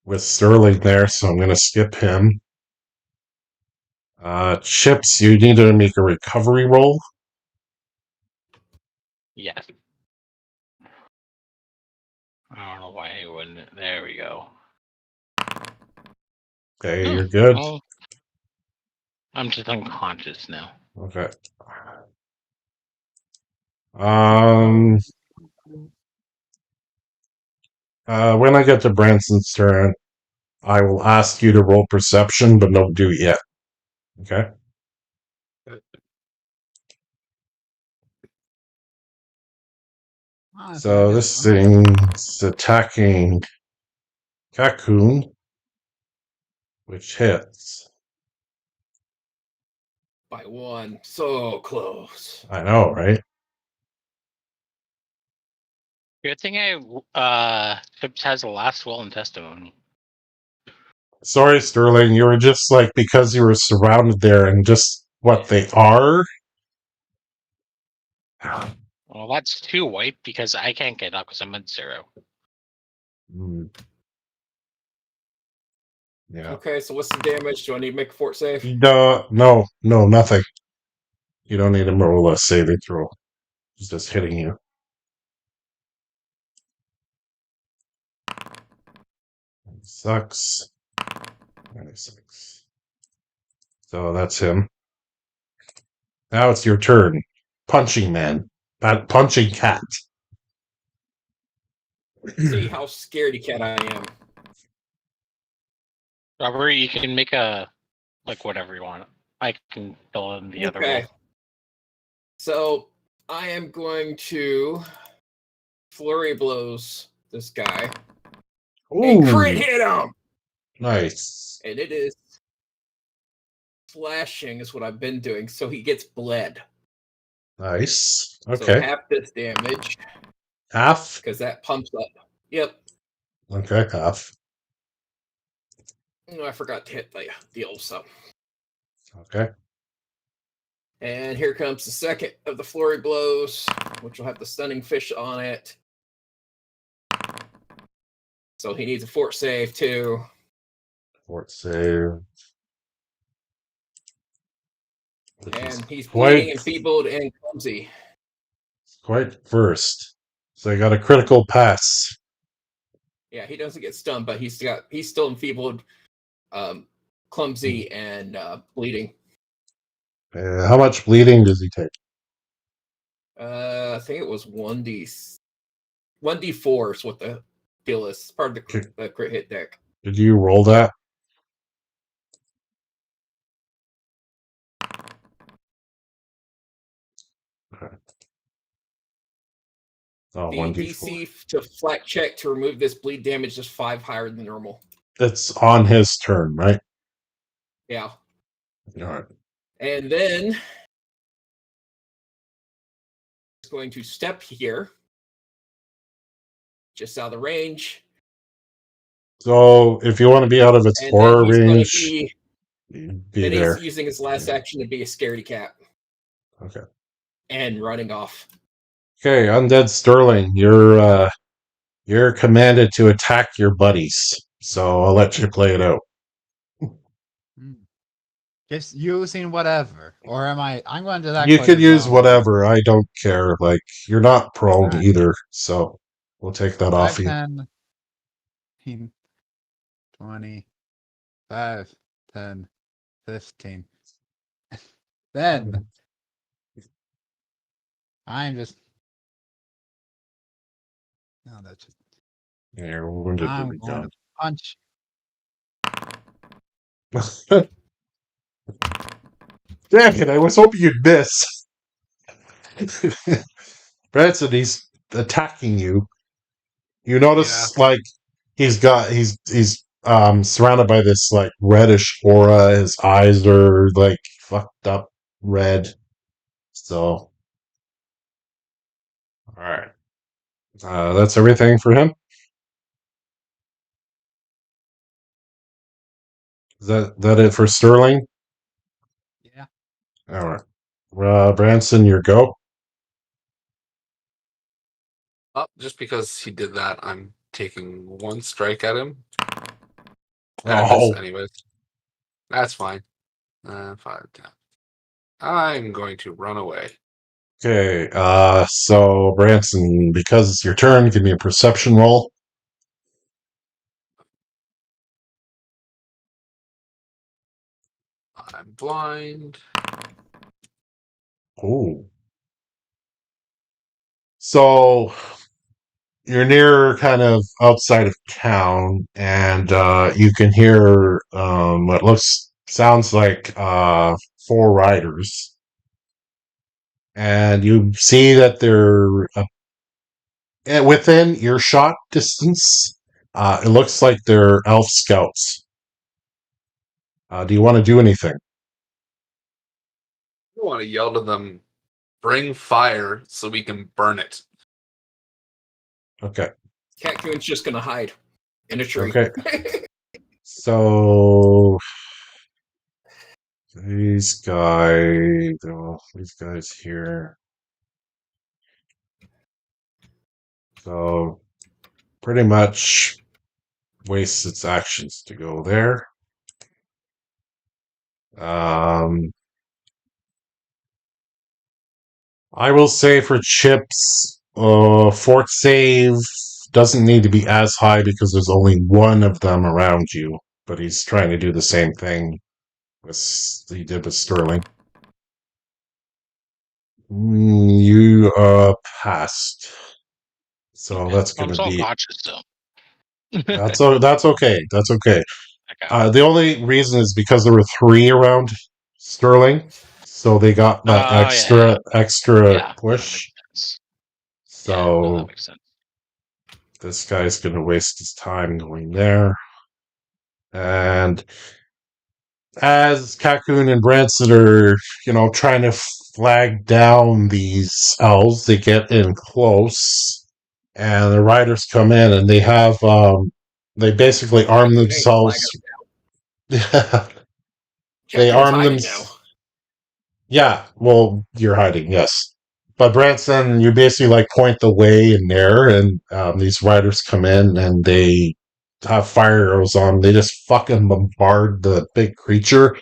with Sterling there, so I'm gonna skip him. Chips, you need to make a recovery roll. Yes. I don't know why he wouldn't. There we go. Okay, you're good. Well, I'm just unconscious now. Okay. When I get to Branson's turn, I will ask you to roll perception, but don't do it yet. Okay? Oh, So this thing's attacking Cocoon, which hits. By one. So close. I know, right? Good thing Chips has the last will and testimony. Sorry, Sterling, you were just like, because you were surrounded there and just what they are. Well, that's 2 white because I can't get up because I'm at 0. Yeah. Okay, so what's the damage? Do I need to make a fort save? No, nothing. You don't need to roll a saving throw. It's just hitting you. Sucks. 96. So that's him. Now it's your turn. Punching man. Punching cat. See how scaredy cat I am. Robert, you can make a whatever you want. I can fill in the other will. So I am going to flurry blows this guy. Ooh, And crit hit him! nice. And it is slashing is what I've been doing, so he gets bled. Nice. So Okay. half this damage. Half? Because that pumps up. Yep. Okay, half. Oh, I forgot to hit the also. Okay. And here comes the second of the flurry blows, which will have the stunning fish on it. So he needs a fort save too. Fort save. And he's bleeding, enfeebled, and clumsy. Quite first. So I got a critical pass. Yeah, he doesn't get stunned, but he's still enfeebled, clumsy, and bleeding. How much bleeding does he take? I think it was 1d4 is what the deal is. Part of the crit hit deck. Did you roll that? Oh, The 1d4. DC to flat check to remove this bleed damage is 5 higher than normal. It's on his turn, right? Yeah. All right. And then it's going to step here, just out of the range. So if you want to be out of its And aura then he's going range, to be then there. he's using his last action to be a scaredy cat. Okay. And running off. Okay, Undead Sterling, you're commanded to attack your buddies. So I'll let you play it out. Just using whatever, or am I? I'm going to attack. You like could a use zombie. whatever. I don't care. Like you're not prone Alright. either, so we'll take that off 5, you. 10, 15, 20, 5, 10, 15. Then I'm just. No, that's just. Yeah, you're wounded. I'm Really going to punch. good. Damn it! I was hoping you'd miss. Branson, he's attacking you. You notice, like, he's surrounded by this like reddish aura. His eyes are like fucked up red. So, all right, that's everything for him. Is that it for Sterling? Yeah. All right, Branson, your go. Just because he did that, I'm taking one strike at him. And I Oh, miss anyways. That's fine. 5, 10. I'm going to run away. okay. So Branson, because it's your turn, give me a perception roll. I'm blind. Oh. So you're near kind of outside of town, and you can hear what sounds like 4 riders. And you see that they're within earshot distance. It looks like they're elf scouts. Do you want to do anything? I want to yell to them, bring fire so we can burn it. Okay. Catcoon's just gonna hide in a tree. Okay. So these guys here. So pretty much wastes its actions to go there. I will say for Chips, fort save doesn't need to be as high because there's only one of them around you, but he's trying to do the same thing he did with Sterling. You passed. So that's I'm gonna so be conscious though. that's okay. That's okay. Okay. The only reason is because there were 3 around Sterling, so they got that extra Yeah, that push. makes sense. So that makes sense. this guy's gonna waste his time going there. And as Kakun and Branson are, trying to flag down these elves, they get in close, and the riders come in, and they have they basically arm Catcoon ain't flagging themselves. them They now. Catcoon's arm them. hiding now. Yeah, well, you're hiding, yes. But Branson, you basically like point the way in there, and these riders come in and they have fire arrows on. They just fucking bombard the big creature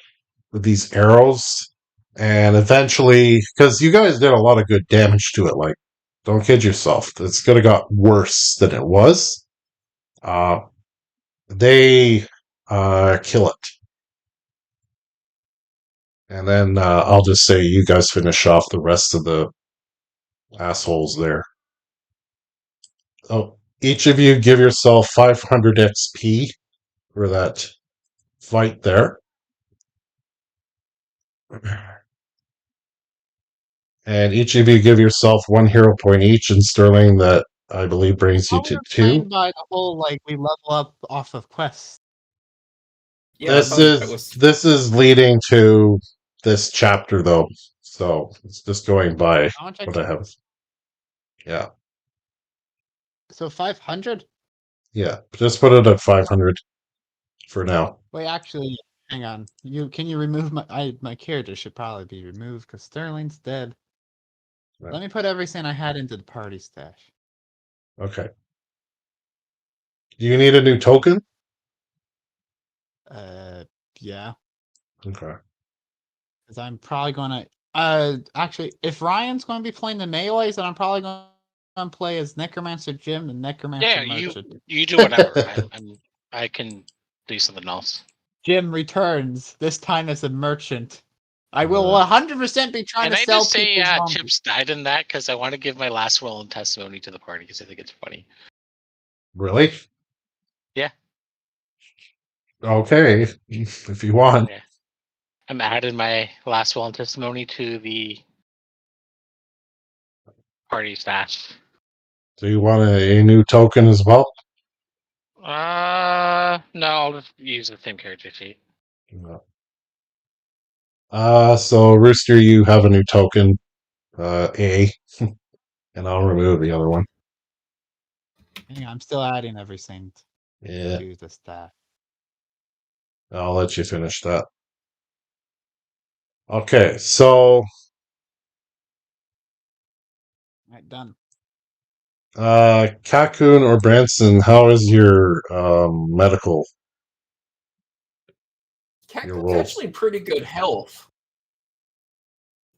with these arrows, and eventually, because you guys did a lot of good damage to it, like, don't kid yourself, it's gonna got worse than it was. They kill it. And then I'll just say you guys finish off the rest of the assholes there. Oh, each of you give yourself 500 XP for that fight there. And each of you give yourself 1 hero point each, and Sterling, that I believe brings you How to we're 2. playing by the whole we level up off of quests. Yeah, I thought that was This is leading to this chapter though, so it's just going by How much I what I get? have. Yeah, So 500? yeah. Just put it at 500 for now. Wait, actually, hang on. Can you remove my character should probably be removed because Sterling's dead. Right. Let me put everything I had into the party stash. Okay. Do you need a new token? Yeah, Okay. because I'm probably gonna. Actually, if Ryan's going to be playing the melees, then I'm probably going to play as Necromancer Jim and Necromancer Yeah, Merchant. you do whatever. I can do something else. Jim returns this time as a merchant. I will Uh, 100% be trying Can to I sell just say people zombies. Chips died in that because I want to give my last will and testimony to the party because I think it's funny. really? Yeah. Okay, if you want. Yeah. I'm adding my last will and testimony to the party stash. Do you want a new token as well? No, I'll just use the same character sheet. No. So Rooster, you have a new token, A, and I'll remove the other one. Hang on, I'm still adding everything Yeah, to the staff. I'll let you finish that. Okay, so Right, done. Kakun or Branson, how is your medical, your Cactu's rolls? actually in pretty good health.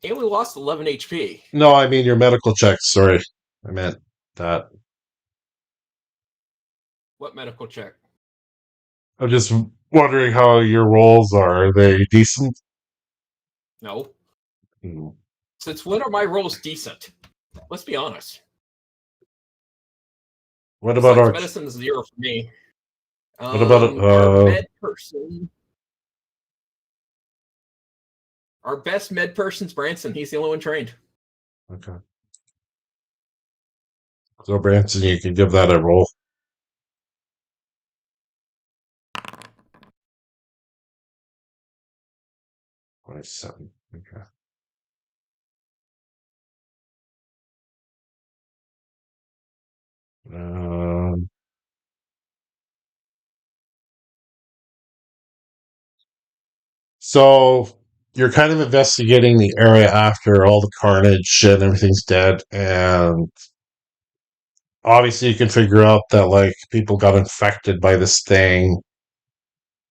And we lost 11 HP. No, I mean your medical checks. Sorry, I meant that. What medical check? I'm just wondering how your rolls are. Are they decent? No. Hmm. Since when are my rolls decent? Let's be honest. What about Besides our? medicine is 0 for me. What about Our med person. Our best med person's Branson. He's the only one trained. Okay. So Branson, you can give that a roll. 27. Okay. Um, so you're kind of investigating the area after all the carnage and everything's dead, and obviously you can figure out that people got infected by this thing.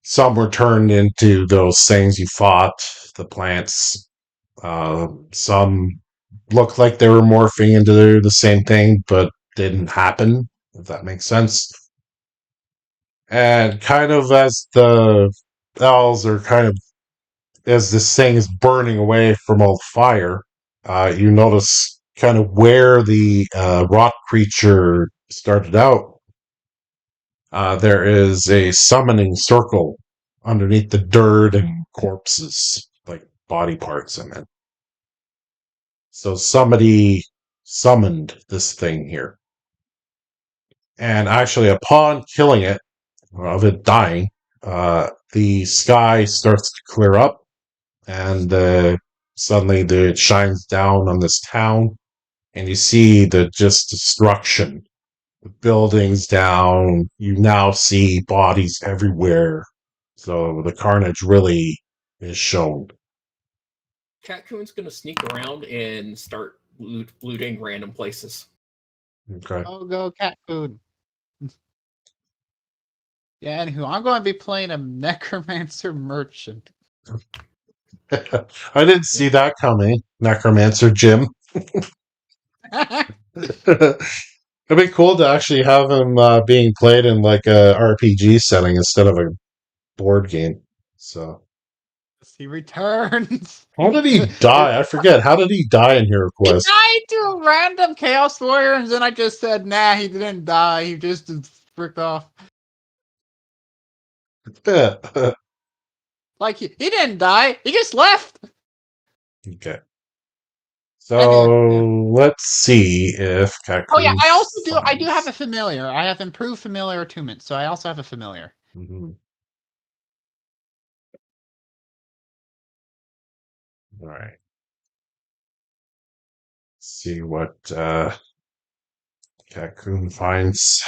Some were turned into those things you fought, the plants. Some looked like they were morphing into the same thing, but didn't happen, if that makes sense. And kind of as the elves are as this thing is burning away from all the fire, you notice kind of where the rock creature started out. There is a summoning circle underneath the dirt and corpses, like body parts in it. So somebody summoned this thing here. And actually, upon killing it, of it dying, the sky starts to clear up, and suddenly it shines down on this town, and you see the just destruction. The buildings down. You now see bodies everywhere. So the carnage really is shown. Catcoon's gonna sneak around and start looting random places. Okay. Oh, go cat food. Yeah, anywho, I'm going to be playing a Necromancer Merchant. I didn't see that coming, Necromancer Jim. It'd be cool to actually have him being played in like a RPG setting instead of a board game. So, He returns. how did he die? I forget. How did he die in Hero He Quest? died to a random Chaos Warrior, and then I just said, nah, he didn't die. He just fricked off. Like, he didn't die. He just left. Okay. So let's see if Kaku Oh yeah, I also do. I do have finds- a familiar. I have improved familiar attunement, so I also have a familiar. Mhm. All right. See what Kakun finds.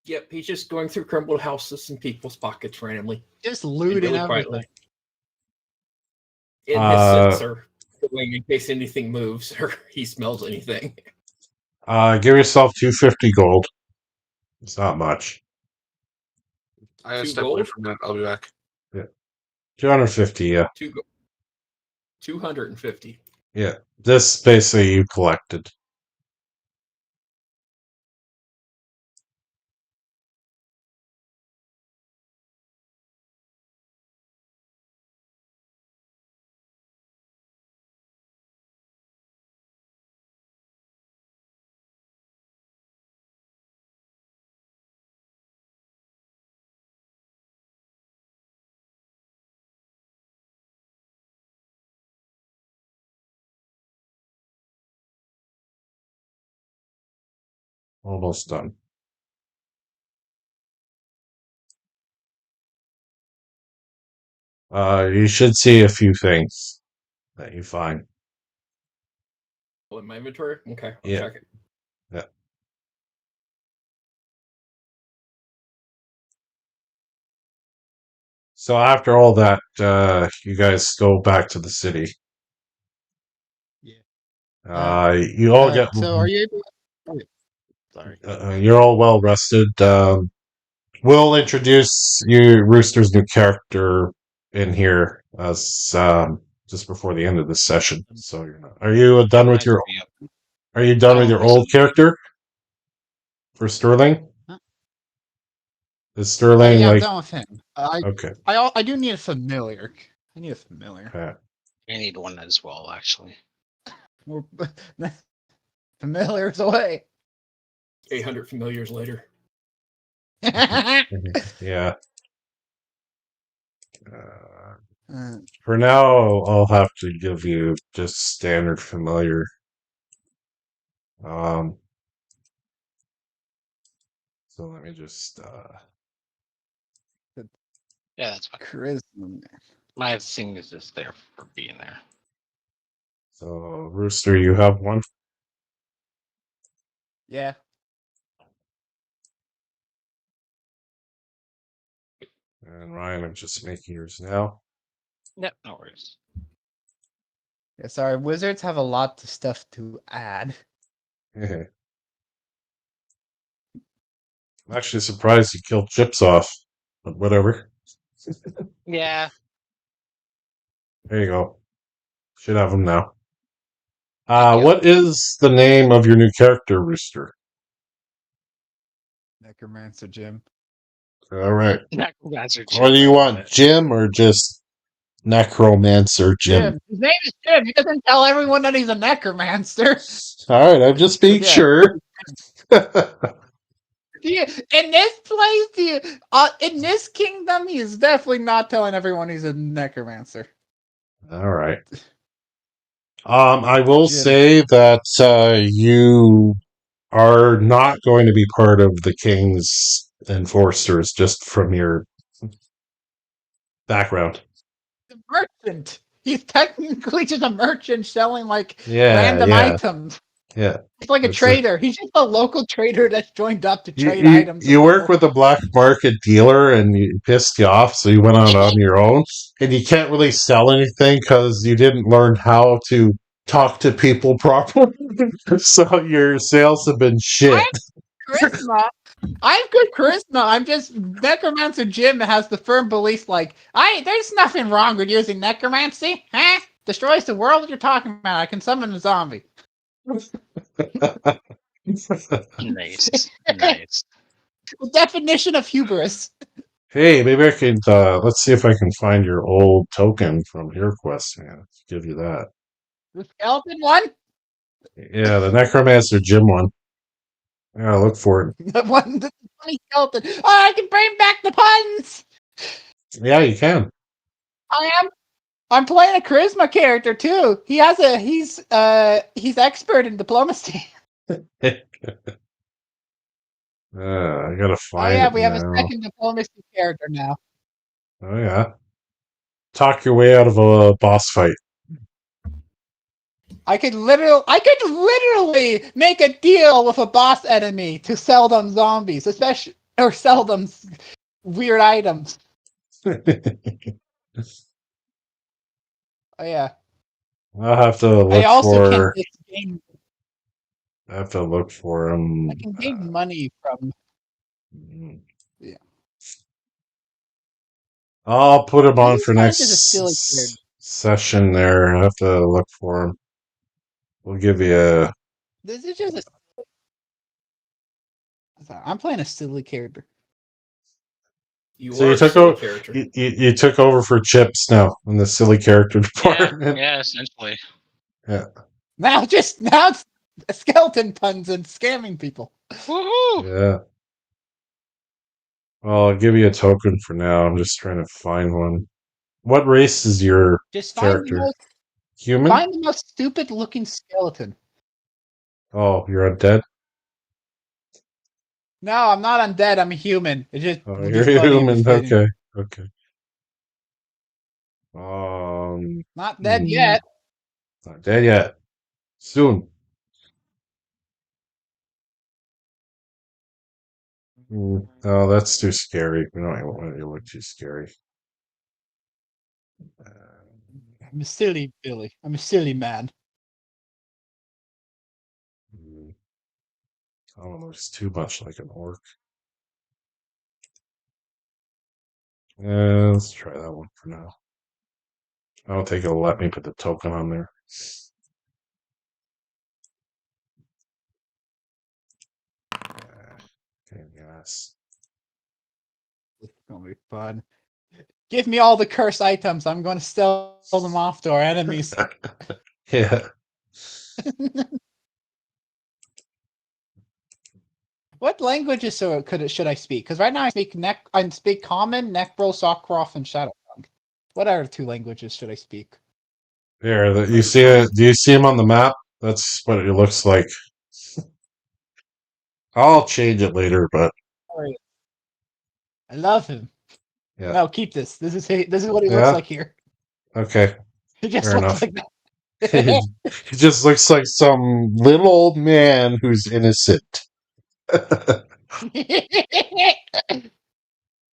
Yep, he's just going through crumbled houses and people's pockets randomly. Just And looting really everything. quietly. And his sensor going in case anything moves or he smells anything. Give yourself 250 gold. It's not much. I gotta 2 step away gold? from that. I'll be back. 250, yeah. 250. Yeah. This basically you collected. Almost done. You should see a few things that you find. Oh, in my inventory? Okay, I'll Yeah. check it. Yeah. So after all that, you guys go back to the city. Yeah. You all get. So are you able? Oh, sorry. You're all well rested. We'll introduce you Rooster's new character in here as just before the end of this session. So you're not. Are you done with your? Are you done with your old character for Sterling? Huh? Is Sterling Yeah, I'm like done with him. okay? I do need a familiar. I need a familiar. Okay. I need one as well, actually. We're, familiars away. 800 familiars later. Yeah. For now, I'll have to give you just standard familiar. So let me just Yeah, that's fine. Charisma. My thing is just there for being there. so Rooster, you have one. Yeah. And Ryan, I'm just making yours now. Yep, no worries. Yeah, sorry, wizards have a lot of stuff to add. I'm actually surprised you killed Chips off, but whatever. Yeah, There you go. Should have him now. Thank you. What is the name of your new character, Rooster? Necromancer Jim. All right. Necromancer What do you Jim, want, Jim or just Necromancer Jim? His name is Jim. He doesn't tell everyone that he's a necromancer. All right, I'm just being Yeah. sure. In this place, in this kingdom, he is definitely not telling everyone he's a necromancer. All right. I will Jim. say that you are not going to be part of the King's enforcers just from your background. The merchant. He's technically just a merchant selling Yeah, random yeah, items. yeah. He's like a That's trader. He's just a local trader that's joined up to You, trade you, items. you work with a black market dealer and you pissed you off, so you went out on your own. And you can't really sell anything because you didn't learn how to talk to people properly. So your sales have been shit. Charisma. I have good charisma. I'm just Necromancer Jim has the firm belief there's nothing wrong with using necromancy. Huh? Destroys the world? What you're talking about? I can summon a zombie. nice, nice. The definition of hubris. Hey, maybe I could, let's see if I can find your old token from HeroQuest. Yeah, give you that. The skeleton one? Yeah, the Necromancer Gym one. Yeah, look for it. The one, the funny skeleton. Oh, I can bring back the puns! Yeah, you can. I'm playing a charisma character too. He's expert in diplomacy. I gotta Oh find yeah, it we have a now. second diplomacy character now. Oh yeah. Talk your way out of a boss fight. I could literally make a deal with a boss enemy to sell them zombies, especially or sell them weird items. Oh yeah. I'll have to I look also can for. just gain. I have to look for I him. can gain money from. Mm. Yeah. I'll put him on This for is kind of just a silly character. session there. I have to look for him. We'll give you a. This is just a. I'm playing a silly character. You So are you a took silly over. character. You took over for Chips now in the silly character Yeah, department. yeah, essentially. Yeah. Now it's skeleton puns and scamming people. Woohoo! Yeah. Well, I'll give you a token for now. I'm just trying to find one. What race is your Just character? Human? find the most stupid looking skeleton. Oh, you're undead? No, I'm not undead. I'm a human. It just Oh, would be you're funny and human. befitting. Okay. Okay. Um, Not dead yet. Not dead yet. Soon. Oh, that's too scary. We don't even want it to look too scary. I'm a silly Billy. I'm a silly man. Oh, it looks too much like an orc. Let's try that one for now. I don't think it'll let me put the token on there. Okay, yes. It's gonna be fun. Give me all the curse items. I'm going to sell them off to our enemies. Yeah. What languages should I speak? Because right now I speak Common, Necro, Sockcroft, and Shadowtongue. What other two languages should I speak? Here, you see it? Do you see him on the map? That's what it looks like. I'll change it later, but Sorry. I love him. yeah. No, keep this. This is what he looks Yeah? like here. Okay, He just fair looks enough. like that. He just looks like some little old man who's innocent. All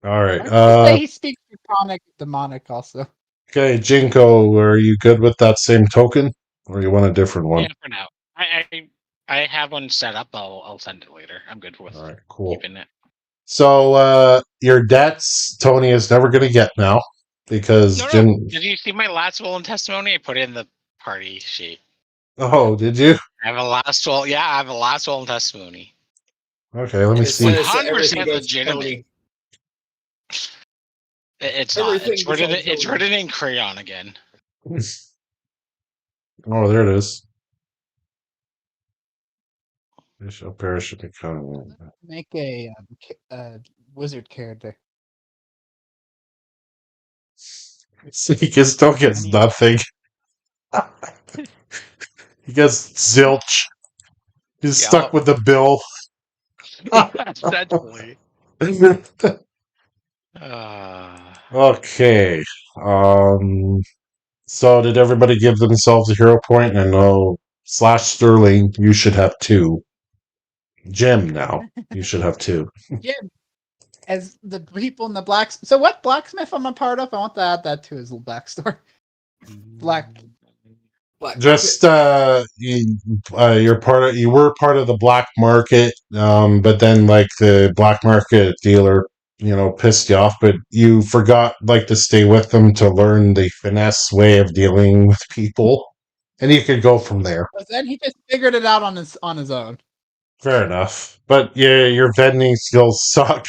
right. I'm gonna say he speaks Draconic Demonic also. Okay, Jinko, are you good with that same token, or you want a different one? Yeah, for now. I have one set up. I'll send it later. I'm good with All right, cool. keeping it. So your debts, Tony is never going to get now because No. Jim. Did you see my last will and testimony? I put it in the party sheet. Oh, did you? I have a last will. Yeah, I have a last will and testimony. Okay, let me It see. says that everything 100% goes legitimately. pending. It's not. Everything It's is written. on It's Tony. written in crayon again. Oh, there it is. Bishop Parish of Economy. Make a wizard character. See, he still gets nothing. He gets zilch. He's stuck with the bill. Essentially. Okay. So did everybody give themselves a hero point? I know /Stirling, you should have 2. Jim now, you should have 2. Jim, as the people in the black. So what blacksmith I'm a part of? I want to add that to his little backstory. Black. Just you were part of the black market, but then like the black market dealer, pissed you off, but you forgot like to stay with them to learn the finesse way of dealing with people, and you could go from there. But then he just figured it out on his own. Fair enough, but yeah, your vending skills suck.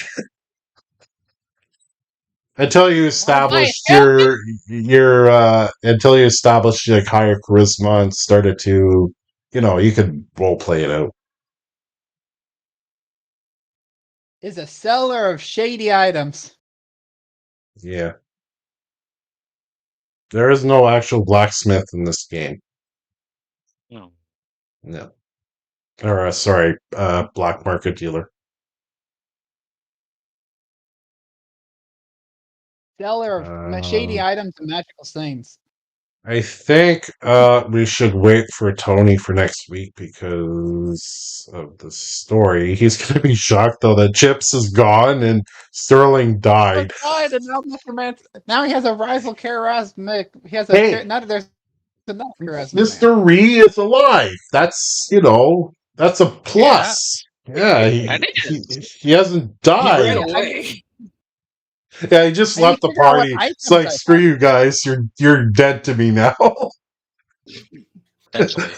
Until you established until you established like higher charisma and started to, you could role play it out. Is a seller of shady items. Yeah. There is no actual blacksmith in this game. No. No. Or, sorry, black market dealer. Seller of shady items and magical things. I think we should wait for Tony for next week because of the story. He's going to be shocked though that Chips is gone and Sterling died. Died, and now Mr. Man. Now he has a rival charismatic. He has a Hey. now there's another charismatic. Mr. Ree is alive. That's that's a plus. Yeah, he hasn't He died. ran away. Yeah, he just I need left to the figure out what party. items It's like, I screw have. you guys. You're dead to me now. Potentially.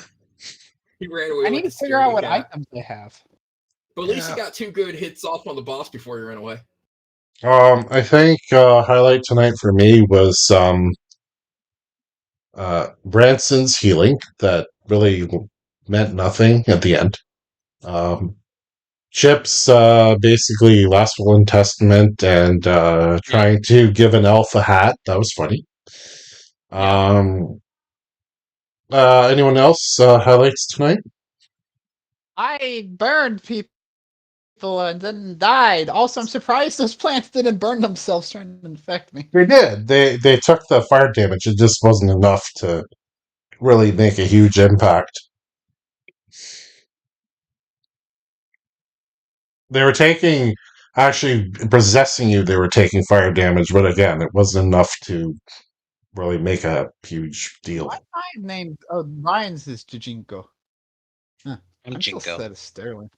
He ran away. I need to with the figure out what Sterling cat. items I have. But at least he Yeah. got 2 good hits off on the boss before he ran away. I think highlight tonight for me was Branson's healing. That really meant nothing at the end. Chips basically last will and testament and trying to give an elf a hat. That was funny. Anyone else highlights tonight? I burned people and then died. Also, I'm surprised those plants didn't burn themselves trying to infect me. They did. They took the fire damage. It just wasn't enough to really make a huge impact. They were taking, actually possessing you, they were taking fire damage, but again, it wasn't enough to really make a huge deal. My name, Ryan's is Jijinko. Huh. I'm still Jinko. set as Sterling.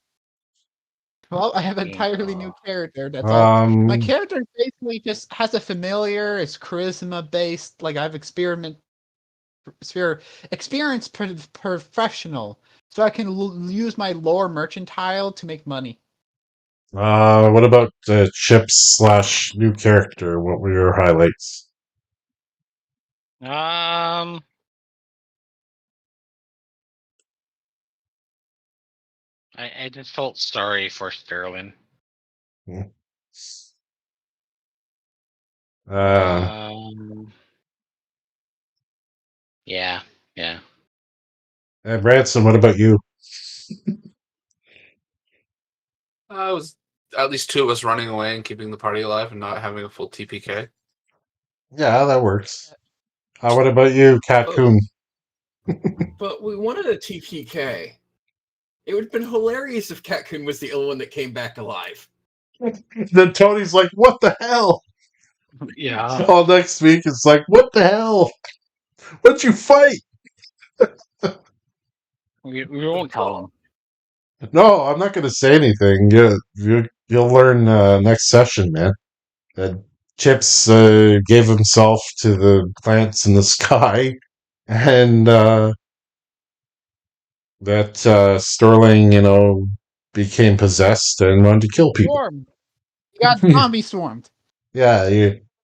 Well, I have an entirely new character. That's all. My character basically just has a familiar. It's charisma based. Like I've experience professional, so I can use my lore mercantile to make money. What about Chips / new character? What were your highlights? I just felt sorry for Sterling. Yeah. Branson, what about you? It was at least 2 of us running away and keeping the party alive and not having a full TPK. Yeah, that works. What about you, Catcoon? But we wanted a TPK. It would have been hilarious if Catcoon was the only one that came back alive. Then Tony's like, what the hell? Yeah. All next week, it's like, what the hell? What'd you fight? We won't tell him. No, I'm not going to say anything. You'll learn next session, man. Chips gave himself to the plants in the sky, and that Sterling, became possessed and wanted to kill people. Swarmed. You got zombie swarmed. Yeah,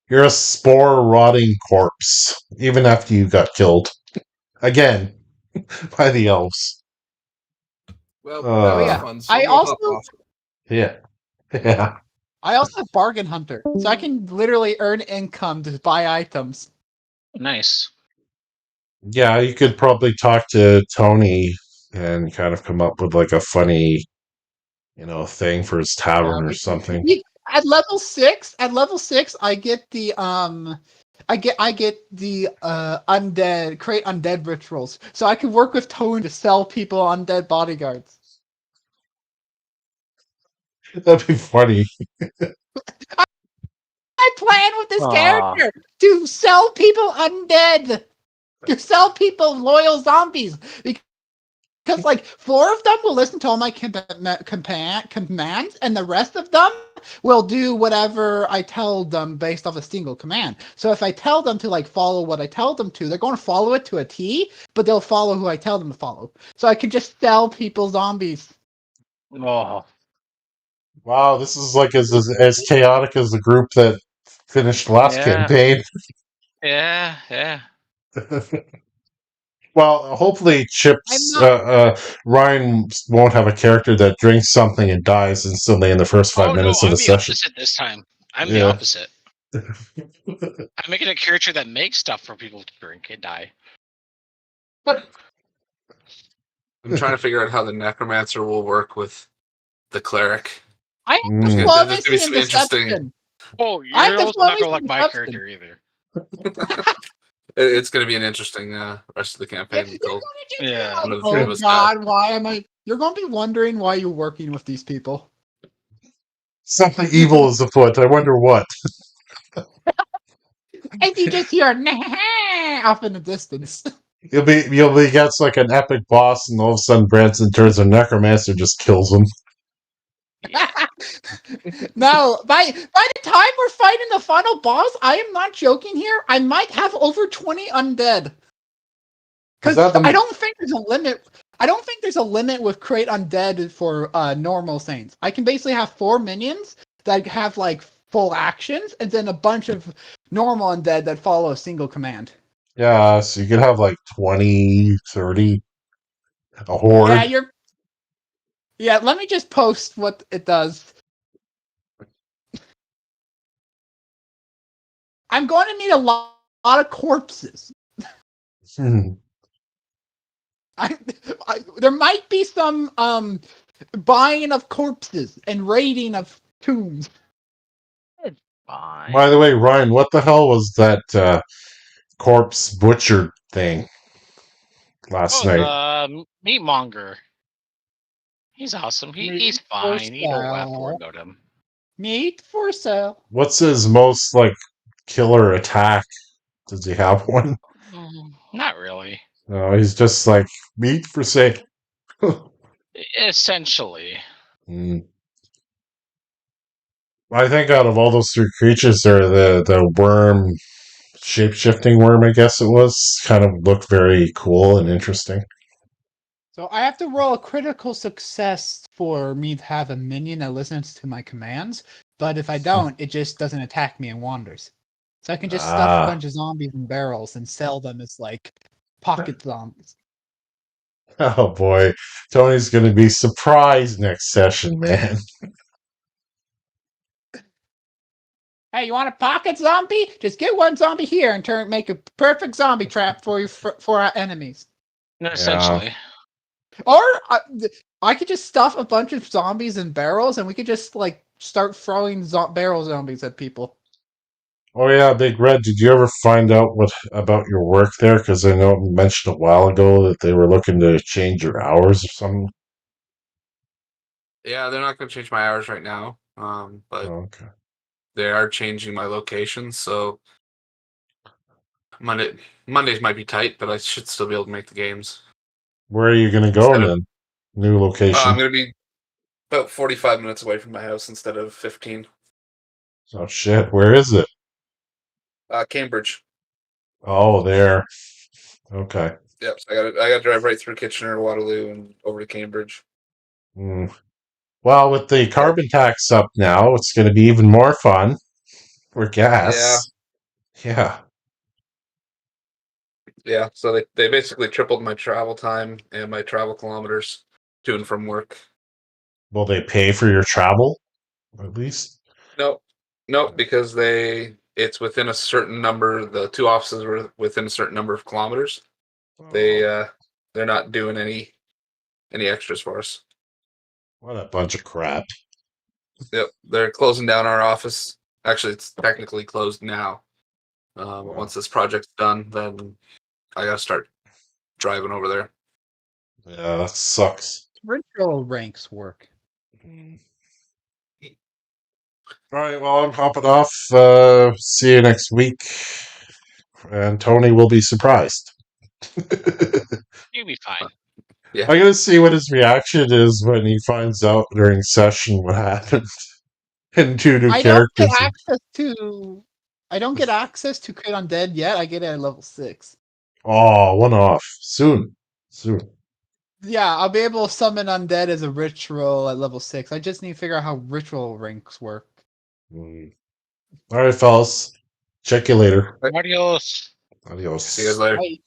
you're a spore-rotting corpse, even after you got killed. Again, by the elves. Well, that was yeah. fun. So I we'll hop also off. Yeah. I also have Bargain Hunter, so I can literally earn income to buy items. Nice. Yeah, you could probably talk to Tony and kind of come up with like a funny, thing for his tavern or something. At level 6, I get the I get the undead create undead rituals, so I can work with Tone to sell people undead bodyguards. That'd be funny. I plan with this character to sell people undead, to sell people loyal zombies, because like 4 of them will listen to all my commands, and the rest of them will do whatever I tell them based off a single command. So if I tell them to like follow what I tell them to, they're going to follow it to a T, but they'll follow who I tell them to follow. So I can just sell people zombies. Oh. Wow, this is like as chaotic as the group that finished last campaign. Yeah. Well, hopefully Chips Ryan won't have a character that drinks something and dies instantly in the first 5 minutes of the I'm session. the opposite this time. I'm the opposite. I'm making a character that makes stuff for people to drink and die. I'm trying to figure out how the necromancer will work with the cleric. I have Mm. There's gonna be diplomacy some and interesting. deception. Oh, I you're have also not gonna diplomacy like and my deception. character either. It's going to be an interesting rest of the campaign You're until gonna just Yeah. one of the three of oh us die. God, why am I? You're gonna be wondering why you're working with these people. Something evil is afoot. I wonder what. And you just hear off in the distance. You'll be against like an epic boss, and all of a sudden Branson turns a necromancer, just kills him. Yeah. No, by the time we're fighting the final boss, I am not joking here. I might have over 20 undead. Because Is that the- I don't think there's a limit. I don't think there's a limit with create undead for normal saints. I can basically have 4 minions that have like full actions, and then a bunch of normal undead that follow a single command. Yeah, so you could have like 20, 30, a horde. Yeah, let me just post what it does. I'm going to need a lot of corpses. Hmm. There might be some buying of corpses and raiding of tombs. Fine. By the way, Ryan, what the hell was that corpse butcher thing last night? The meatmonger. He's awesome. He's Meat for fine. You don't have to worry sale. about him. Meat for sale. What's his most like killer attack? Does he have one? Not really. No, he's just like meat for sale. Essentially. Hmm. I think out of all those 3 creatures there, the worm, shape-shifting worm, I guess it was, kind of looked very cool and interesting. So I have to roll a critical success for me to have a minion that listens to my commands. But if I don't, it just doesn't attack me and wanders. So I can just stuff a bunch of zombies in barrels and sell them as like pocket zombies. Oh boy, Tony's gonna be surprised next session, man. Hey, you want a pocket zombie? Just get one zombie here and make a perfect zombie trap for our enemies. Essentially. Or I could just stuff a bunch of zombies in barrels, and we could just like start throwing barrel zombies at people. Oh yeah, Big Red, did you ever find out what about your work there? Because I know it mentioned a while ago that they were looking to change your hours or something. Yeah, they're not going to change my hours right now, but Oh, okay. they are changing my location. So Mondays might be tight, but I should still be able to make the games. Where are you gonna go Instead of- then? New location. I'm going to be about 45 minutes away from my house instead of 15. Oh shit, where is it? Cambridge. Oh, there. Okay. Yep. So I got to drive right through Kitchener, Waterloo, and over to Cambridge. Hmm. Well, with the carbon tax up now, it's going to be even more fun for gas. Yeah. Yeah. So they basically tripled my travel time and my travel kilometers to and from work. Will they pay for your travel? At least? Nope, because it's within a certain number. The 2 offices were within a certain number of kilometers. They're not doing any extras for us. What a bunch of crap. Yep, they're closing down our office. Actually, it's technically closed now. But once this project's done, then I gotta start driving over there. Yeah, that sucks. Ritual ranks work. All right, well, I'm hopping off. See you next week. And Tony will be surprised. You'll be fine. Yeah. I'm going to see what his reaction is when he finds out during session what happened. And 2 new I don't characters. get access to. I don't get access to Crit Undead yet. I get it at level 6. Oh, one off. Soon. Yeah, I'll be able to summon Undead as a ritual at level 6. I just need to figure out how ritual ranks work. All right, fellas. Check you later. Adios. Adios. See you guys later. Right.